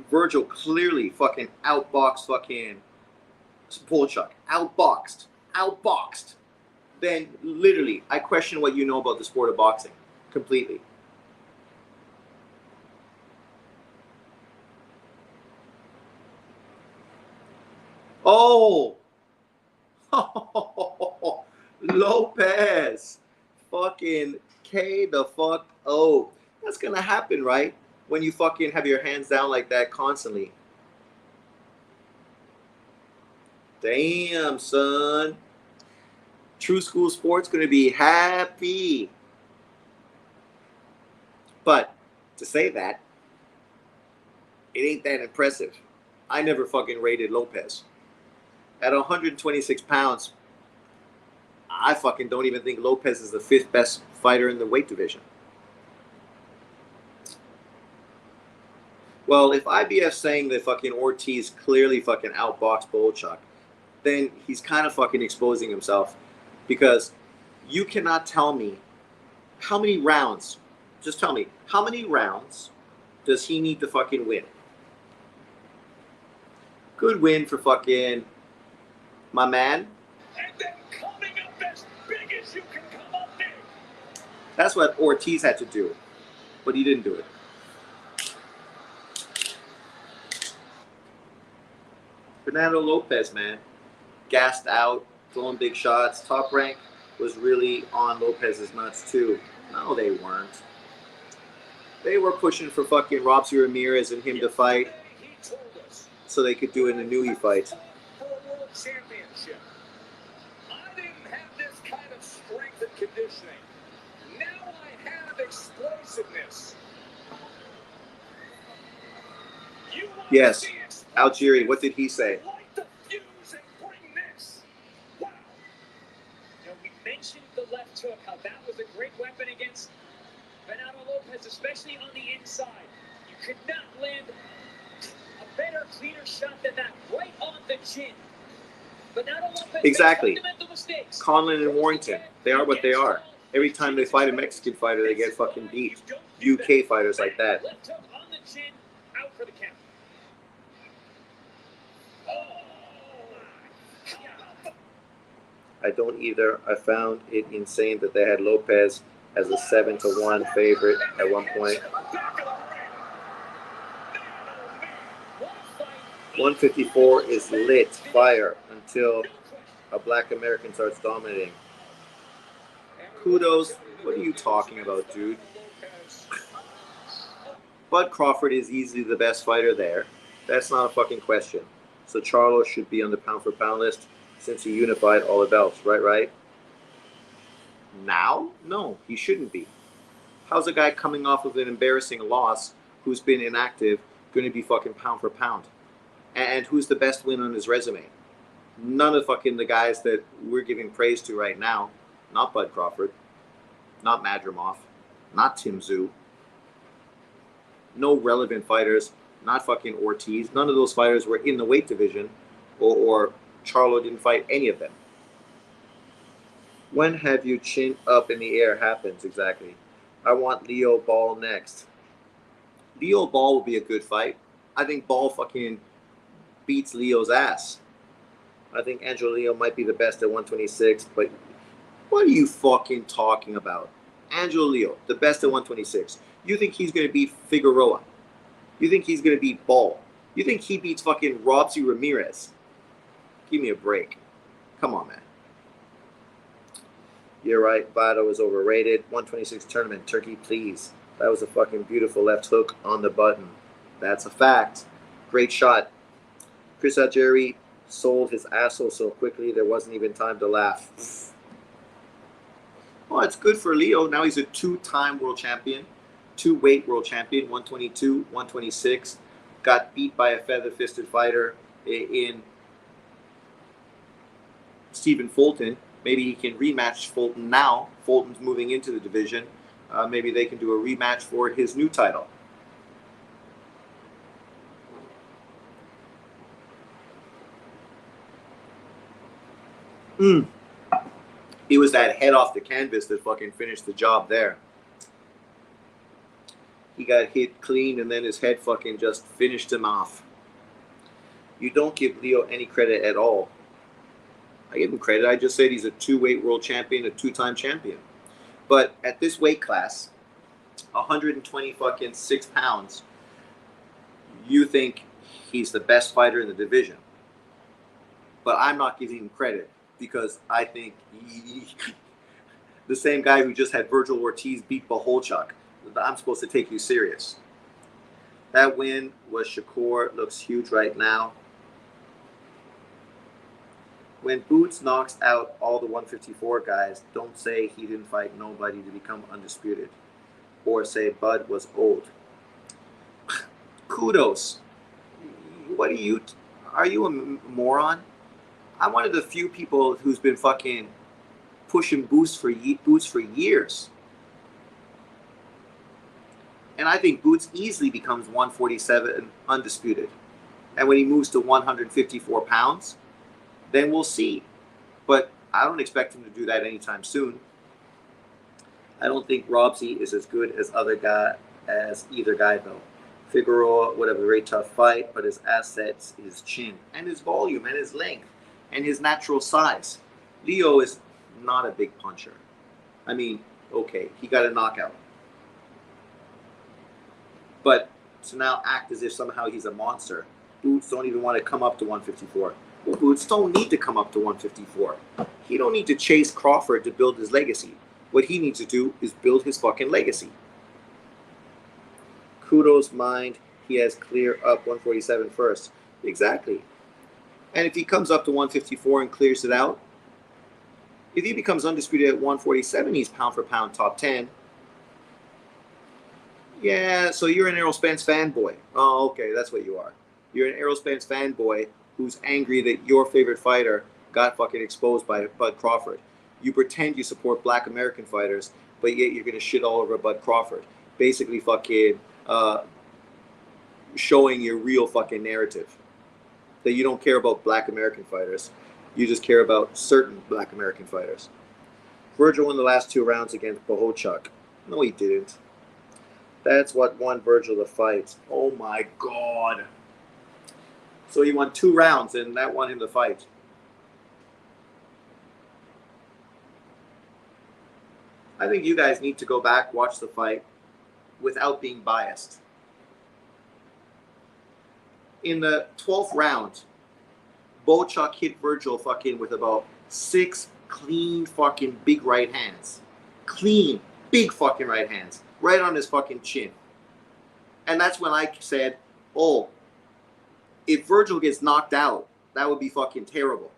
Speaker 1: Virgil clearly fucking outboxed fucking Bochuk, outboxed, then literally I question what you know about the sport of boxing completely. Oh, Lopez, fucking K the fuck O. That's gonna happen, right? When you fucking have your hands down like that constantly. Damn, son. True School Sports gonna be happy. But to say that, it ain't that impressive. I never fucking rated Lopez. At 126 pounds, I fucking don't even think Lopez is the 5th best fighter in the weight division. Well, if IBF's saying that fucking Ortiz clearly fucking outboxed Bochuk, then he's kind of fucking exposing himself, because you cannot tell me how many rounds, just tell me, how many rounds does he need to fucking win? Good win for fucking my man.
Speaker 3: And then coming up as big as you can come up big.
Speaker 1: That's what Ortiz had to do, but he didn't do it. Fernando Lopez, man, gassed out, throwing big shots. Top Rank was really on Lopez's nuts too. No, they weren't. They were pushing for fucking Robson Ramirez and him to fight so they could do an Inui fight.
Speaker 3: For a world championship. I didn't have this kind of strength and conditioning. Now I have explosiveness.
Speaker 1: Yes, Algieri, what did he say?
Speaker 3: Light the fuse and bring this. Wow.
Speaker 4: You know, we mentioned the left hook, how that was a great weapon against Fernando Lopez, especially on the inside. You could not land a better, cleaner shot than that, right on the chin. But now Lopez
Speaker 1: Exactly.
Speaker 4: fundamental mistakes.
Speaker 1: Conlon and Warrington, they are what they are. Every time they fight a Mexican fighter, they get fucking beat. UK fighters like that.
Speaker 4: Left hook on the chin, out for the count.
Speaker 1: I don't either. I found it insane that they had Lopez as a 7-1 favorite at one point. 154 is lit fire until a black American starts dominating. Kudos. What are you talking about, dude? Bud Crawford is easily the best fighter there. That's not a fucking question. So Charlo should be on the pound for pound list since he unified all the belts, right? Now? No, he shouldn't be. How's a guy coming off of an embarrassing loss who's been inactive going to be fucking pound for pound? And who's the best win on his resume? None of fucking the guys that we're giving praise to right now. Not Bud Crawford. Not Madrimov. Not Tim Tszyu. No relevant fighters. Not fucking Ortiz. None of those fighters were in the weight division, or Charlo didn't fight any of them. When have you chin up in the air happens exactly? I want Leo Ball next. Leo Ball will be a good fight. I think Ball fucking beats Leo's ass. I think Angelo Leo might be the best at 126, but what are you fucking talking about? Angelo Leo, the best at 126. You think he's going to beat Figueroa? You think he's going to beat Ball? You think he beats fucking Robsy Ramirez? Give me a break. Come on, man. You're right. Vado is overrated. 126 tournament. Turkey, please. That was a fucking beautiful left hook on the button. That's a fact. Great shot. Chris Algieri sold his asshole so quickly there wasn't even time to laugh. Well, it's good for Leo. Now he's a two-time world champion. Two-weight world champion. 122, 126. Got beat by a feather-fisted fighter in Stephen Fulton. Maybe he can rematch Fulton now. Fulton's moving into the division. Maybe they can do a rematch for his new title. It was that head off the canvas that fucking finished the job there. He got hit clean and then his head fucking just finished him off. You don't give Leo any credit at all. I give him credit. I just said he's a two-weight world champion, a two-time champion. But at this weight class, 120 fucking 6 pounds, you think he's the best fighter in the division. But I'm not giving him credit because I think the same guy who just had Virgil Ortiz beat Bohachuk, I'm supposed to take you serious. That win was Shakur. Looks huge right now. When Boots knocks out all the 154 guys, don't say he didn't fight nobody to become undisputed. Or say Bud was old. Kudos. What are you a moron? I'm one of the few people who's been fucking pushing Boots for years. And I think Boots easily becomes 147 undisputed. And when he moves to 154 pounds, then we'll see. But I don't expect him to do that anytime soon. I don't think Robsy is as good as either guy though. Figueroa would have a very tough fight, but his assets, his chin, and his volume, and his length, and his natural size. Leo is not a big puncher. I mean, okay, he got a knockout. But to now act as if somehow he's a monster. Boots don't even want to come up to 154. Well, Boots don't need to come up to 154. He don't need to chase Crawford to build his legacy. What he needs to do is build his fucking legacy. Kudos mind, he has clear up 147 first. Exactly. And if he comes up to 154 and clears it out, if he becomes undisputed at 147, he's pound for pound top 10. Yeah, so you're an Errol Spence fanboy. Oh, okay, that's what you are. You're an Errol Spence fanboy who's angry that your favorite fighter got fucking exposed by Bud Crawford. You pretend you support black American fighters, but yet you're going to shit all over Bud Crawford. Basically fucking showing your real fucking narrative. That you don't care about black American fighters. You just care about certain black American fighters. Virgil won the last 2 rounds against Bohachuk. No, he didn't. That's what won Virgil the fight. Oh my God. So he won 2 rounds and that won him the fight. I think you guys need to go back, watch the fight without being biased. In the 12th round, Bochuk hit Virgil fucking with about 6 clean fucking big right hands. Clean, big fucking right hands. Right on his fucking chin. And that's when I said, oh, if Virgil gets knocked out, that would be fucking terrible.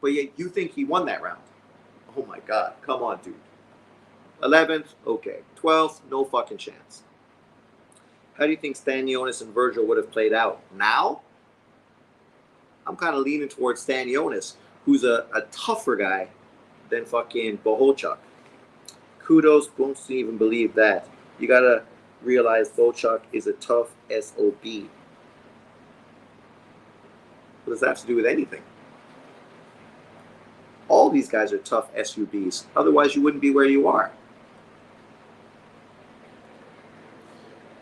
Speaker 1: But yet you think he won that round. Oh my God, come on, dude. 11th, okay. 12th, no fucking chance. How do you think Stanionis and Virgil would have played out? Now, I'm kind of leaning towards Stanionis, who's a tougher guy than fucking Bohachuk. Kudos, won't even believe that. You gotta realize Bochuk is a tough SOB. What does that have to do with anything? All these guys are tough SUBs. Otherwise, you wouldn't be where you are.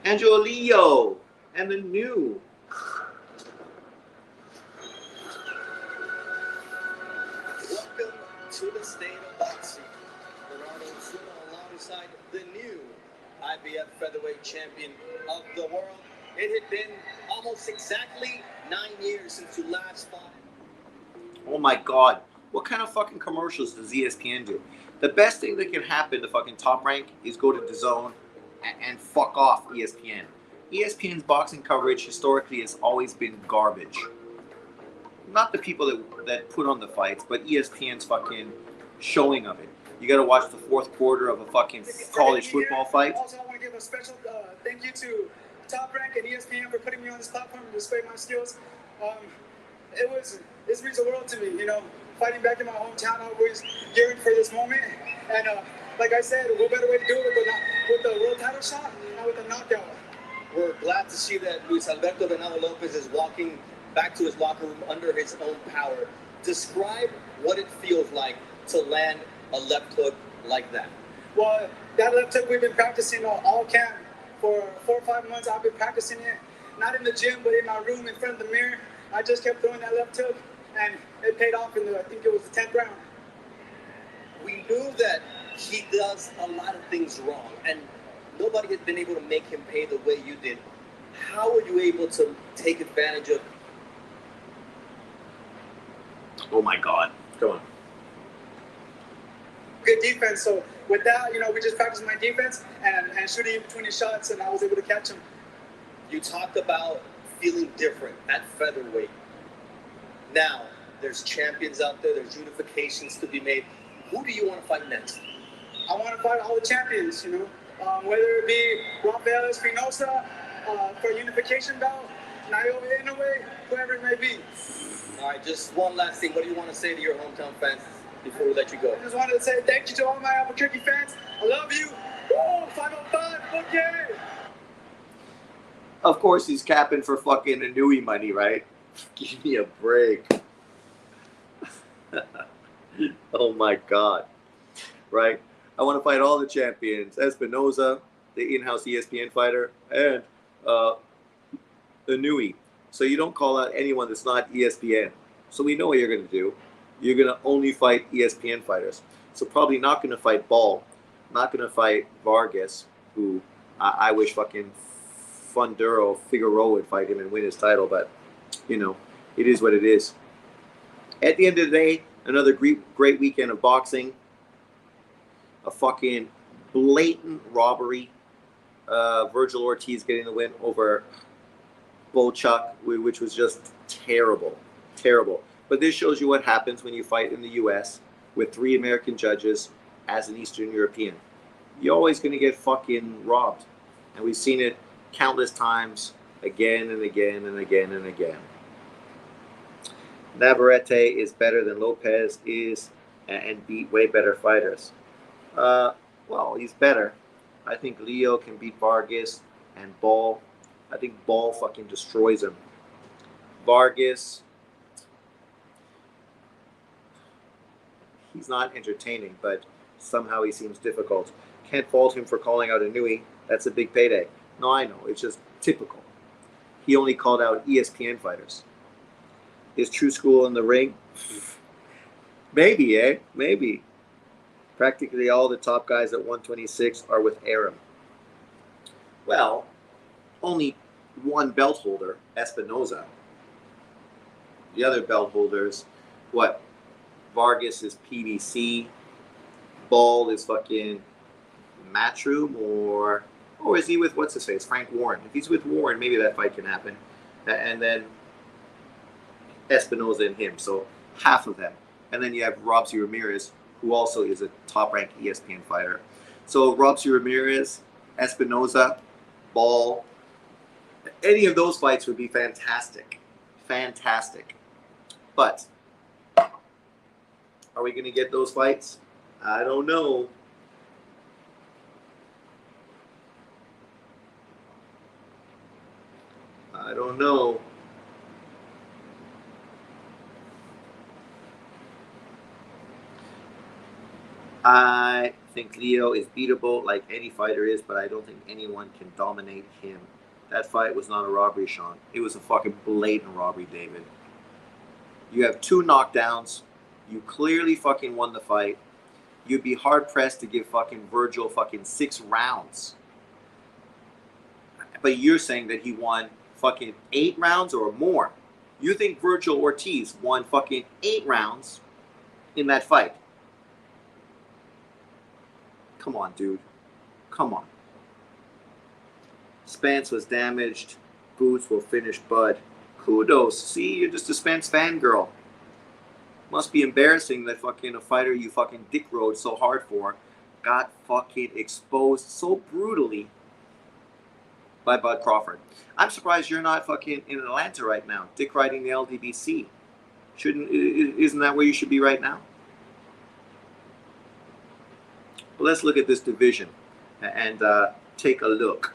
Speaker 1: Angelo Leo and the new.
Speaker 5: Welcome to the state of boxing. Bernardo Zuma alongside the new IBF featherweight champion of the world. It had been almost exactly 9 years since you last fought.
Speaker 1: Oh my God. What kind of fucking commercials does ESPN do? The best thing that can happen to fucking Top Rank is go to DAZN and fuck off ESPN. ESPN's boxing coverage historically has always been garbage. Not the people that put on the fights, but ESPN's fucking showing of it. You gotta watch the 4th quarter of a fucking college football fight.
Speaker 6: Also, I want to give a special thank you to Top Rank and ESPN for putting me on this platform to display my skills. This means the world to me, you know. Fighting back in my hometown, I was gearing for this moment. And like I said, what better way to do it with the world title shot, not with a knockout.
Speaker 5: We're glad to see that Luis Alberto Delgado Lopez is walking back to his locker room under his own power. Describe what it feels like to land a left hook like that.
Speaker 6: Well, that left hook we've been practicing all camp. For 4 or 5 months, I've been practicing it. Not in the gym, but in my room in front of the mirror. I just kept throwing that left hook, and it paid off in I think it was the 10th round.
Speaker 5: We knew that he does a lot of things wrong, and nobody has been able to make him pay the way you did. How were you able to take advantage of?
Speaker 1: Oh my God. Go on.
Speaker 6: Good defense. So with that, you know, we just practiced my defense and shooting in between the shots, and I was able to catch him.
Speaker 5: You talked about feeling different at featherweight. Now, there's champions out there, there's unifications to be made. Who do you want to fight next?
Speaker 6: I want to fight all the champions, you know, whether it be Rafael Espinosa for unification belt, Naoya Inoue, whoever it may be.
Speaker 5: All right, just one last thing. What do you want to say to your hometown fans before we let you go?
Speaker 6: I just wanted to say thank you to all my Albuquerque fans. I love you. Woo, 505, okay.
Speaker 1: Of course, he's capping for fucking Inui money, right? Give me a break. Oh my God. Right? I want to fight all the champions. Espinosa, the in-house ESPN fighter, and Inui. So you don't call out anyone that's not ESPN. So we know what you're going to do. You're going to only fight ESPN fighters. So probably not going to fight Ball. Not going to fight Vargas, who I wish fucking Funduro Figueroa would fight him and win his title. But, you know, it is what it is. At the end of the day, another great weekend of boxing. A fucking blatant robbery. Virgil Ortiz getting the win over Bochuk, which was just terrible. Terrible. But this shows you what happens when you fight in the U.S. with 3 American judges as an Eastern European. You're always going to get fucking robbed. And we've seen it countless times, again and again and again and again. Navarrete is better than Lopez is and beat way better fighters. Well, he's better. I think Leo can beat Vargas and Ball. I think Ball fucking destroys him. Vargas, he's not entertaining, but somehow he seems difficult. Can't fault him for calling out a newie. That's a big payday. No, I know. It's just typical. He only called out ESPN fighters. Is True School in the ring? Maybe, eh? Maybe. Practically all the top guys at 126 are with Aram. Well, only one belt holder, Espinoza. The other belt holders, what? Vargas is PBC. Ball is fucking Matchroom, or is he with what's his face? Frank Warren. If he's with Warren, maybe that fight can happen. And then Espinoza and him. So half of them. And then you have Robsy Ramirez, who also is a top-ranked ESPN fighter. So Robsy Ramirez, Espinoza, Ball, any of those fights would be fantastic. Fantastic. But are we going to get those fights? I don't know. I don't know. I think Leo is beatable like any fighter is, but I don't think anyone can dominate him. That fight was not a robbery, Sean. It was a fucking blatant robbery, David. You have 2 knockdowns. You clearly fucking won the fight. You'd be hard-pressed to give fucking Virgil fucking 6 rounds. But you're saying that he won fucking 8 rounds or more. You think Virgil Ortiz won fucking 8 rounds in that fight. Come on, dude. Come on. Spence was damaged. Boots will finish Bud. Kudos. See, you're just a Spence fangirl. Must be embarrassing that fucking a fighter you fucking dick rode so hard for got fucking exposed so brutally by Bud Crawford. I'm surprised you're not fucking in Atlanta right now, dick riding the LDBC. Isn't that where you should be right now? Well, let's look at this division and take a look.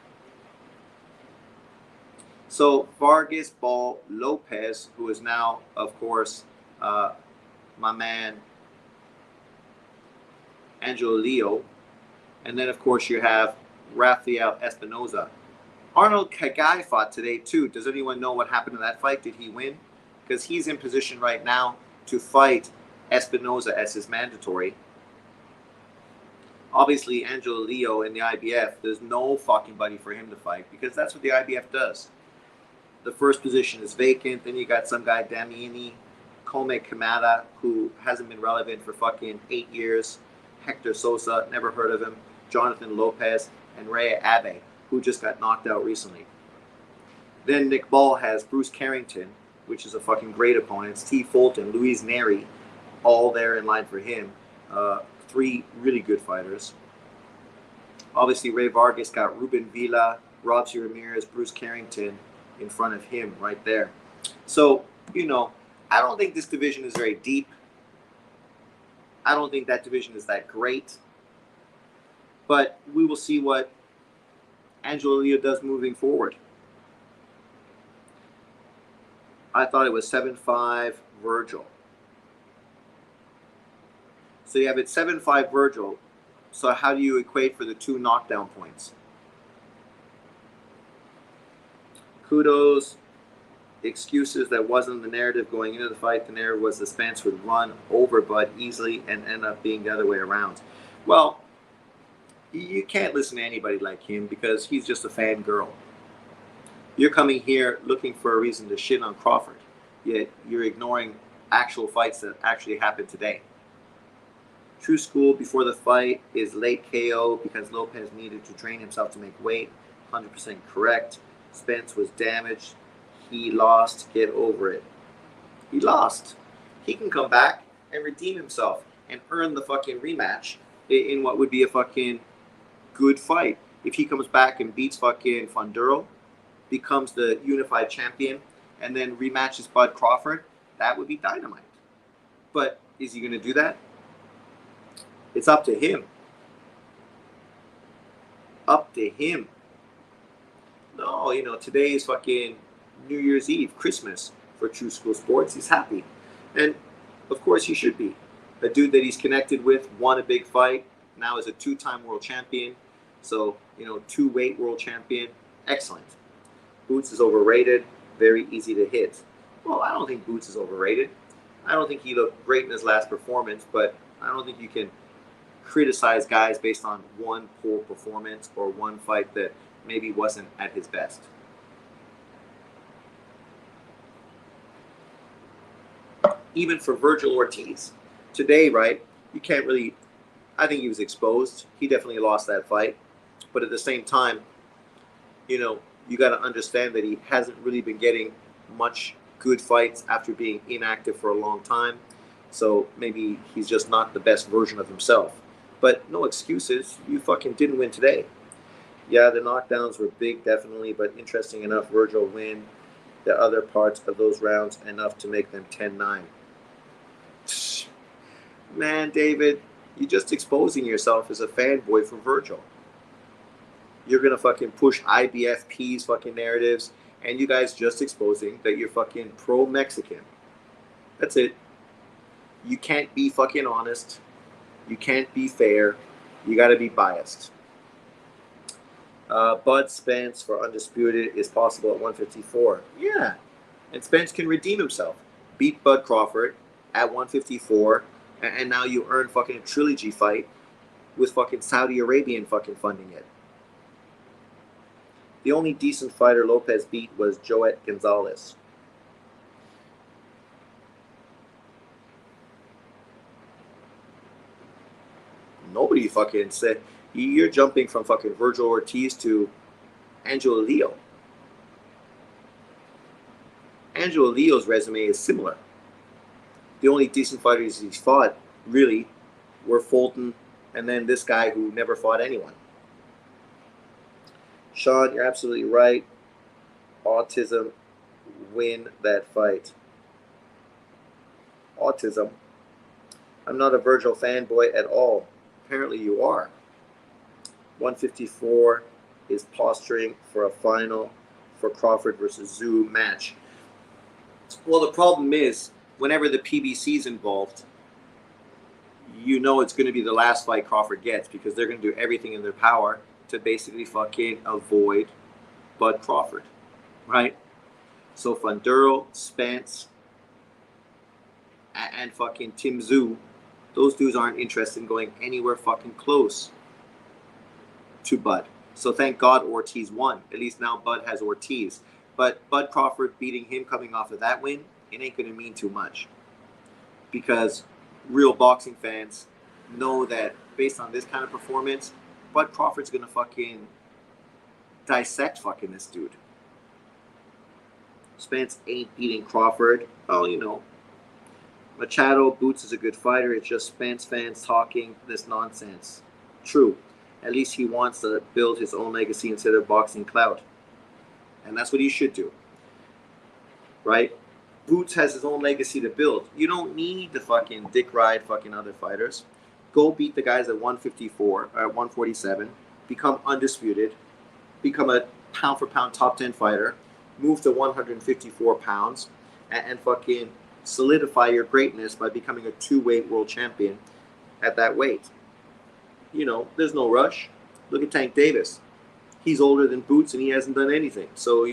Speaker 1: So Vargas, Ball, Lopez, who is now, of course, my man Angelo Leo, and then of course you have Rafael Espinoza. Arnold Kagai fought today too. Does anyone know what happened in that fight? Did he win? Because he's in position right now to fight Espinoza as his mandatory. Obviously, Angelo Leo in the IBF, there's no fucking buddy for him to fight because that's what the IBF does. The first position is vacant. Then you got some guy, Damiani, Kome Kamada, who hasn't been relevant for fucking 8 years. Hector Sosa, never heard of him. Jonathan Lopez, and Ray Abe, who just got knocked out recently. Then Nick Ball has Bruce Carrington, which is a fucking great opponent. Steve Fulton, Luis Neri, all there in line for him. 3 really good fighters. Obviously, Ray Vargas got Ruben Villa, Robsy Ramirez, Bruce Carrington in front of him right there. So, you know, I don't think this division is very deep. I don't think that division is that great. But we will see what Angelo Leo does moving forward. I thought it was 7-5 Virgil. So you have it 7-5 Virgil. So how do you equate for the 2 knockdown points? Kudos. Excuses, that wasn't the narrative going into the fight. The narrative was the Spence would run over Bud easily and end up being the other way around. Well, you can't listen to anybody like him because he's just a fangirl. You're coming here looking for a reason to shit on Crawford, yet you're ignoring actual fights that actually happened today. True School before the fight is late KO because Lopez needed to train himself to make weight. 100% correct. Spence was damaged. He lost. Get over it. He lost. He can come back and redeem himself and earn the fucking rematch in what would be a fucking good fight. If he comes back and beats fucking Fonduro, becomes the unified champion, and then rematches Bud Crawford, that would be dynamite. But is he going to do that? It's up to him. Up to him. No, oh, today is fucking New Year's Eve, Christmas for True School Sports. He's happy. And of course he should be. A dude that he's connected with, won a big fight, now is a 2-time world champion. So, 2-weight world champion. Excellent. Boots is overrated, very easy to hit. Well, I don't think Boots is overrated. I don't think he looked great in his last performance, but I don't think you can criticize guys based on one poor performance or one fight that maybe wasn't at his best. Even for Virgil Ortiz, today, right, you can't really, I think he was exposed. He definitely lost that fight. But at the same time, you got to understand that he hasn't really been getting much good fights after being inactive for a long time. So maybe he's just not the best version of himself. But no excuses. You fucking didn't win today. Yeah, the knockdowns were big, definitely. But interesting enough, Virgil win the other parts of those rounds enough to make them 10-9. Man, David, you're just exposing yourself as a fanboy for Virgil. You're going to fucking push IBFP's fucking narratives, and you guys just exposing that you're fucking pro-Mexican. That's it. You can't be fucking honest. You can't be fair. You got to be biased. Bud Spence for Undisputed is possible at 154. Yeah. And Spence can redeem himself. Beat Bud Crawford at 154. And now you earn fucking a trilogy fight with fucking Saudi Arabian fucking funding it. The only decent fighter Lopez beat was Joet Gonzalez. Nobody fucking said. You're jumping from fucking Virgil Ortiz to Angelo Leo. Angelo Leo's resume is similar. The only decent fighters he's fought, really, were Fulton and then this guy who never fought anyone. Sean, you're absolutely right. Autism win that fight. Autism. I'm not a Virgil fanboy at all. Apparently you are. 154 is posturing for a final for Crawford versus Zhu match. Well, the problem is, whenever the PBC is involved, it's going to be the last fight Crawford gets because they're going to do everything in their power to basically fucking avoid Bud Crawford, right? So Funduro, Spence, and fucking Tim Zhu, those dudes aren't interested in going anywhere fucking close to Bud. So thank God Ortiz won. At least now Bud has Ortiz. But Bud Crawford beating him coming off of that win, it ain't going to mean too much. Because real boxing fans know that based on this kind of performance, Bud Crawford's going to fucking dissect fucking this dude. Spence ain't beating Crawford. Oh, Machado, Boots is a good fighter. It's just Spence fans talking this nonsense. True. At least he wants to build his own legacy instead of boxing clout. And that's what he should do. Right? Boots has his own legacy to build. You don't need to fucking dick ride fucking other fighters. Go beat the guys at 154, or 147. Become undisputed. Become a pound-for-pound top 10 fighter. Move to 154 pounds. And fucking solidify your greatness by becoming a 2-weight world champion at that weight. There's no rush. Look at Tank Davis. He's older than Boots and he hasn't done anything. So,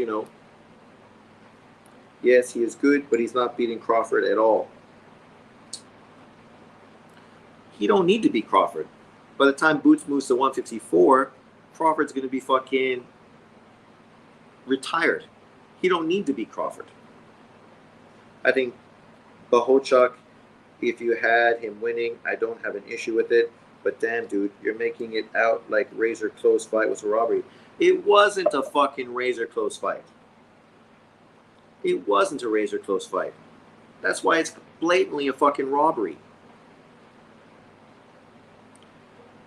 Speaker 1: yes, he is good, but he's not beating Crawford at all. He don't need to beat Crawford. By the time Boots moves to 154, Crawford's going to be fucking retired. He don't need to beat Crawford. I think Bohachuk, if you had him winning, I don't have an issue with it. But damn, dude, you're making it out like razor close fight was a robbery. It wasn't a fucking razor close fight. It wasn't a razor close fight. That's why it's blatantly a fucking robbery.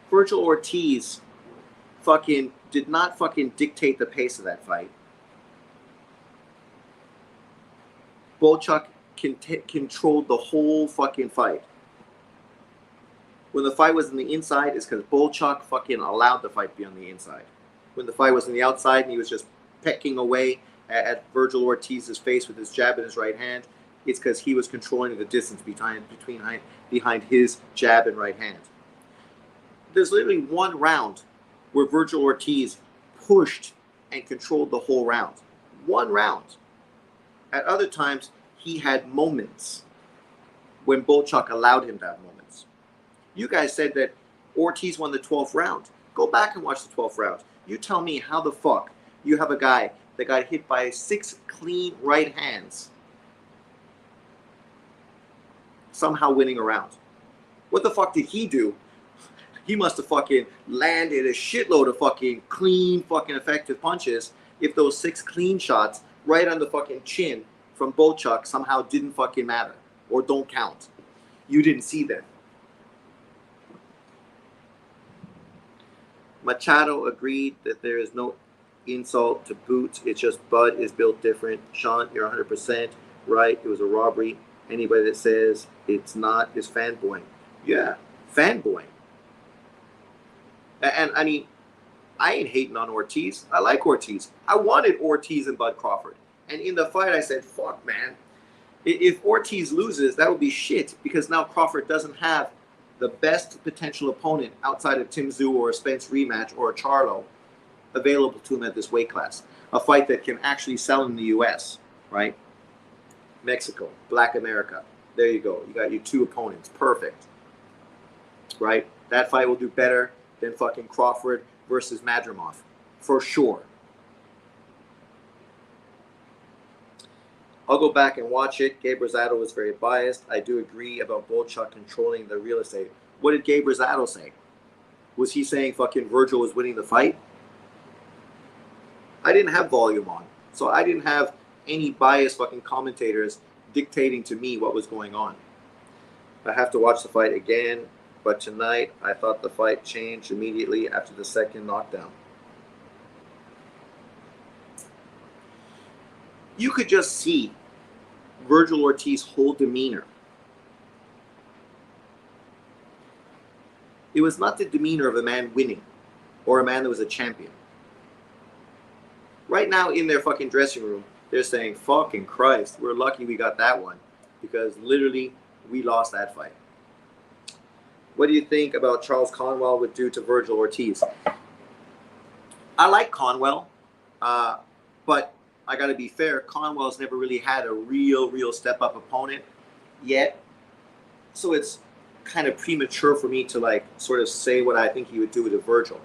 Speaker 1: Virgil Ortiz fucking did not fucking dictate the pace of that fight. Bochuk controlled the whole fucking fight. When the fight was on the inside, it's because Bochuk fucking allowed the fight to be on the inside. When the fight was on the outside and he was just pecking away at Virgil Ortiz's face with his jab in his right hand, it's because he was controlling the distance behind his jab and right hand. There's literally one round where Virgil Ortiz pushed and controlled the whole round. One round. At other times, he had moments when Bochuk allowed him to have moments. You guys said that Ortiz won the 12th round. Go back and watch the 12th round. You tell me how the fuck you have a guy that got hit by 6 clean right hands somehow winning a round. What the fuck did he do? He must have fucking landed a shitload of fucking clean fucking effective punches if those 6 clean shots right on the fucking chin from Bochuk somehow didn't fucking matter or don't count. You didn't see them. Machado agreed that there is no insult to Boots. It's just Bud is built different. Sean, you're 100% right. It was a robbery. Anybody that says it's not is fanboying. Yeah, fanboying. And I mean, I ain't hating on Ortiz. I like Ortiz. I wanted Ortiz and Bud Crawford. And in the fight, I said, fuck, man. If Ortiz loses, that would be shit because now Crawford doesn't have the best potential opponent outside of Tim Tszyu or a Spence rematch or a Charlo available to him at this weight class. A fight that can actually sell in the U.S., right? Mexico, Black America. There you go. You got your 2 opponents. Perfect. Right? That fight will do better than fucking Crawford versus Madrimov. For sure. I'll go back and watch it. Gabe Rosado was very biased. I do agree about Bochuk controlling the real estate. What did Gabe Rosado say? Was he saying fucking Virgil was winning the fight? I didn't have volume on. So I didn't have any biased fucking commentators dictating to me what was going on. I have to watch the fight again. But tonight, I thought the fight changed immediately after the second knockdown. You could just see Virgil Ortiz's whole demeanor. It was not the demeanor of a man winning or a man that was a champion. Right now in their fucking dressing room, they're saying, fucking Christ, we're lucky we got that one because literally we lost that fight. What do you think about Charles Conwell would do to Virgil Ortiz? I like Conwell, but I got to be fair. Conwell's never really had a real step-up opponent yet. So it's kind of premature for me to like sort of say what I think he would do to Virgil.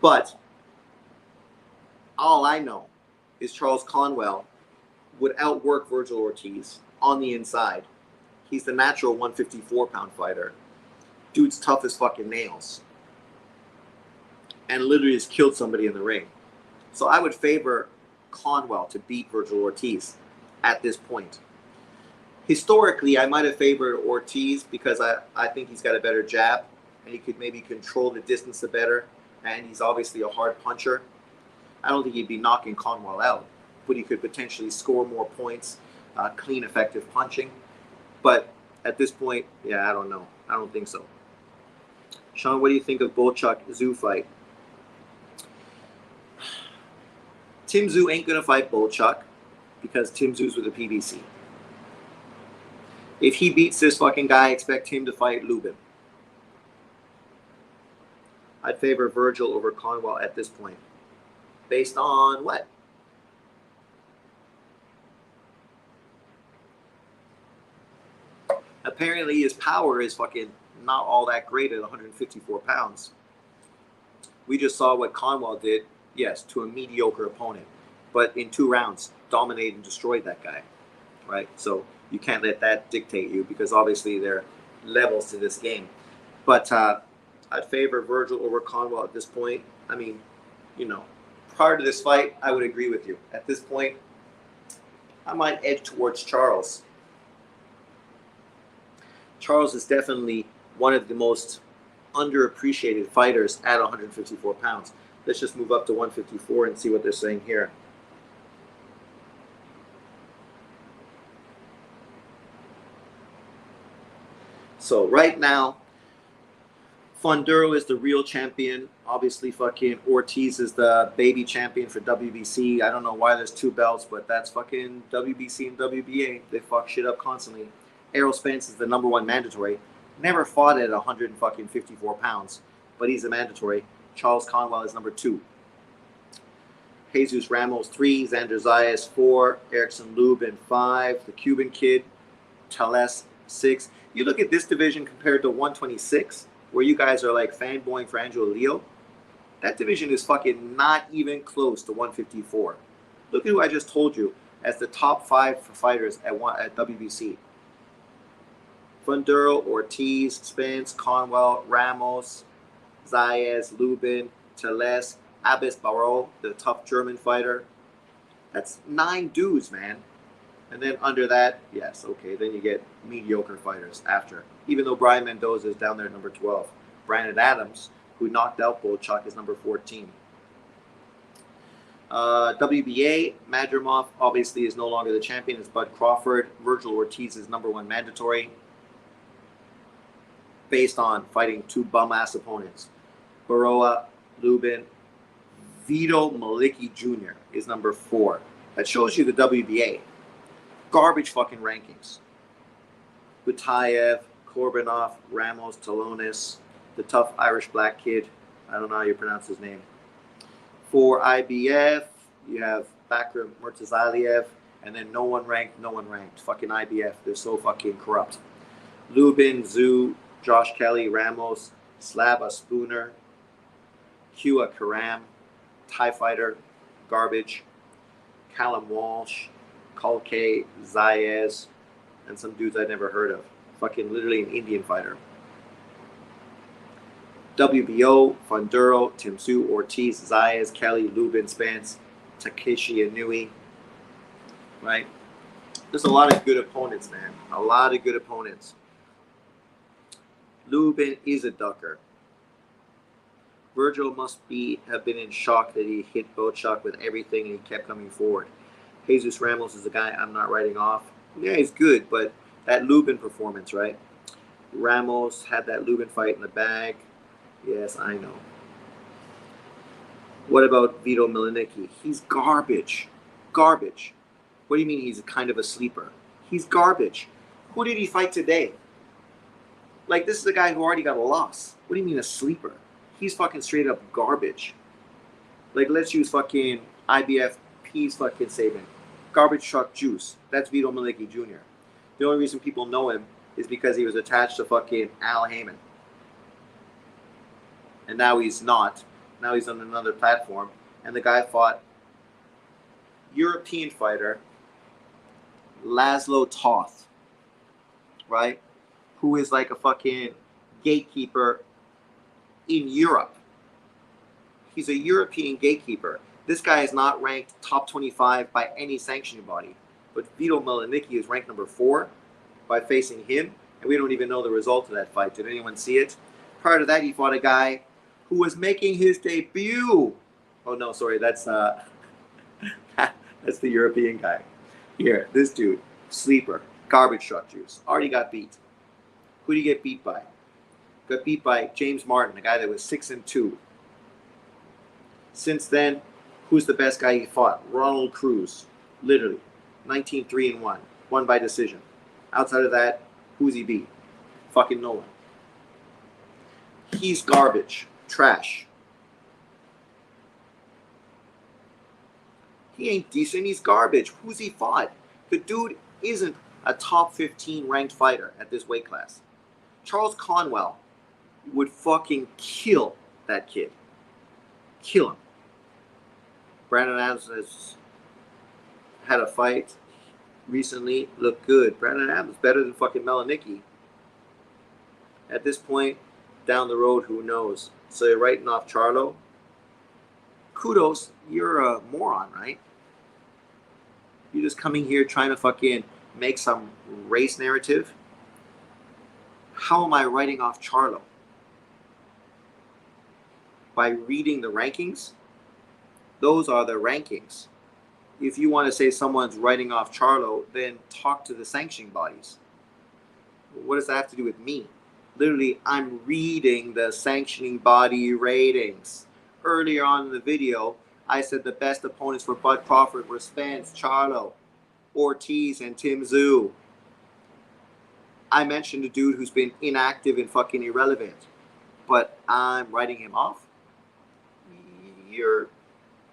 Speaker 1: But all I know is Charles Conwell would outwork Virgil Ortiz on the inside. He's the natural 154-pound fighter. Dude's tough as fucking nails. And literally has killed somebody in the ring. So I would favor Conwell to beat Virgil Ortiz at this point. Historically, I might have favored Ortiz because I think he's got a better jab and he could maybe control the distance a better, and he's obviously a hard puncher. I don't think he'd be knocking Conwell out, but he could potentially score more points, clean, effective punching. But at this point, yeah, I don't know. I don't think so. Sean, what do you think of Bochuk-Tszyu fight? Tim Tszyu ain't going to fight Bochuk because Tim Tszyu's with the PBC. If he beats this fucking guy, I expect him to fight Lubin. I'd favor Virgil over Conwell at this point. Based on what? Apparently his power is fucking not all that great at 154 pounds. We just saw what Conwell did, yes, to a mediocre opponent. But in 2 rounds, dominated and destroyed that guy, right? So you can't let that dictate you because obviously there are levels to this game. But I'd favor Virgil over Conwell at this point. I mean, you know, prior to this fight, I would agree with you. At this point, I might edge towards Charles. Charles is definitely one of the most underappreciated fighters at 154 pounds. Let's just move up to 154 and see what they're saying here. So right now, Funduro is the real champion. Obviously, fucking Ortiz is the baby champion for WBC. I don't know why there's two belts, but that's fucking WBC and WBA. They fuck shit up constantly. Errol Spence is the #1 mandatory. Never fought at 154 pounds, but he's a mandatory. Charles Conwell is #2. Jesus Ramos 3, Xander Zayas 4, Erickson Lubin 5, the Cuban kid, Teles 6. You look at this division compared to 126, where you guys are like fanboying for Angelo Leo. That division is fucking not even close to 154. Look at who I just told you as the top 5 fighters at WBC. Funduro, Ortiz, Spence, Conwell, Ramos, Zayas, Lubin, Teles, Abbas Barrow, the tough German fighter. That's 9 dudes, man. And then under that, yes, okay, then you get mediocre fighters after. Even though Brian Mendoza is down there at #12. Brandon Adams, who knocked out Bochuk, is #14. WBA, Madrimov obviously is no longer the champion. It's Bud Crawford. Virgil Ortiz is #1 mandatory, based on fighting 2 bum-ass opponents. Baroa, Lubin, Vito Malicki Jr. is #4. That shows you the WBA. Garbage fucking rankings. Butayev, Korbanoff, Ramos, Talonis, the tough Irish black kid. I don't know how you pronounce his name. For IBF, you have Bakram Murtazaliev, and then no one ranked. Fucking IBF, they're so fucking corrupt. Lubin, Zhu, Josh Kelly, Ramos, Slava Spooner, Kua Karam, Thai fighter, garbage, Callum Walsh, Kalke, Zayas, and some dudes I'd never heard of. Fucking literally an Indian fighter. WBO, Funduro, Timsu, Ortiz, Zayas, Kelly, Lubin, Spence, Takeshi Inui. Right? There's a lot of good opponents, man. A lot of good opponents. Lubin is a ducker. Virgil must have been in shock that he hit Bochuk with everything and he kept coming forward. Jesus Ramos is the guy I'm not writing off. Yeah, he's good, but that Lubin performance, right? Ramos had that Lubin fight in the bag. Yes, I know. What about Vito Milinicki? He's garbage. Garbage. What do you mean he's kind of a sleeper? He's garbage. Who did he fight today? Like, this is a guy who already got a loss. What do you mean a sleeper? He's fucking straight up garbage. Like, let's use fucking IBF P's fucking statement. Garbage truck juice. That's Vito Malicki Jr. The only reason people know him is because he was attached to fucking Al Heyman. And now he's not. Now he's on another platform. And the guy fought European fighter Laszlo Toth. Right? Who is like a fucking gatekeeper in Europe. He's a European gatekeeper. This guy is not ranked top 25 by any sanctioning body. But Vito Milinicki is ranked #4 by facing him. And we don't even know the result of that fight. Did anyone see it? Prior to that, he fought a guy who was making his debut. Oh, no, sorry. That's that's the European guy. Here, this dude, sleeper, garbage truck juice. Already got beat. Who did he get beat by? Got beat by James Martin, a guy that was 6-2. Since then, who's the best guy he fought? Ronald Cruz. Literally. 19-3-1. Won by decision. Outside of that, who's he beat? Fucking no one. He's garbage. Trash. He ain't decent. He's garbage. Who's he fought? The dude isn't a top 15 ranked fighter at this weight class. Charles Conwell would fucking kill that kid. Kill him. Brandon Adams has had a fight recently. Looked good. Brandon Adams better than fucking Milinicki. At this point, down the road, who knows? So you're writing off Charlo. Kudos, you're a moron, right? You're just coming here trying to fucking make some race narrative. How am I writing off Charlo? By reading the rankings? Those are the rankings. If you want to say someone's writing off Charlo, then talk to the sanctioning bodies. What does that have to do with me? Literally, I'm reading the sanctioning body ratings. Earlier on in the video, I said the best opponents for Bud Crawford were Spence, Charlo, Ortiz, and Tim Tszyu. I mentioned a dude who's been inactive and fucking irrelevant, but I'm writing him off. You're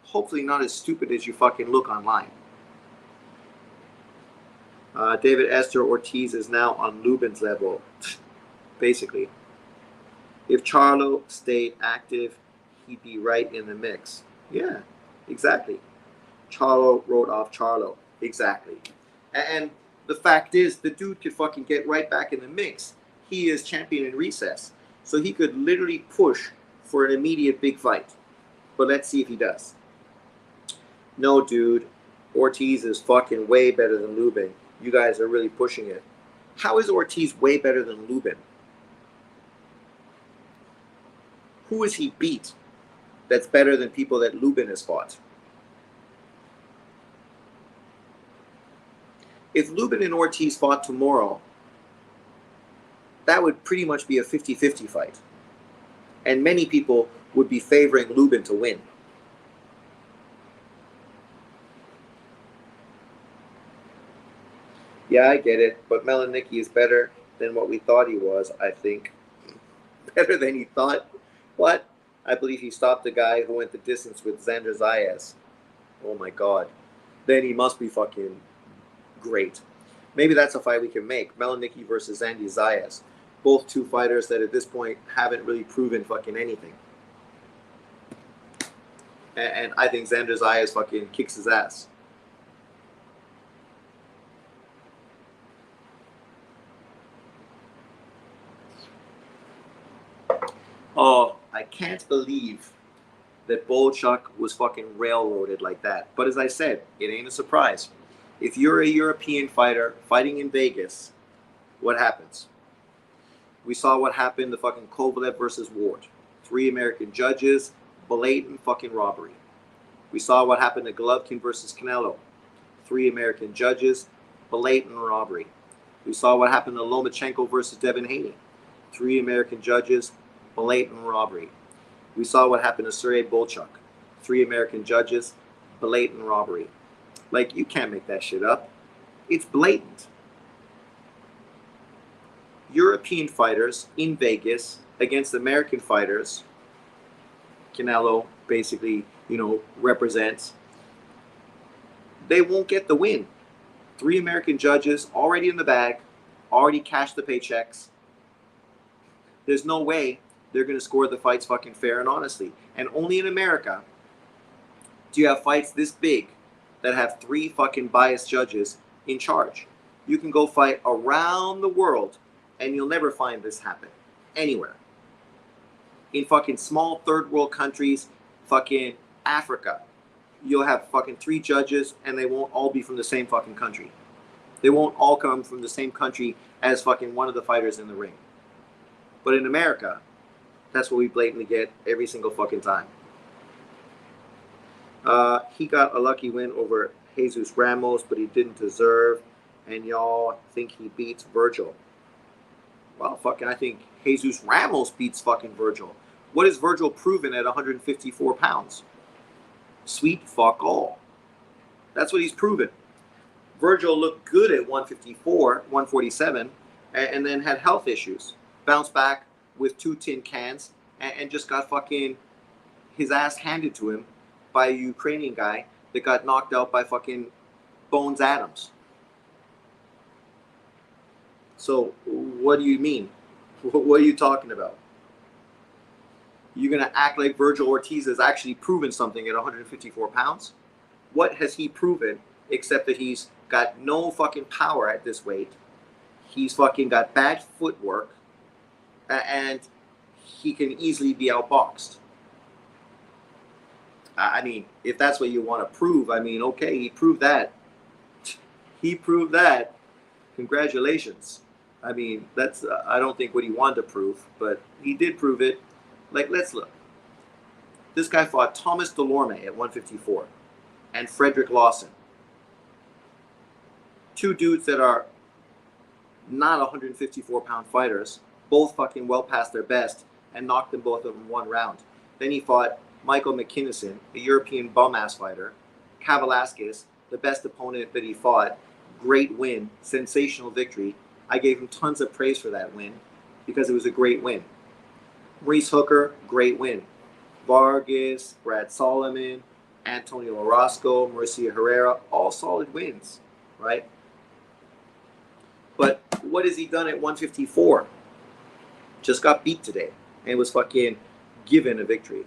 Speaker 1: hopefully not as stupid as you fucking look online. David Esther Ortiz is now on Lubin's level, basically. If Charlo stayed active, he'd be right in the mix. Yeah, exactly. Charlo wrote off Charlo. Exactly. And the fact is, the dude could fucking get right back in the mix. He is champion in recess. So he could literally push for an immediate big fight. But let's see if he does. No, dude. Ortiz is fucking way better than Lubin. You guys are really pushing it. How is Ortiz way better than Lubin? Who has he beat that's better than people that Lubin has fought? If Lubin and Ortiz fought tomorrow, that would pretty much be a 50-50 fight. And many people would be favoring Lubin to win. Yeah, I get it, but Melanicki is better than what we thought he was, I think. Better than he thought? What? I believe he stopped the guy who went the distance with Xander Zayas. Oh my god. Then he must be fucking great. Maybe that's a fight we can make. Melanicki versus Andy Zayas. Both two fighters that at this point haven't really proven fucking anything. And I think Xander Zayas fucking kicks his ass. Oh, I can't believe that Bochuk was fucking railroaded like that. But as I said, it ain't a surprise. If you're a European fighter fighting in Vegas, what happens? We saw what happened to fucking Kovalev versus Ward. 3 American judges, blatant fucking robbery. We saw what happened to Golovkin versus Canelo. 3 American judges, blatant robbery. We saw what happened to Lomachenko versus Devin Haney. 3 American judges, blatant robbery. We saw what happened to Sergey Bochuk. 3 American judges, blatant robbery. Like, you can't make that shit up. It's blatant. European fighters in Vegas against American fighters. Canelo basically, represents. They won't get the win. 3 American judges already in the bag, already cashed the paychecks. There's no way they're going to score the fights fucking fair and honestly. And only in America do you have fights this big that have 3 fucking biased judges in charge. You can go fight around the world and you'll never find this happen anywhere. In fucking small third world countries, fucking Africa, you'll have fucking 3 judges and they won't all be from the same fucking country. They won't all come from the same country as fucking one of the fighters in the ring. But in America, that's what we blatantly get every single fucking time. He got a lucky win over Jesus Ramos, but he didn't deserve. And y'all think he beats Virgil. Well, fucking, I think Jesus Ramos beats fucking Virgil. What has Virgil proven at 154 pounds? Sweet fuck all. That's what he's proven. Virgil looked good at 154, 147, and then had health issues. Bounced back with 2 tin cans and just got fucking his ass handed to him by a Ukrainian guy that got knocked out by fucking Bones Adams. So what do you mean? What are you talking about? You're going to act like Virgil Ortiz has actually proven something at 154 pounds? What has he proven except that he's got no fucking power at this weight? He's fucking got bad footwork and he can easily be outboxed. I mean, if that's what you want to prove, I mean, okay, he proved that. He proved that. Congratulations. I mean, that's, I don't think what he wanted to prove, but he did prove it. Like, let's look. This guy fought Thomas Delorme at 154 and Frederick Lawson. 2 dudes that are not 154-pound fighters, both fucking well past their best, and knocked them both in one round. Then he fought Michael McKinnison, a European bum-ass fighter. Kavalaskis, the best opponent that he fought. Great win, sensational victory. I gave him tons of praise for that win because it was a great win. Maurice Hooker, great win. Vargas, Brad Solomon, Antonio Orozco, Mauricio Herrera, all solid wins, right? But what has he done at 154? Just got beat today and was fucking given a victory.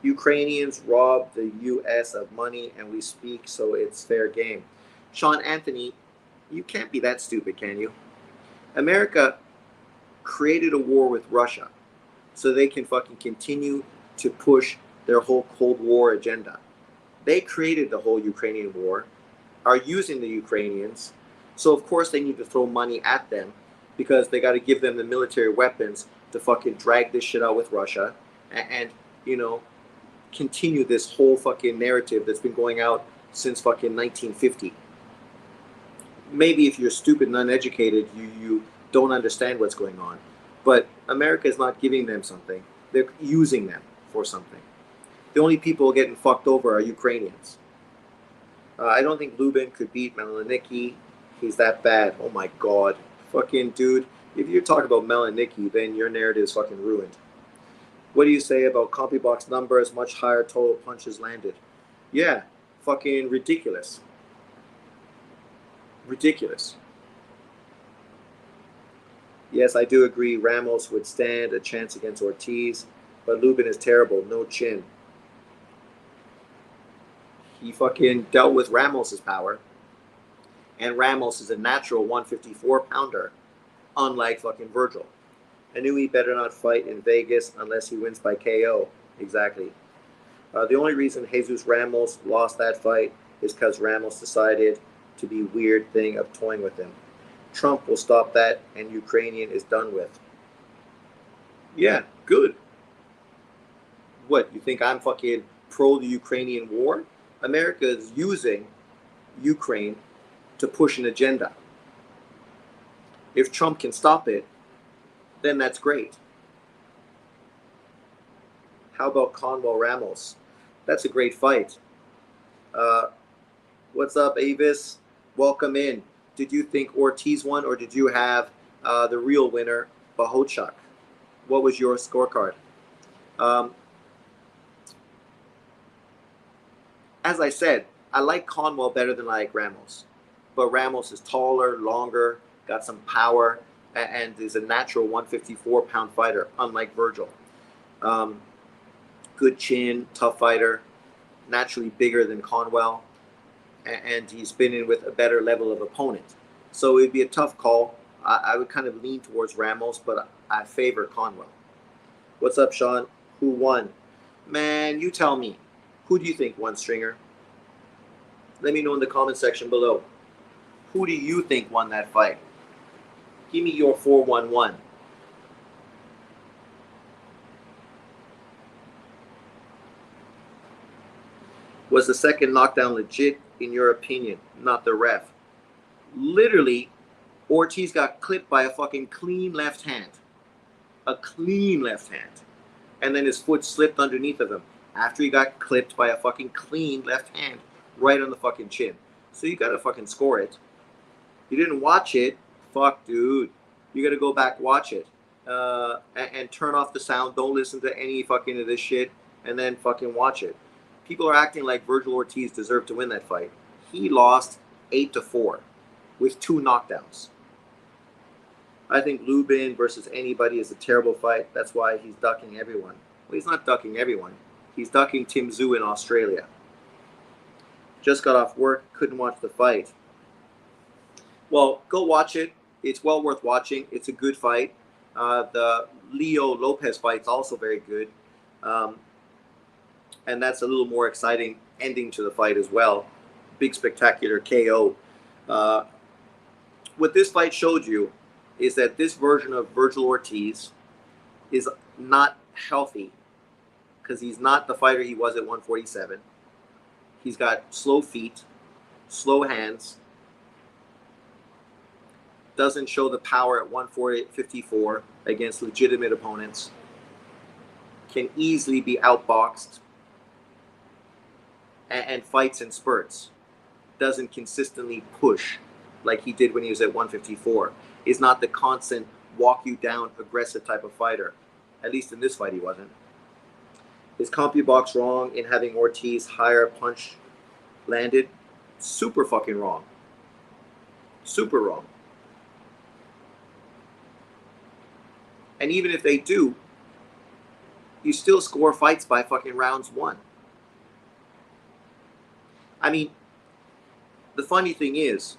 Speaker 1: Ukrainians rob the U.S. of money and we speak, so it's fair game. Sean Anthony, you can't be that stupid, can you? America created a war with Russia so they can fucking continue to push their whole Cold War agenda. They created the whole Ukrainian war, are using the Ukrainians, so of course they need to throw money at them because they got to give them the military weapons to fucking drag this shit out with Russia and you know, continue this whole fucking narrative that's been going out since fucking 1950. Maybe if you're stupid and uneducated, you don't understand what's going on. But America is not giving them something. They're using them for something. The only people getting fucked over are Ukrainians. I don't think Lubin could beat Melanicki. He's that bad. Oh my God. Fucking dude. If you're talking about Melanicki, then your narrative is fucking ruined. What do you say about CompuBox numbers, much higher total punches landed? Yeah, fucking ridiculous. Ridiculous. Yes, I do agree Ramos would stand a chance against Ortiz, but Lubin is terrible, no chin. He fucking dealt with Ramos's power, and Ramos is a natural 154 pounder, unlike fucking Virgil. I knew he better not fight in Vegas unless he wins by KO. Exactly. The only reason Jesus Ramos lost that fight is because Ramos decided to be weird thing of toying with him. Trump will stop that, and Ukrainian is done with. Yeah, good. What, you think I'm fucking pro the Ukrainian war? America is using Ukraine to push an agenda. If Trump can stop it, then that's great. How about Conwell Ramos? That's a great fight. What's up, Avis? Welcome in. Did you think Ortiz won, or did you have the real winner, Bohachuk? What was your scorecard? As I said, I like Conwell better than I like Ramos. But Ramos is taller, longer, got some power, and is a natural 154-pound fighter, unlike Virgil. Good chin, tough fighter, naturally bigger than Conwell, and he's been in with a better level of opponent. So it'd be a tough call. I would kind of lean towards Ramos, but I favor Conwell. What's up, Sean? Who won? Man, you tell me. Who do you think won, Stringer? Let me know in the comment section below. Who do you think won that fight? Give me your 411. Was the second knockdown legit in your opinion, not the ref? Literally, Ortiz got clipped by a fucking clean left hand. A clean left hand. And then his foot slipped underneath of him after he got clipped by a fucking clean left hand right on the fucking chin. So you gotta fucking score it. You didn't watch it, fuck, dude. You gotta go back, watch it, and turn off the sound. Don't listen to any fucking of this shit, and then fucking watch it. People are acting like Virgil Ortiz deserved to win that fight. He lost 8-4 with 2 knockdowns. I think Lubin versus anybody is a terrible fight. That's why he's ducking everyone. Well, he's not ducking everyone. He's ducking Tim Tszyu in Australia. Just got off work, couldn't watch the fight. Well, go watch it. It's well worth watching. It's a good fight. The Leo Lopez fight's also very good. And that's a little more exciting ending to the fight as well. Big spectacular KO. What this fight showed you is that this version of Virgil Ortiz is not healthy because he's not the fighter he was at 147. He's got slow feet, slow hands, doesn't show the power at 154 against legitimate opponents, can easily be outboxed, and fights in spurts, doesn't consistently push like he did when he was at 154, is not the constant walk you down aggressive type of fighter. At least in this fight he wasn't. His CompuBox wrong in having Ortiz higher punch landed. Super fucking wrong. Super wrong. And even if they do, you still score fights by fucking rounds 1. I mean, the funny thing is,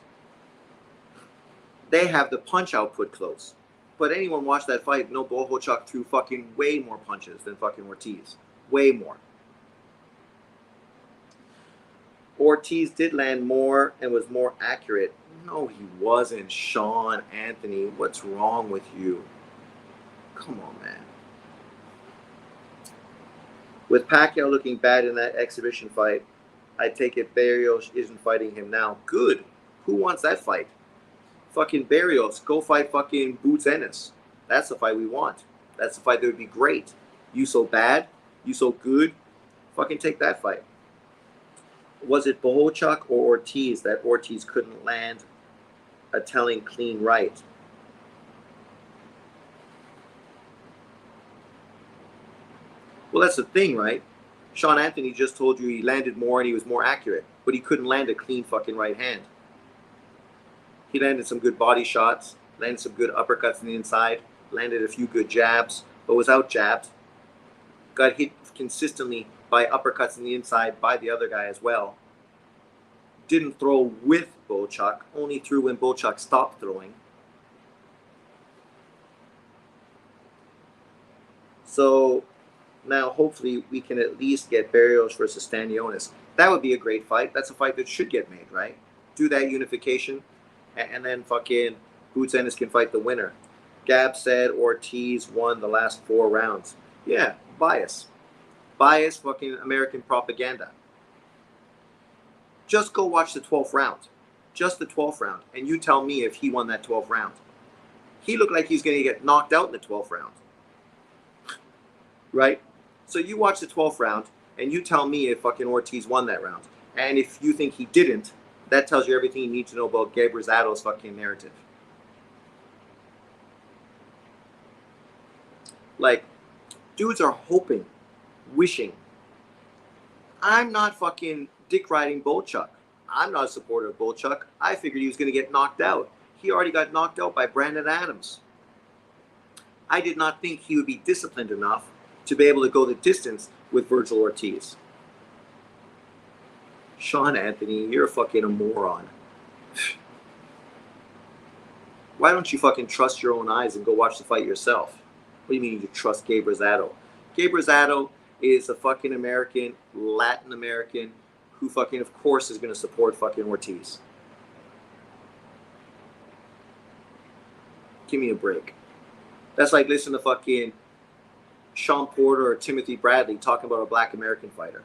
Speaker 1: they have the punch output close. But anyone watch that fight, no, Bohachuk threw fucking way more punches than fucking Ortiz. Way more. Ortiz did land more and was more accurate. No, he wasn't. Sean Anthony, what's wrong with you? Come on, man. With Pacquiao looking bad in that exhibition fight, I take it Barrios isn't fighting him now. Good. Who wants that fight? Fucking Barrios. Go fight fucking Boots Ennis. That's the fight we want. That's the fight that would be great. You so bad? You so good? Fucking take that fight. Was it Bohachuk or Ortiz that Ortiz couldn't land a telling clean right? Well, that's the thing, right? Sean Anthony just told you he landed more and he was more accurate, but he couldn't land a clean fucking right hand. He landed some good body shots, landed some good uppercuts on the inside, landed a few good jabs, but was out-jabbed. Got hit consistently by uppercuts on the inside by the other guy as well. Didn't throw with Bochuk, only threw when Bochuk stopped throwing. So now hopefully we can at least get Barrios versus Stanionis. That would be a great fight. That's a fight that should get made, right? Do that unification, and then fucking Boots Ennis can fight the winner. Gab said Ortiz won the last 4 rounds. Yeah, bias. Bias, fucking American propaganda. Just go watch the 12th round. Just the 12th round. And you tell me if he won that 12th round. He looked like he's going to get knocked out in the 12th round. Right? So you watch the 12th round, and you tell me if fucking Ortiz won that round. And if you think he didn't, that tells you everything you need to know about Gabe Rosado's fucking narrative. Like, dudes are hoping, wishing. I'm not fucking dick riding Bochuk. I'm not a supporter of Bochuk. I figured he was going to get knocked out. He already got knocked out by Brandon Adams. I did not think he would be disciplined enough to be able to go the distance with Virgil Ortiz. Sean Anthony, you're fucking a moron. Why don't you fucking trust your own eyes and go watch the fight yourself? What do you mean you trust Gabe Rosado? Gabe Rosado is a fucking American, Latin American, who fucking, of course, is going to support fucking Ortiz. Give me a break. That's like listening to fucking Sean Porter or Timothy Bradley talking about a black American fighter.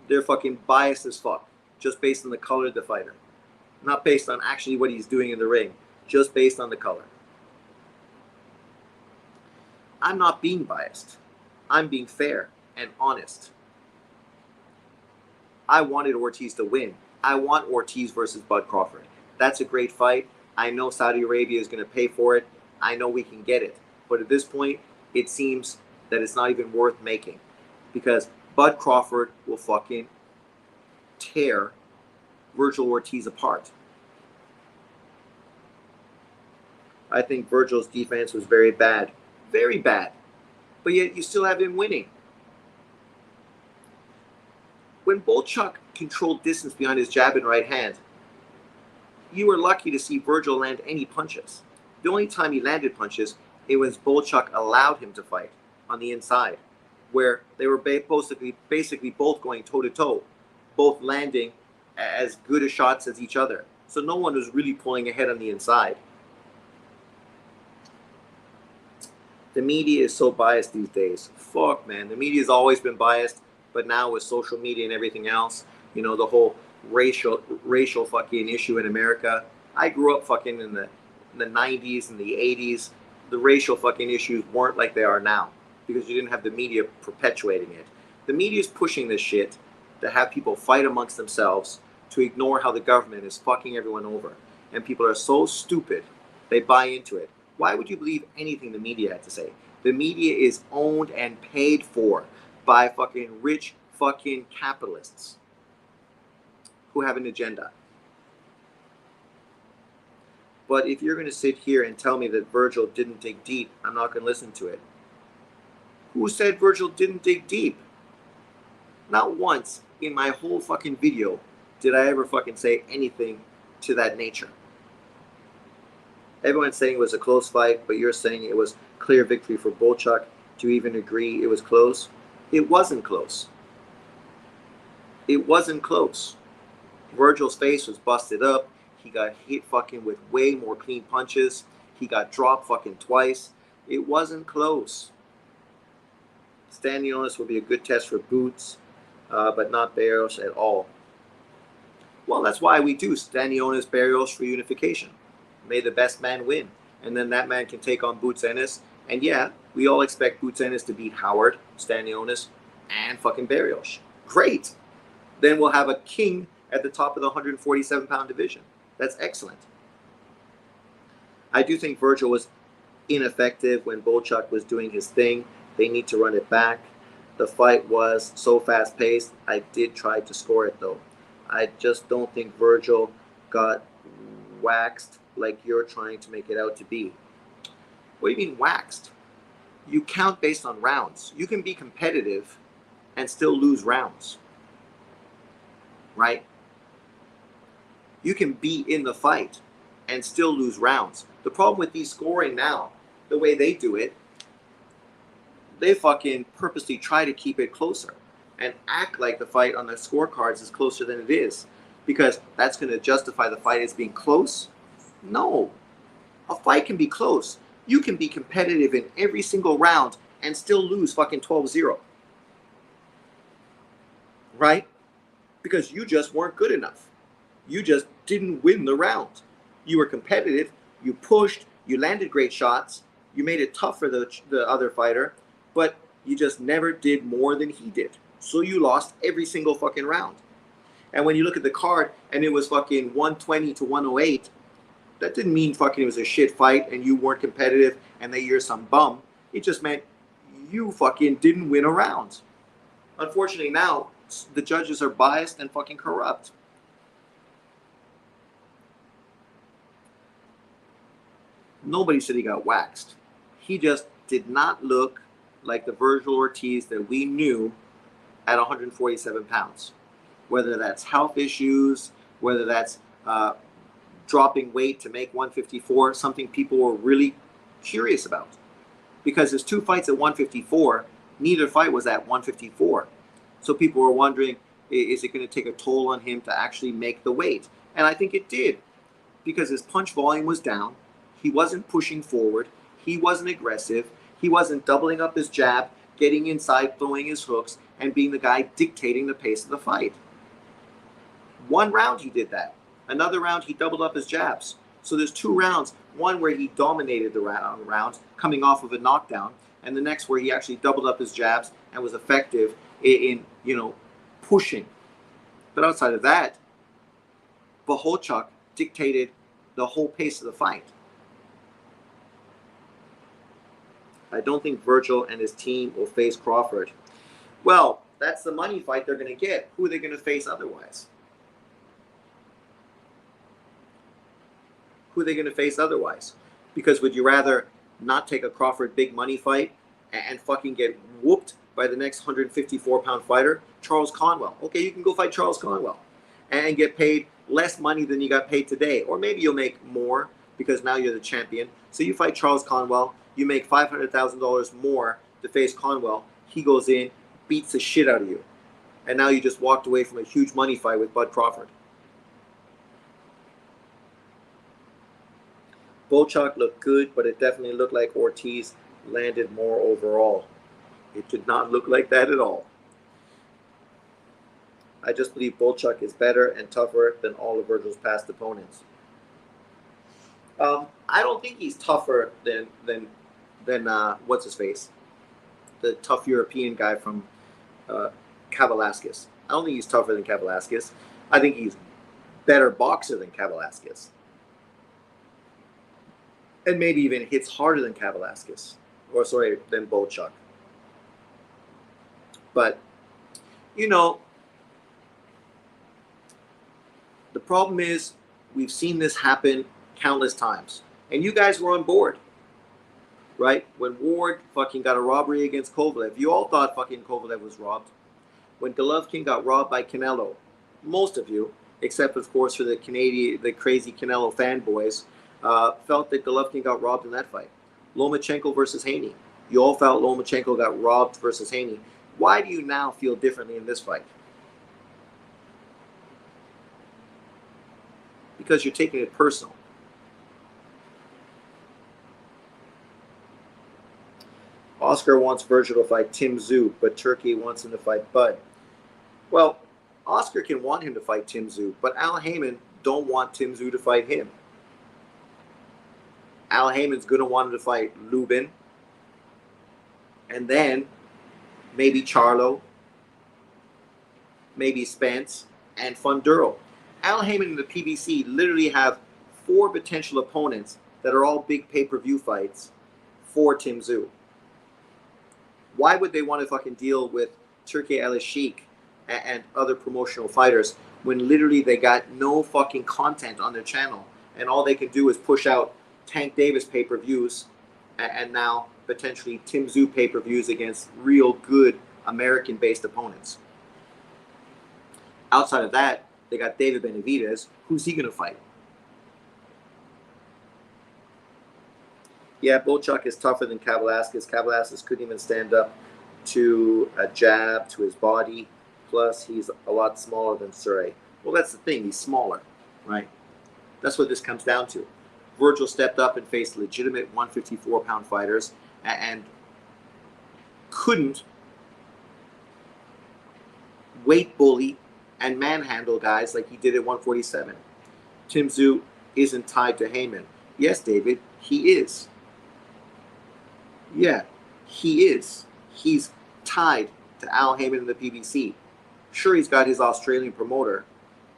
Speaker 1: They're fucking biased as fuck, just based on the color of the fighter. Not based on actually what he's doing in the ring, just based on the color. I'm not being biased. I'm being fair and honest. I wanted Ortiz to win. I want Ortiz versus Bud Crawford. That's a great fight. I know Saudi Arabia is going to pay for it. I know we can get it. But at this point, it seems that it's not even worth making, because Bud Crawford will fucking tear Virgil Ortiz apart. I think Virgil's defense was very bad. Very bad. But yet you still have him winning. When Bochuk controlled distance behind his jab and right hand, you were lucky to see Virgil land any punches. The only time he landed punches, it was Bochuk allowed him to fight on the inside, where they were basically both going toe-to-toe, both landing as good a shots as each other. So no one was really pulling ahead on the inside. The media is so biased these days. Fuck, man. The media has always been biased, but now with social media and everything else, you know, the whole racial fucking issue in America, I grew up fucking in the 90s and the 80s. The racial fucking issues weren't like they are now because you didn't have the media perpetuating it. The media is pushing this shit to have people fight amongst themselves to ignore how the government is fucking everyone over. And people are so stupid, they buy into it. Why would you believe anything the media had to say? The media is owned and paid for by fucking rich fucking capitalists who have an agenda. But if you're going to sit here and tell me that Virgil didn't dig deep, I'm not going to listen to it. Who said Virgil didn't dig deep? Not once in my whole fucking video did I ever fucking say anything to that nature. Everyone's saying it was a close fight, but you're saying it was clear victory for Bochuk. Do you even agree it was close? It wasn't close. It wasn't close. Virgil's face was busted up. He got hit fucking with way more clean punches. He got dropped fucking twice. It wasn't close. Stanionis would be a good test for Boots, but not Barrios at all. Well, that's why we do Stanionis, Barrios for unification. May the best man win. And then that man can take on Boots Ennis. And yeah, we all expect Boots Ennis to beat Howard, Stanionis, and fucking Barrios. Great. Then we'll have a king at the top of the 147-pound division. That's excellent. I do think Virgil was ineffective when Bochuk was doing his thing. They need to run it back. The fight was so fast-paced. I did try to score it, though. I just don't think Virgil got waxed like you're trying to make it out to be. What do you mean waxed? You count based on rounds. You can be competitive and still lose rounds. Right? You can be in the fight and still lose rounds. The problem with these scoring now, the way they do it, they fucking purposely try to keep it closer and act like the fight on the scorecards is closer than it is because that's going to justify the fight as being close. No. A fight can be close. You can be competitive in every single round and still lose fucking 12-0. Right? Because you just weren't good enough. You just didn't win the round. You were competitive. You pushed. You landed great shots. You made it tough for the other fighter. But you just never did more than he did. So you lost every single fucking round. And when you look at the card and it was fucking 120 to 108, that didn't mean fucking it was a shit fight and you weren't competitive and that you're some bum. It just meant you fucking didn't win a round. Unfortunately now, the judges are biased and fucking corrupt. Nobody said he got waxed. He just did not look like the Virgil Ortiz that we knew at 147 pounds. Whether that's health issues, whether that's dropping weight to make 154, something people were really curious about. Because his two fights at 154, neither fight was at 154. So people were wondering, is it going to take a toll on him to actually make the weight? And I think it did. Because his punch volume was down. He wasn't pushing forward. He wasn't aggressive. He wasn't doubling up his jab, getting inside, throwing his hooks, and being the guy dictating the pace of the fight. One round he did that. Another round he doubled up his jabs. So there's two rounds. One where he dominated the round, coming off of a knockdown, and the next where he actually doubled up his jabs and was effective in pushing. But outside of that, Bohachuk dictated the whole pace of the fight. I don't think Virgil and his team will face Crawford. Well, that's the money fight they're going to get. Who are they going to face otherwise? Who are they going to face otherwise? Because would you rather not take a Crawford big money fight and fucking get whooped by the next 154-pound fighter? Charles Conwell. Okay, you can go fight Charles Conwell and get paid less money than you got paid today. Or maybe you'll make more because now you're the champion. So you fight Charles Conwell. You make $500,000 more to face Conwell. He goes in, beats the shit out of you. And now you just walked away from a huge money fight with Bud Crawford. Bochuk looked good, but it definitely looked like Ortiz landed more overall. It did not look like that at all. I just believe Bochuk is better and tougher than all of Virgil's past opponents. I don't think he's tougher than what's his face, the tough European guy from Kavalaskis. I don't think he's tougher than Kavalaskis. I think he's better boxer than Kavalaskis, and maybe even hits harder than Kavalaskis, or sorry, than Bochuk. But you know, the problem is we've seen this happen countless times, and you guys were on board, right? When Ward fucking got a robbery against Kovalev, you all thought fucking Kovalev was robbed. When Golovkin got robbed by Canelo, most of you, except of course for the crazy Canelo fanboys, felt that Golovkin got robbed in that fight. Lomachenko versus Haney, you all felt Lomachenko got robbed versus Haney. Why do you now feel differently in this fight? Because you're taking it personal. Oscar wants Virgil to fight Tim Tszyu, but Turkey wants him to fight Bud. Well, Oscar can want him to fight Tim Tszyu, but Al Heyman don't want Tim Tszyu to fight him. Al Heyman's going to want him to fight Lubin, and then maybe Charlo, maybe Spence, and Funduro. Al Heyman and the PBC literally have 4 potential opponents that are all big pay-per-view fights for Tim Tszyu. Why would they want to fucking deal with Turki Al-Sheikh and other promotional fighters when literally they got no fucking content on their channel, and all they can do is push out Tank Davis pay-per-views and now potentially Tim Tszyu pay-per-views against real good American-based opponents. Outside of that, they got David Benavidez. Who's he going to fight? Yeah, Bochuk is tougher than Kavalaskis. Kavalaskis couldn't even stand up to a jab to his body. Plus, he's a lot smaller than Surrey. Well, that's the thing. He's smaller, right? That's what this comes down to. Virgil stepped up and faced legitimate 154-pound fighters and couldn't weight bully and manhandle guys like he did at 147. Tim Tszyu isn't tied to Heyman. Yes, David, he is. Yeah, he is. He's tied to Al Heyman and the PBC. Sure, he's got his Australian promoter,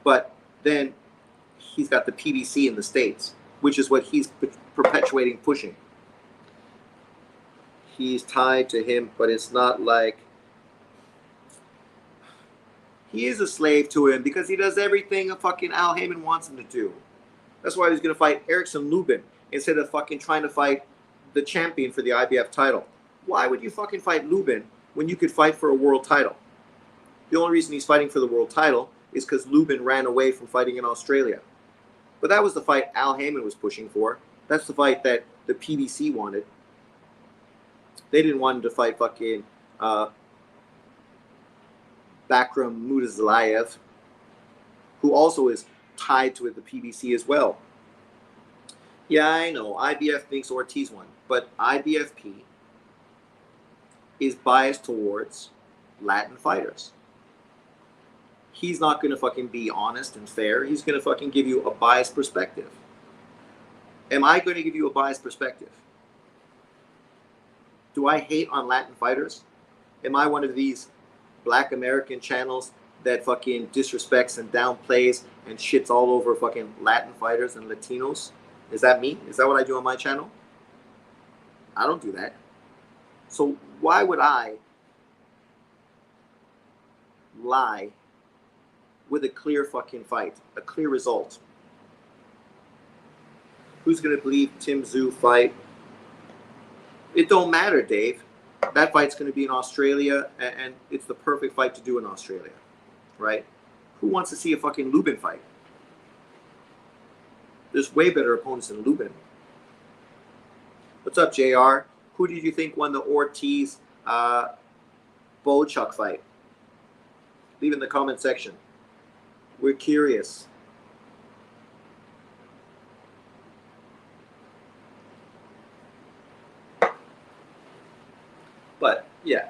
Speaker 1: but then he's got the PBC in the States, which is what he's perpetuating, pushing. He's tied to him, but it's not like he is a slave to him because he does everything a fucking Al Heyman wants him to do. That's why he's going to fight Erickson Lubin instead of fucking trying to fight the champion for the IBF title. Why would you fucking fight Lubin when you could fight for a world title? The only reason he's fighting for the world title is because Lubin ran away from fighting in Australia. But that was the fight Al Heyman was pushing for. That's the fight that the PBC wanted. They didn't want him to fight fucking Bakram Mutazalayev, who also is tied to the PBC as well. Yeah, I know. IBF thinks Ortiz won, but IBFP is biased towards Latin fighters. He's not going to fucking be honest and fair. He's going to fucking give you a biased perspective. Am I going to give you a biased perspective? Do I hate on Latin fighters? Am I one of these Black American channels that fucking disrespects and downplays and shits all over fucking Latin fighters and Latinos? Is that me? Is that what I do on my channel? I don't do that. So why would I lie with a clear fucking fight, a clear result? Who's going to believe Tim Tszyu fight? It don't matter, Dave. That fight's going to be in Australia, and it's the perfect fight to do in Australia, right? Who wants to see a fucking Lubin fight? There's way better opponents than Lubin. What's up, JR? Who did you think won the Ortiz Bochuk fight? Leave in the comment section. We're curious. But, yeah.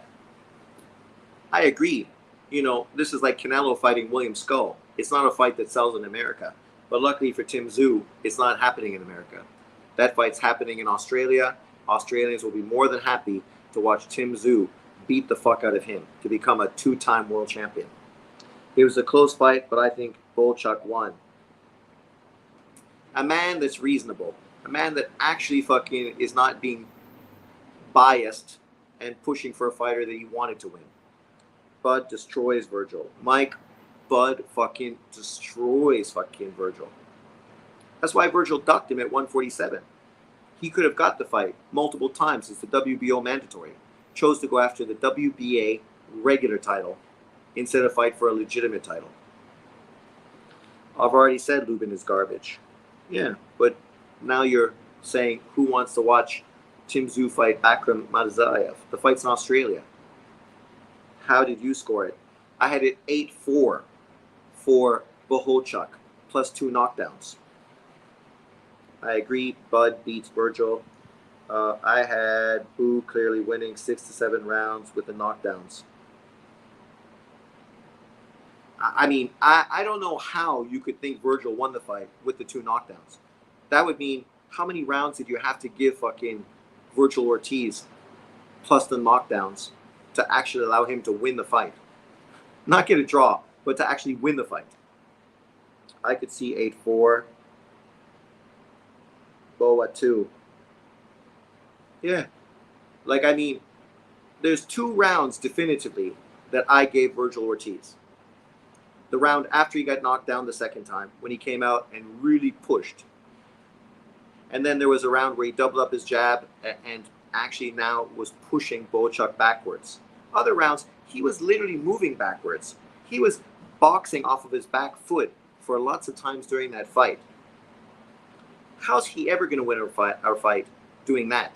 Speaker 1: I agree. You know, this is like Canelo fighting William Skull. It's not a fight that sells in America. But luckily for Tim Tszyu, it's not happening in America. That fight's happening in Australia. Australians will be more than happy to watch Tim Tszyu beat the fuck out of him to become a 2-time world champion. It was a close fight, but I think Bochuk won. A man that's reasonable. A man that actually fucking is not being biased and pushing for a fighter that he wanted to win. Bud destroys Virgil. Mike, Bud fucking destroys fucking Virgil. That's why Virgil ducked him at 147. He could have got the fight multiple times. It's the WBO mandatory. Chose to go after the WBA regular title instead of fight for a legitimate title. I've already said Lubin is garbage. Yeah, but now you're saying who wants to watch Tim Tszyu fight Akram Madazayev? The fight's in Australia. How did you score it? I had it 8-4 for Bohachuk, plus 2 knockdowns. I agree, Bud beats Virgil. I had Boo clearly winning 6 to 7 rounds with the knockdowns. I mean, I don't know how you could think Virgil won the fight with the 2 knockdowns. That would mean, how many rounds did you have to give fucking Virgil Ortiz plus the knockdowns to actually allow him to win the fight? Not get a draw, but to actually win the fight. I could see 8-4. Bo at 2. Yeah. Like, I mean, there's 2 rounds definitively that I gave Virgil Ortiz. The round after he got knocked down the second time, when he came out and really pushed. And then there was a round where he doubled up his jab and actually now was pushing Bochuk backwards. Other rounds, he was literally moving backwards. He was boxing off of his back foot for lots of times during that fight. How's he ever going to win our fight doing that?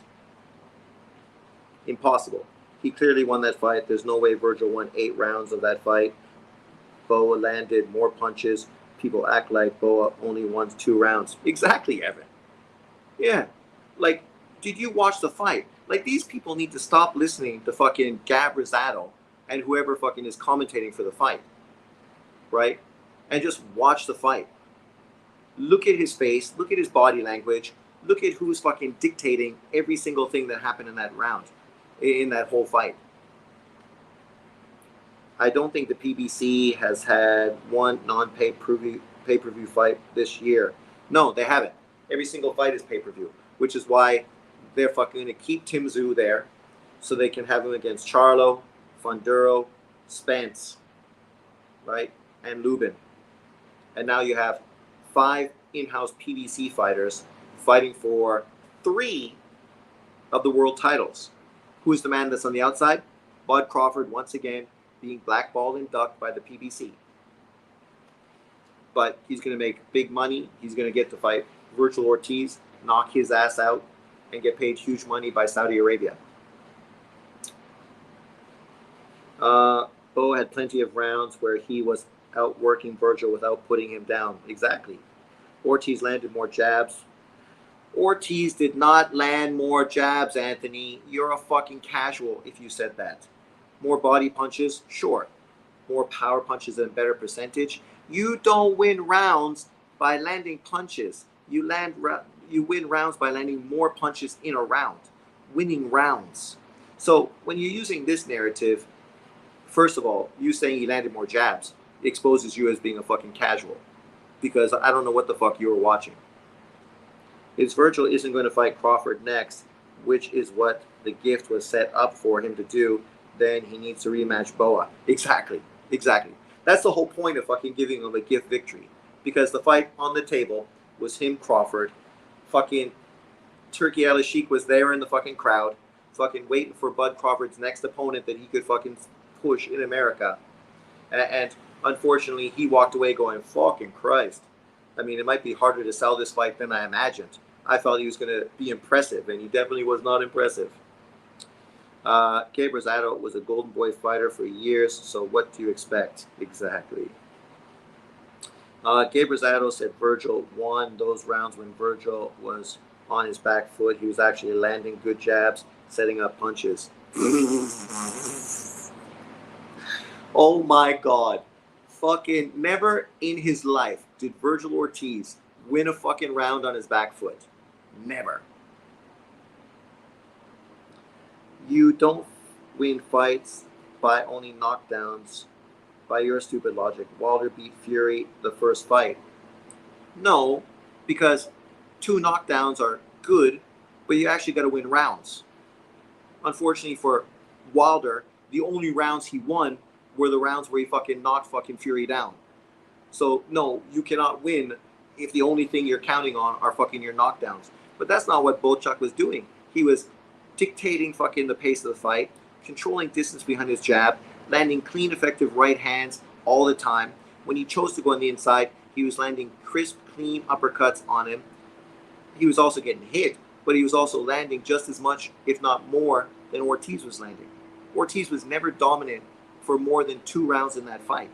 Speaker 1: Impossible. He clearly won that fight. There's no way Virgil won 8 rounds of that fight. Boa landed more punches. People act like Boa only won 2 rounds. Exactly, Evan. Yeah. Like, did you watch the fight? Like, these people need to stop listening to fucking Gab Rosado and whoever fucking is commentating for the fight. Right? And just watch the fight. Look at his face. Look at his body language. Look at who's fucking dictating every single thing that happened in that round, in that whole fight. I don't think the PBC has had one non-pay-per-view fight this year. No, they haven't. Every single fight is pay-per-view, which is why they're fucking going to keep Tim Tszyu there so they can have him against Charlo, Funduro, Spence, right, and Lubin. And now you have 5 in-house PBC fighters fighting for 3 of the world titles. Who's the man that's on the outside? Bud Crawford, once again, being blackballed and ducked by the PBC. But he's going to make big money. He's going to get to fight Virgil Ortiz, knock his ass out, and get paid huge money by Saudi Arabia. Bo had plenty of rounds where he was outworking Virgil without putting him down. Exactly. Ortiz landed more jabs. Ortiz did not land more jabs, Anthony. You're a fucking casual if you said that. More body punches? Sure. More power punches and better percentage. You don't win rounds by landing punches. You win rounds by landing more punches in a round. Winning rounds. So when you're using this narrative, first of all, you saying he landed more jabs exposes you as being a fucking casual. Because I don't know what the fuck you were watching. If Virgil isn't going to fight Crawford next, which is what the gift was set up for him to do, then he needs to rematch Boa. Exactly. That's the whole point of fucking giving him a gift victory. Because the fight on the table was him, Crawford. Fucking Turkey Al-Sheikh was there in the fucking crowd, fucking waiting for Bud Crawford's next opponent that he could fucking push in America. And unfortunately, he walked away going, fucking Christ. I mean, it might be harder to sell this fight than I imagined. I thought he was going to be impressive, and he definitely was not impressive. Gabe Rosado was a Golden Boy fighter for years, so what do you expect? Exactly. Gabe Rosado said Virgil won those rounds when Virgil was on his back foot. He was actually landing good jabs, setting up punches. Oh my God. Fucking never in his life did Virgil Ortiz win a fucking round on his back foot. Never. You don't win fights by only knockdowns. By your stupid logic, Wilder beat Fury the first fight. No, because 2 knockdowns are good, but you actually got to win rounds. Unfortunately for Wilder, the only rounds he won were the rounds where he fucking knocked fucking Fury down. So no, you cannot win if the only thing you're counting on are fucking your knockdowns. But that's not what Bochuk was doing. He was dictating fucking the pace of the fight, controlling distance behind his jab, landing clean, effective right hands all the time. When he chose to go on the inside, he was landing crisp, clean uppercuts on him. He was also getting hit, but he was also landing just as much, if not more, than Ortiz was landing. Ortiz was never dominant for more than 2 rounds in that fight.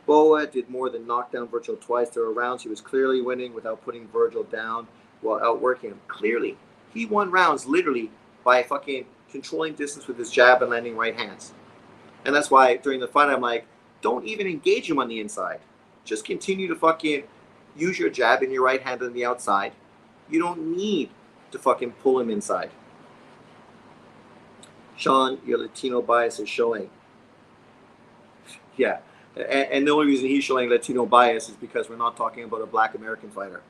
Speaker 1: Boa did more than knock down Virgil twice. There were rounds he was clearly winning without putting Virgil down while outworking him. Clearly. He won rounds literally by fucking controlling distance with his jab and landing right hands. And that's why during the fight I'm like, don't even engage him on the inside. Just continue to fucking use your jab and your right hand on the outside. You don't need to fucking pull him inside. Sean, your Latino bias is showing. Yeah. And the only reason he's showing Latino bias is because we're not talking about a black American fighter.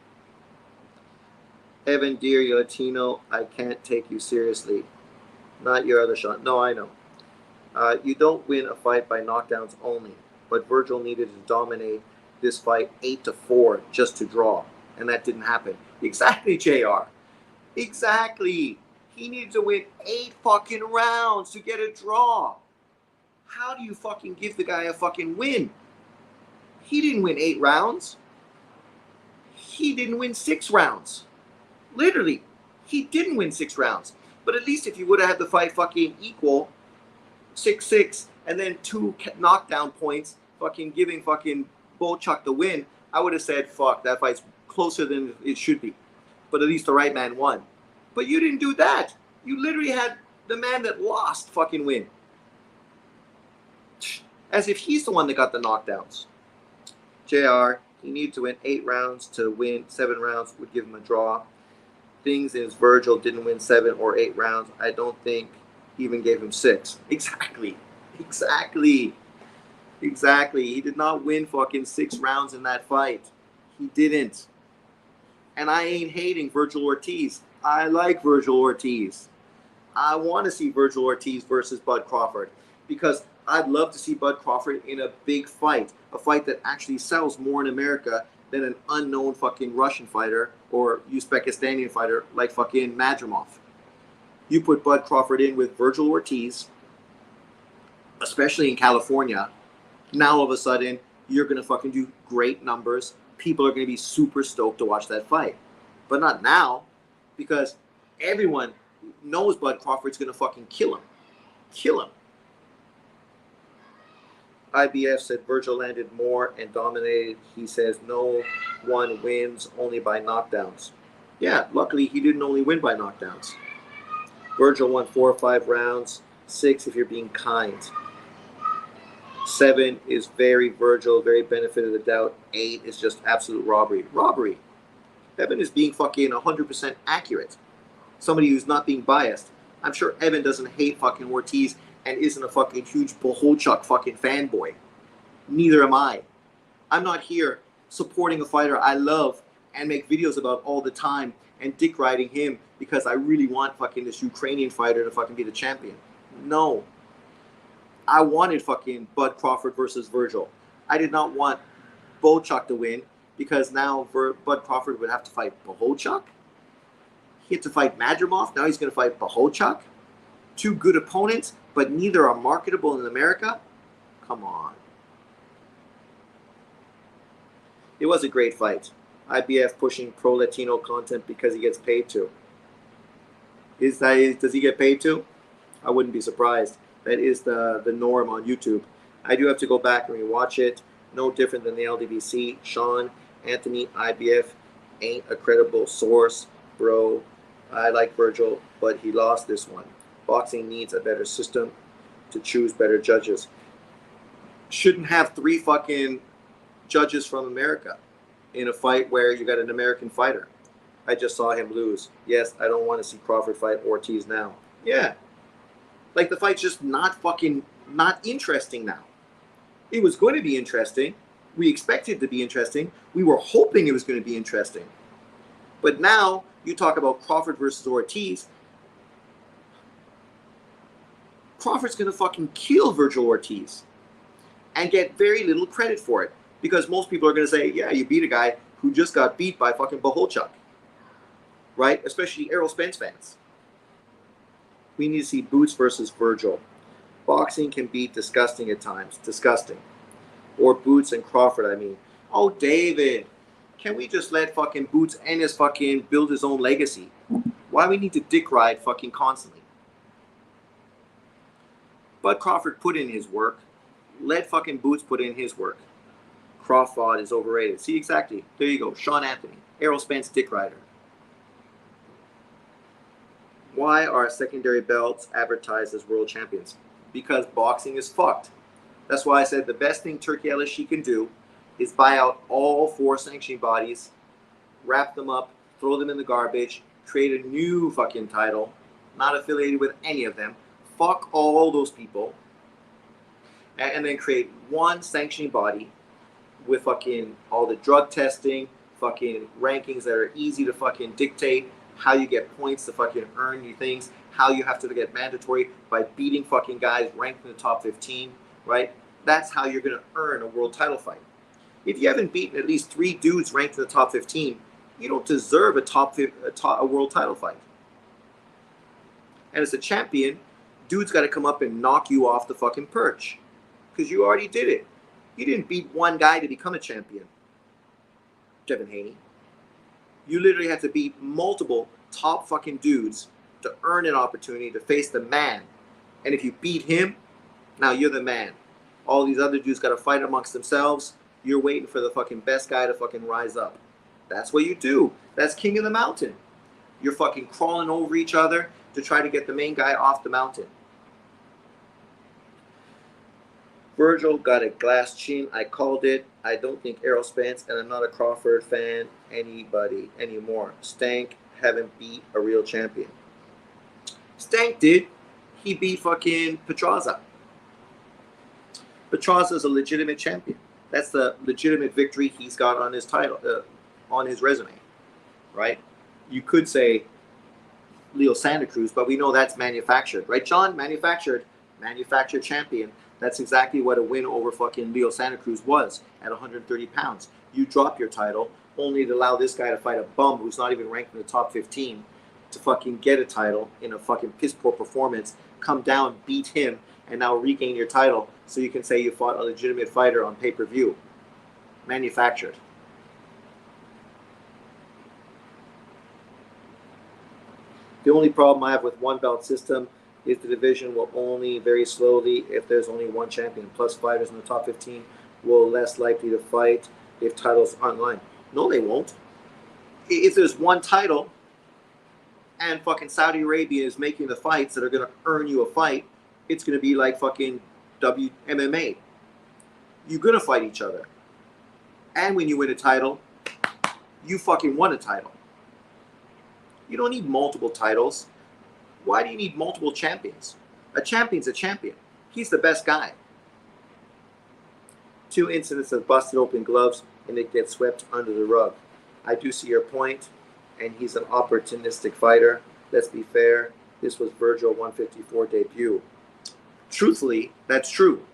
Speaker 1: Evan, dear, you're Latino. I can't take you seriously. Not your other Sean. No, I know. You don't win a fight by knockdowns only. But Virgil needed to dominate this fight 8-4 just to draw. And that didn't happen. Exactly, JR. Exactly. He needed to win 8 fucking rounds to get a draw. How do you fucking give the guy a fucking win? He didn't win 8 rounds. He didn't win 6 rounds. Literally, he didn't win 6 rounds. But at least if you would have had the fight fucking equal, 6-6, and then 2 knockdown points, fucking giving fucking Bochuk the win, I would have said, fuck, that fight's closer than it should be. But at least the right man won. But you didn't do that. You literally had the man that lost fucking win. As if he's the one that got the knockdowns. JR, he needed to win 8 rounds to win 7 rounds would give him a draw. Things is Virgil didn't win 7 or 8 rounds. I don't think he even gave him 6. Exactly. He did not win fucking 6 rounds in that fight. He didn't. And I ain't hating Virgil Ortiz. I like Virgil Ortiz. I want to see Virgil Ortiz versus Bud Crawford because I'd love to see Bud Crawford in a big fight, a fight that actually sells more in America than an unknown fucking Russian fighter or Uzbekistani fighter like fucking Madrimov. You put Bud Crawford in with Virgil Ortiz, especially in California, now all of a sudden you're going to fucking do great numbers. People are going to be super stoked to watch that fight. But not now, because everyone knows Bud Crawford's going to fucking kill him. IBF said Virgil landed more and dominated. He says no one wins, only by knockdowns. Yeah, luckily he didn't only win by knockdowns. Virgil won 4 or 5 rounds, 6 if you're being kind. 7 is very Virgil, very benefit of the doubt. 8 is just absolute robbery. Robbery. Evan is being fucking 100% accurate. Somebody who's not being biased. I'm sure Evan doesn't hate fucking Ortiz and isn't a fucking huge Bohachuk fucking fanboy. Neither am I. I'm not here supporting a fighter I love and make videos about all the time and dick riding him because I really want fucking this Ukrainian fighter to fucking be the champion. No. I wanted fucking Bud Crawford versus Virgil. I did not want Bochuk to win because now Bud Crawford would have to fight Bohachuk. He had to fight Madrimov. Now he's going to fight Bohachuk. 2 good opponents, but neither are marketable in America. Come on. It was a great fight. IBF pushing pro-Latino content because he gets paid to. Does he get paid to? I wouldn't be surprised. That is the norm on YouTube. I do have to go back and rewatch it. No different than the LDBC. Sean, Anthony, IBF ain't a credible source, bro. I like Virgil, but he lost this one. Boxing needs a better system to choose better judges. Shouldn't have 3 fucking judges from America. in a fight where you got an American fighter. I just saw him lose. Yes, I don't want to see Crawford fight Ortiz now. Yeah. Like, the fight's just not interesting now. It was going to be interesting. We expected it to be interesting. We were hoping it was going to be interesting. But now, you talk about Crawford versus Ortiz. Crawford's going to fucking kill Virgil Ortiz and get very little credit for it. Because most people are going to say, yeah, you beat a guy who just got beat by fucking Bohachuk. Right? Especially Errol Spence fans. We need to see Boots versus Virgil. Boxing can be disgusting at times. Disgusting. Or Boots and Crawford, I mean. Oh, David. Can we just let fucking Boots and his fucking build his own legacy? Why we need to dick ride fucking constantly? But Crawford put in his work. Let fucking Boots put in his work. Crawford is overrated. See, exactly. There you go. Sean Anthony. Errol Spence, dick rider. Why are secondary belts advertised as world champions? Because boxing is fucked. That's why I said the best thing Turki Elishie can do is buy out all 4 sanctioning bodies, wrap them up, throw them in the garbage, create a new fucking title, not affiliated with any of them, fuck all those people, and then create one sanctioning body with fucking all the drug testing, fucking rankings that are easy to fucking dictate, how you get points to fucking earn your things, how you have to get mandatory by beating fucking guys ranked in the top 15, right? That's how you're going to earn a world title fight. If you haven't beaten at least 3 dudes ranked in the top 15, you don't deserve a world title fight. And as a champion, dude's got to come up and knock you off the fucking perch. Because you already did it. You didn't beat one guy to become a champion, Devin Haney. You literally had to beat multiple top fucking dudes to earn an opportunity to face the man. And if you beat him, now you're the man. All these other dudes got to fight amongst themselves. You're waiting for the fucking best guy to fucking rise up. That's what you do. That's King of the Mountain. You're fucking crawling over each other to try to get the main guy off the mountain. Virgil got a glass chin. I called it. I don't think Errol Spence, and I'm not a Crawford fan anybody anymore. Stank haven't beat a real champion. Stank did. He beat fucking Pedraza. Pedraza's a legitimate champion. That's the legitimate victory he's got on his title, on his resume, right? You could say Leo Santa Cruz, but we know that's manufactured, right, John? Manufactured champion. That's exactly what a win over fucking Leo Santa Cruz was at 130 pounds. You drop your title only to allow this guy to fight a bum who's not even ranked in the top 15 to fucking get a title in a fucking piss poor performance, come down, beat him, and now regain your title so you can say you fought a legitimate fighter on pay-per-view. Manufactured. The only problem I have with one belt system is the division will only very slowly if there's only one champion. Plus fighters in the top 15 will less likely to fight if titles aren't lined. No, they won't. If there's one title and fucking Saudi Arabia is making the fights that are going to earn you a fight, it's going to be like fucking WMMA. You're going to fight each other. And when you win a title, you fucking won a title. You don't need multiple titles. Why do you need multiple champions? A champion's a champion. He's the best guy. 2 incidents of busted open gloves and it gets swept under the rug. I do see your point, and he's an opportunistic fighter. Let's be fair. This was Virgil 154 debut. Truthfully, that's true.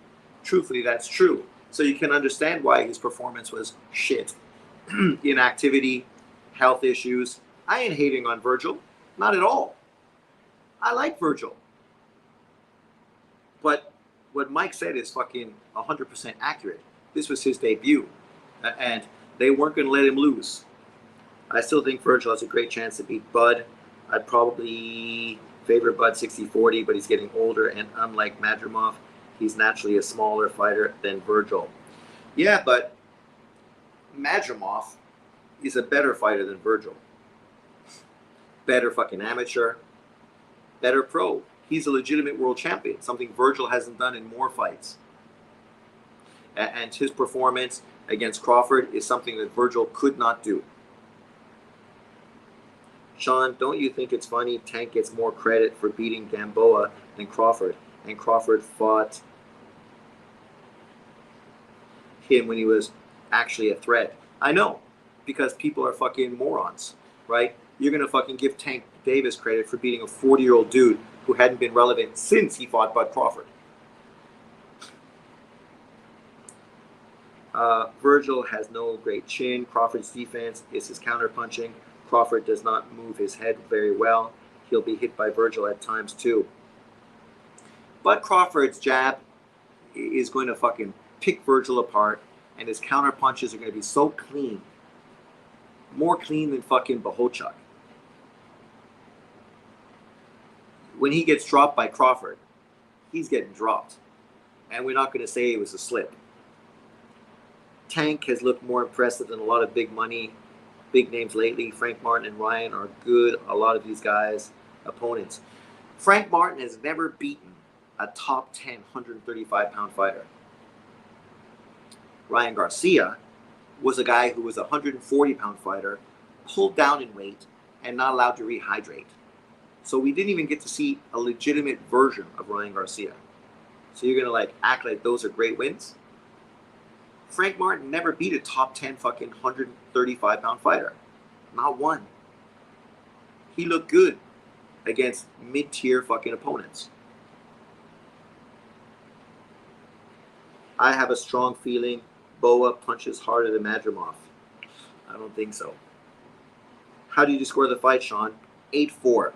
Speaker 1: So you can understand why his performance was shit. Inactivity, health issues. I ain't hating on Virgil. Not at all. I like Virgil. But what Mike said is fucking 100% accurate. This was his debut. And they weren't going to let him lose. I still think Virgil has a great chance to beat Bud. I'd probably favor Bud 60-40, but he's getting older, and unlike Madrimov, he's naturally a smaller fighter than Virgil. Yeah, but Madrimov is a better fighter than Virgil. Better fucking amateur. Better pro. He's a legitimate world champion, something Virgil hasn't done in more fights. And his performance against Crawford is something that Virgil could not do. Sean, don't you think it's funny Tank gets more credit for beating Gamboa than Crawford, and Crawford fought him when he was actually a threat? I know, because people are fucking morons, right? You're going to fucking give Tank Davis credit for beating a 40-year-old dude who hadn't been relevant since he fought Bud Crawford. Virgil has no great chin. Crawford's defense is his counterpunching. Crawford does not move his head very well. He'll be hit by Virgil at times too. But Crawford's jab is going to fucking pick Virgil apart, and his counterpunches are going to be so clean. More clean than fucking Bohachuk. When he gets dropped by Crawford, he's getting dropped. And we're not going to say it was a slip. Tank has looked more impressive than a lot of big names lately. Frank Martin and Ryan are good. A lot of these guys' opponents. Frank Martin has never beaten a top 10 135-pound fighter. Ryan Garcia was a guy who was a 140-pound fighter, pulled down in weight, and not allowed to rehydrate. So we didn't even get to see a legitimate version of Ryan Garcia. So you're going to act like those are great wins? Frank Martin never beat a top 10 fucking 135-pound fighter. Not one. He looked good against mid-tier fucking opponents. I have a strong feeling Boa punches harder than Madrimov. I don't think so. How did you score the fight, Sean? 8-4.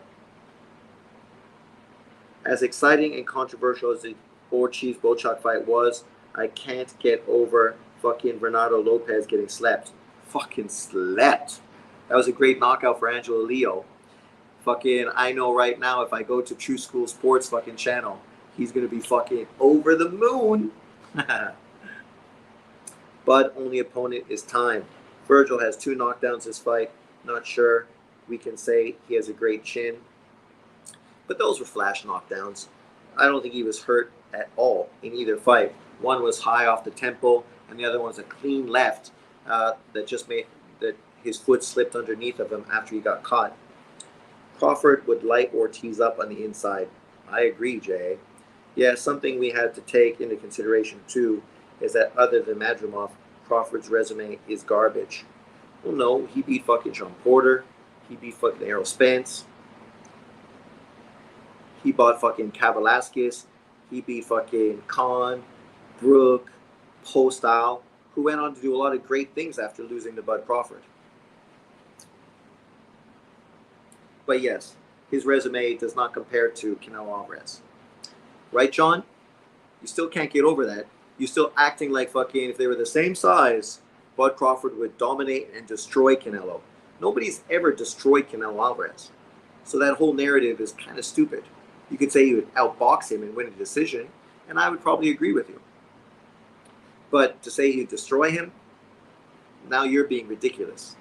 Speaker 1: As exciting and controversial as the Ortiz Bochuk fight was, I can't get over fucking Bernardo Lopez getting slept. Fucking slept. That was a great knockout for Angelo Leo. Fucking, I know right now if I go to True School Sports fucking channel, he's going to be fucking over the moon. But only opponent is time. Virgil has 2 knockdowns this fight. Not sure we can say he has a great chin. But those were flash knockdowns. I don't think he was hurt at all in either fight. One was high off the temple, and the other one was a clean left that just made that his foot slipped underneath of him after he got caught. Crawford would light Ortiz up on the inside. I agree, Jay. Yeah, something we had to take into consideration too is that other than Madrimov, Crawford's resume is garbage. Well, no, he beat fucking Sean Porter. He beat fucking Errol Spence. He bought fucking Kavalaskis. He beat fucking Khan, Brook, Postile, who went on to do a lot of great things after losing to Bud Crawford. But yes, his resume does not compare to Canelo Alvarez. Right, John? You still can't get over that. You're still acting like fucking, if they were the same size, Bud Crawford would dominate and destroy Canelo. Nobody's ever destroyed Canelo Alvarez. So that whole narrative is kind of stupid. You could say you would outbox him and win a decision, and I would probably agree with you. But to say you destroy him, now you're being ridiculous.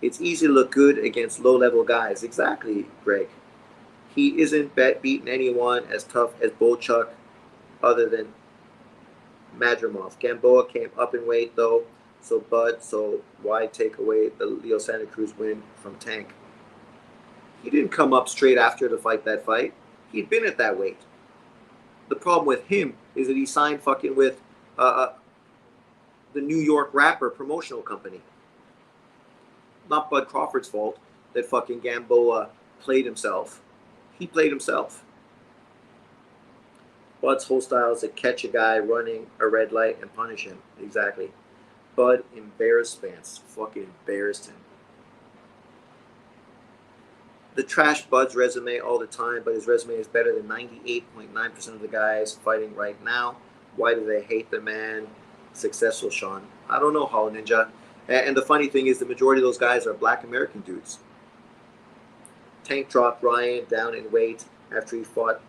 Speaker 1: It's easy to look good against low-level guys. Exactly, Greg. He isn't beating anyone as tough as Bochuk other than Madrimov. Gamboa came up in weight, though, so why take away the Leo Santa Cruz win from Tank? He didn't come up straight after to fight that fight. He'd been at that weight. The problem with him is that he signed fucking with the New York rapper promotional company. Not Bud Crawford's fault that fucking Gamboa played himself. He played himself. Bud's whole style is to catch a guy running a red light and punish him. Exactly. Bud embarrassed Spence. Fucking embarrassed him. The trash Bud's resume all the time, but his resume is better than 98.9% of the guys fighting right now. Why do they hate the man? Successful, Sean. I don't know, Hollow Ninja. And the funny thing is the majority of those guys are black American dudes. Tank dropped Ryan down in weight after he fought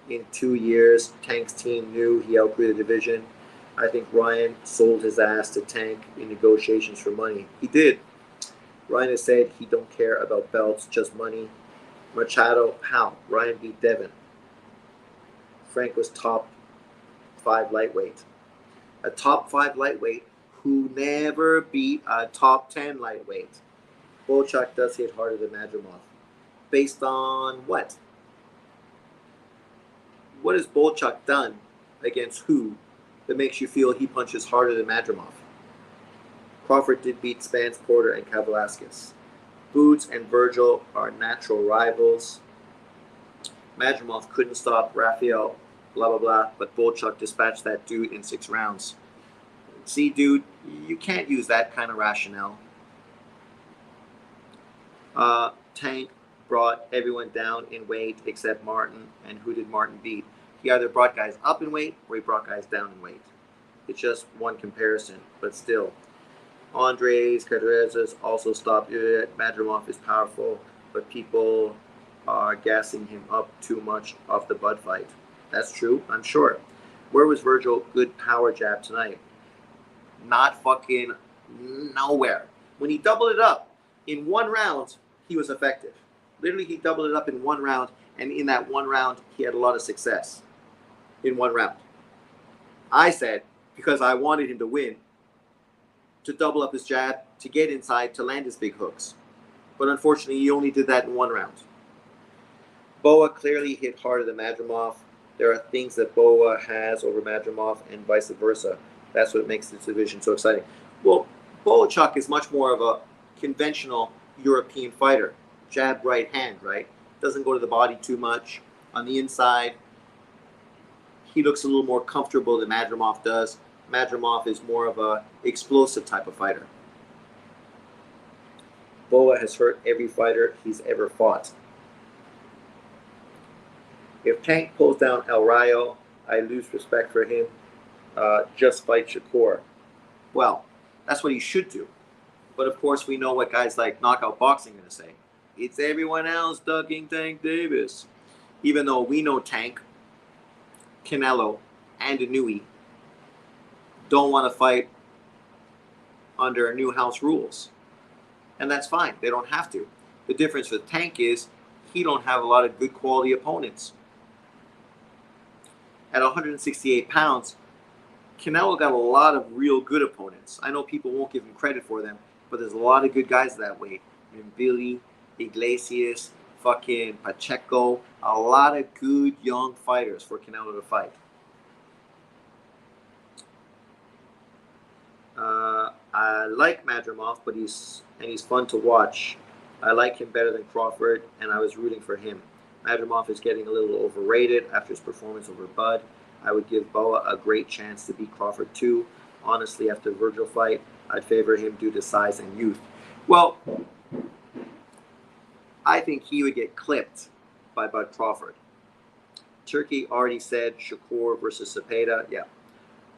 Speaker 1: in 2 years. Tank's team knew he outgrew the division. I think Ryan sold his ass to Tank in negotiations for money. He did. Ryan has said he don't care about belts, just money. Machado, how? Ryan beat Devin. Frank was top 5 lightweight. A top 5 lightweight who never beat a top 10 lightweight. Bochuk does hit harder than Madrimov. Based on what? What has Bochuk done against who that makes you feel he punches harder than Madrimov? Crawford did beat Spence, Porter, and Kavalauskas. Boots and Virgil are natural rivals. Madrimov couldn't stop Rafael, blah, blah, blah, but Bochuk dispatched that dude in 6 rounds. See, dude, you can't use that kind of rationale. Tank brought everyone down in weight except Martin, and who did Martin beat? He either brought guys up in weight or he brought guys down in weight. It's just one comparison, but still. Andres Cardenas also stopped it. Madrimov is powerful, but people are gassing him up too much off the Bud fight. That's true, I'm sure. Where was Virgil? Good power jab tonight. Not fucking nowhere. When he doubled it up in 1 round, he was effective. Literally, he doubled it up in 1 round, and in that 1 round, he had a lot of success in 1 round. I said, because I wanted him to win, to double up his jab, to get inside, to land his big hooks. But unfortunately, he only did that in 1 round. Boa clearly hit harder than Madrimov. There are things that Boa has over Madrimov and vice versa. That's what makes this division so exciting. Well, Bohachuk is much more of a conventional European fighter. Jab, right hand, right? Doesn't go to the body too much. On the inside, he looks a little more comfortable than Madrimov does. Madrimov is more of a explosive type of fighter. Boa has hurt every fighter he's ever fought. If Tank pulls down El Rayo, I lose respect for him. Just fight Shakur. Well, that's what he should do. But of course, we know what guys like Knockout Boxing are going to say. It's everyone else ducking Tank Davis. Even though we know Tank, Canelo, and Inouye don't want to fight under new house rules. And that's fine. They don't have to. The difference with Tank is he don't have a lot of good quality opponents. At 168 pounds, Canelo got a lot of real good opponents. I know people won't give him credit for them, but there's a lot of good guys that weight. Billy, Iglesias, fucking Pacheco, a lot of good young fighters for Canelo to fight. I like Madrimov, but he's fun to watch. I like him better than Crawford, and I was rooting for him. Madrimov is getting a little overrated after his performance over Bud. I would give Boa a great chance to beat Crawford too. Honestly, after the Virgil fight, I'd favor him due to size and youth. Well, I think he would get clipped by Bud Crawford. Turkey already said Shakur versus Cepeda. Yeah.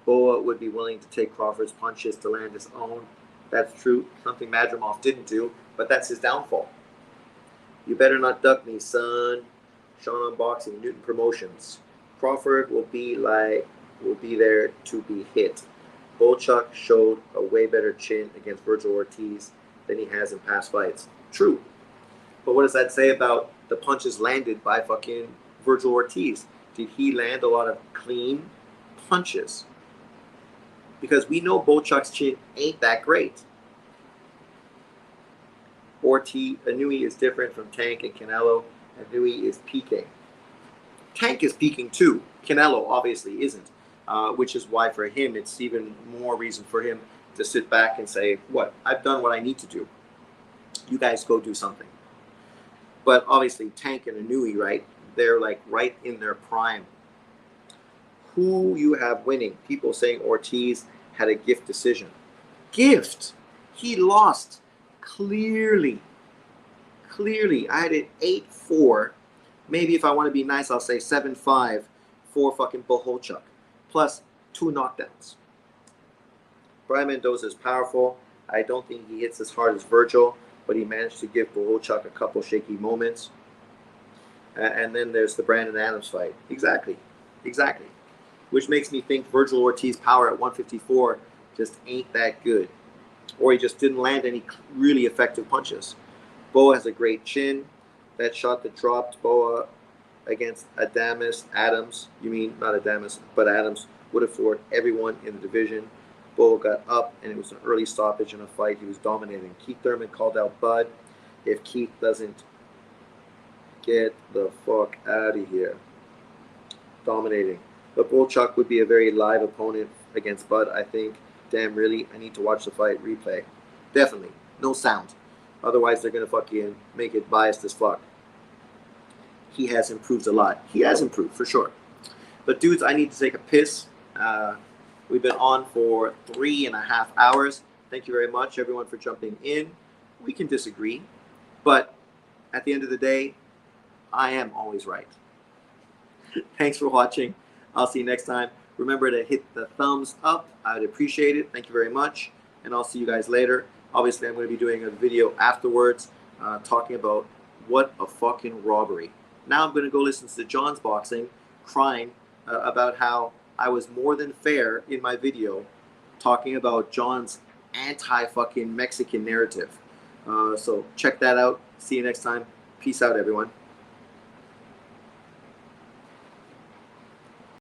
Speaker 1: Boa would be willing to take Crawford's punches to land his own. That's true. Something Madrimov didn't do, but that's his downfall. You better not duck me, son. Sean on Boxing, Newton Promotions. Crawford will be there to be hit. Bochuk showed a way better chin against Virgil Ortiz than he has in past fights. True. But what does that say about the punches landed by fucking Virgil Ortiz? Did he land a lot of clean punches? Because we know Bochuk's chin ain't that great. Inouye is different from Tank and Canelo. Inouye is peaking. Tank is peaking too. Canelo obviously isn't, which is why for him it's even more reason for him to sit back and say, what? I've done what I need to do. You guys go do something. But obviously Tank and Inouye, right? They're like right in their prime. Who you have winning? People saying Ortiz had a gift decision. Gift? He lost. Clearly. I had it 8-4. Maybe if I want to be nice, I'll say 7-5 for fucking Bohachuk. Plus 2 knockdowns. Brian Mendoza is powerful. I don't think he hits as hard as Virgil, but he managed to give Bohachuk a couple shaky moments. And then there's the Brandon Adams fight. Exactly. Which makes me think Virgil Ortiz power at 154 just ain't that good. Or he just didn't land any really effective punches. Boa has a great chin. That shot that dropped Boa against Adams, you mean not Adams, but Adams, would have floored everyone in the division. Bull got up, and it was an early stoppage in a fight. He was dominating. Keith Thurman called out Bud. If Keith doesn't get the fuck out of here. Dominating. But Bochuk would be a very live opponent against Bud, I think. Damn, really? I need to watch the fight replay. Definitely. No sound. Otherwise, they're going to fucking make it biased as fuck. He has improved a lot. He has improved, for sure. But, dudes, I need to take a piss. We've been on for 3.5 hours. Thank you very much, everyone, for jumping in. We can disagree. But at the end of the day, I am always right. Thanks for watching. I'll see you next time. Remember to hit the thumbs up. I would appreciate it. Thank you very much. And I'll see you guys later. Obviously, I'm going to be doing a video afterwards talking about what a fucking robbery. Now I'm going to go listen to John's boxing, crying about how I was more than fair in my video talking about John's anti-fucking Mexican narrative. So check that out. See you next time. Peace out, everyone.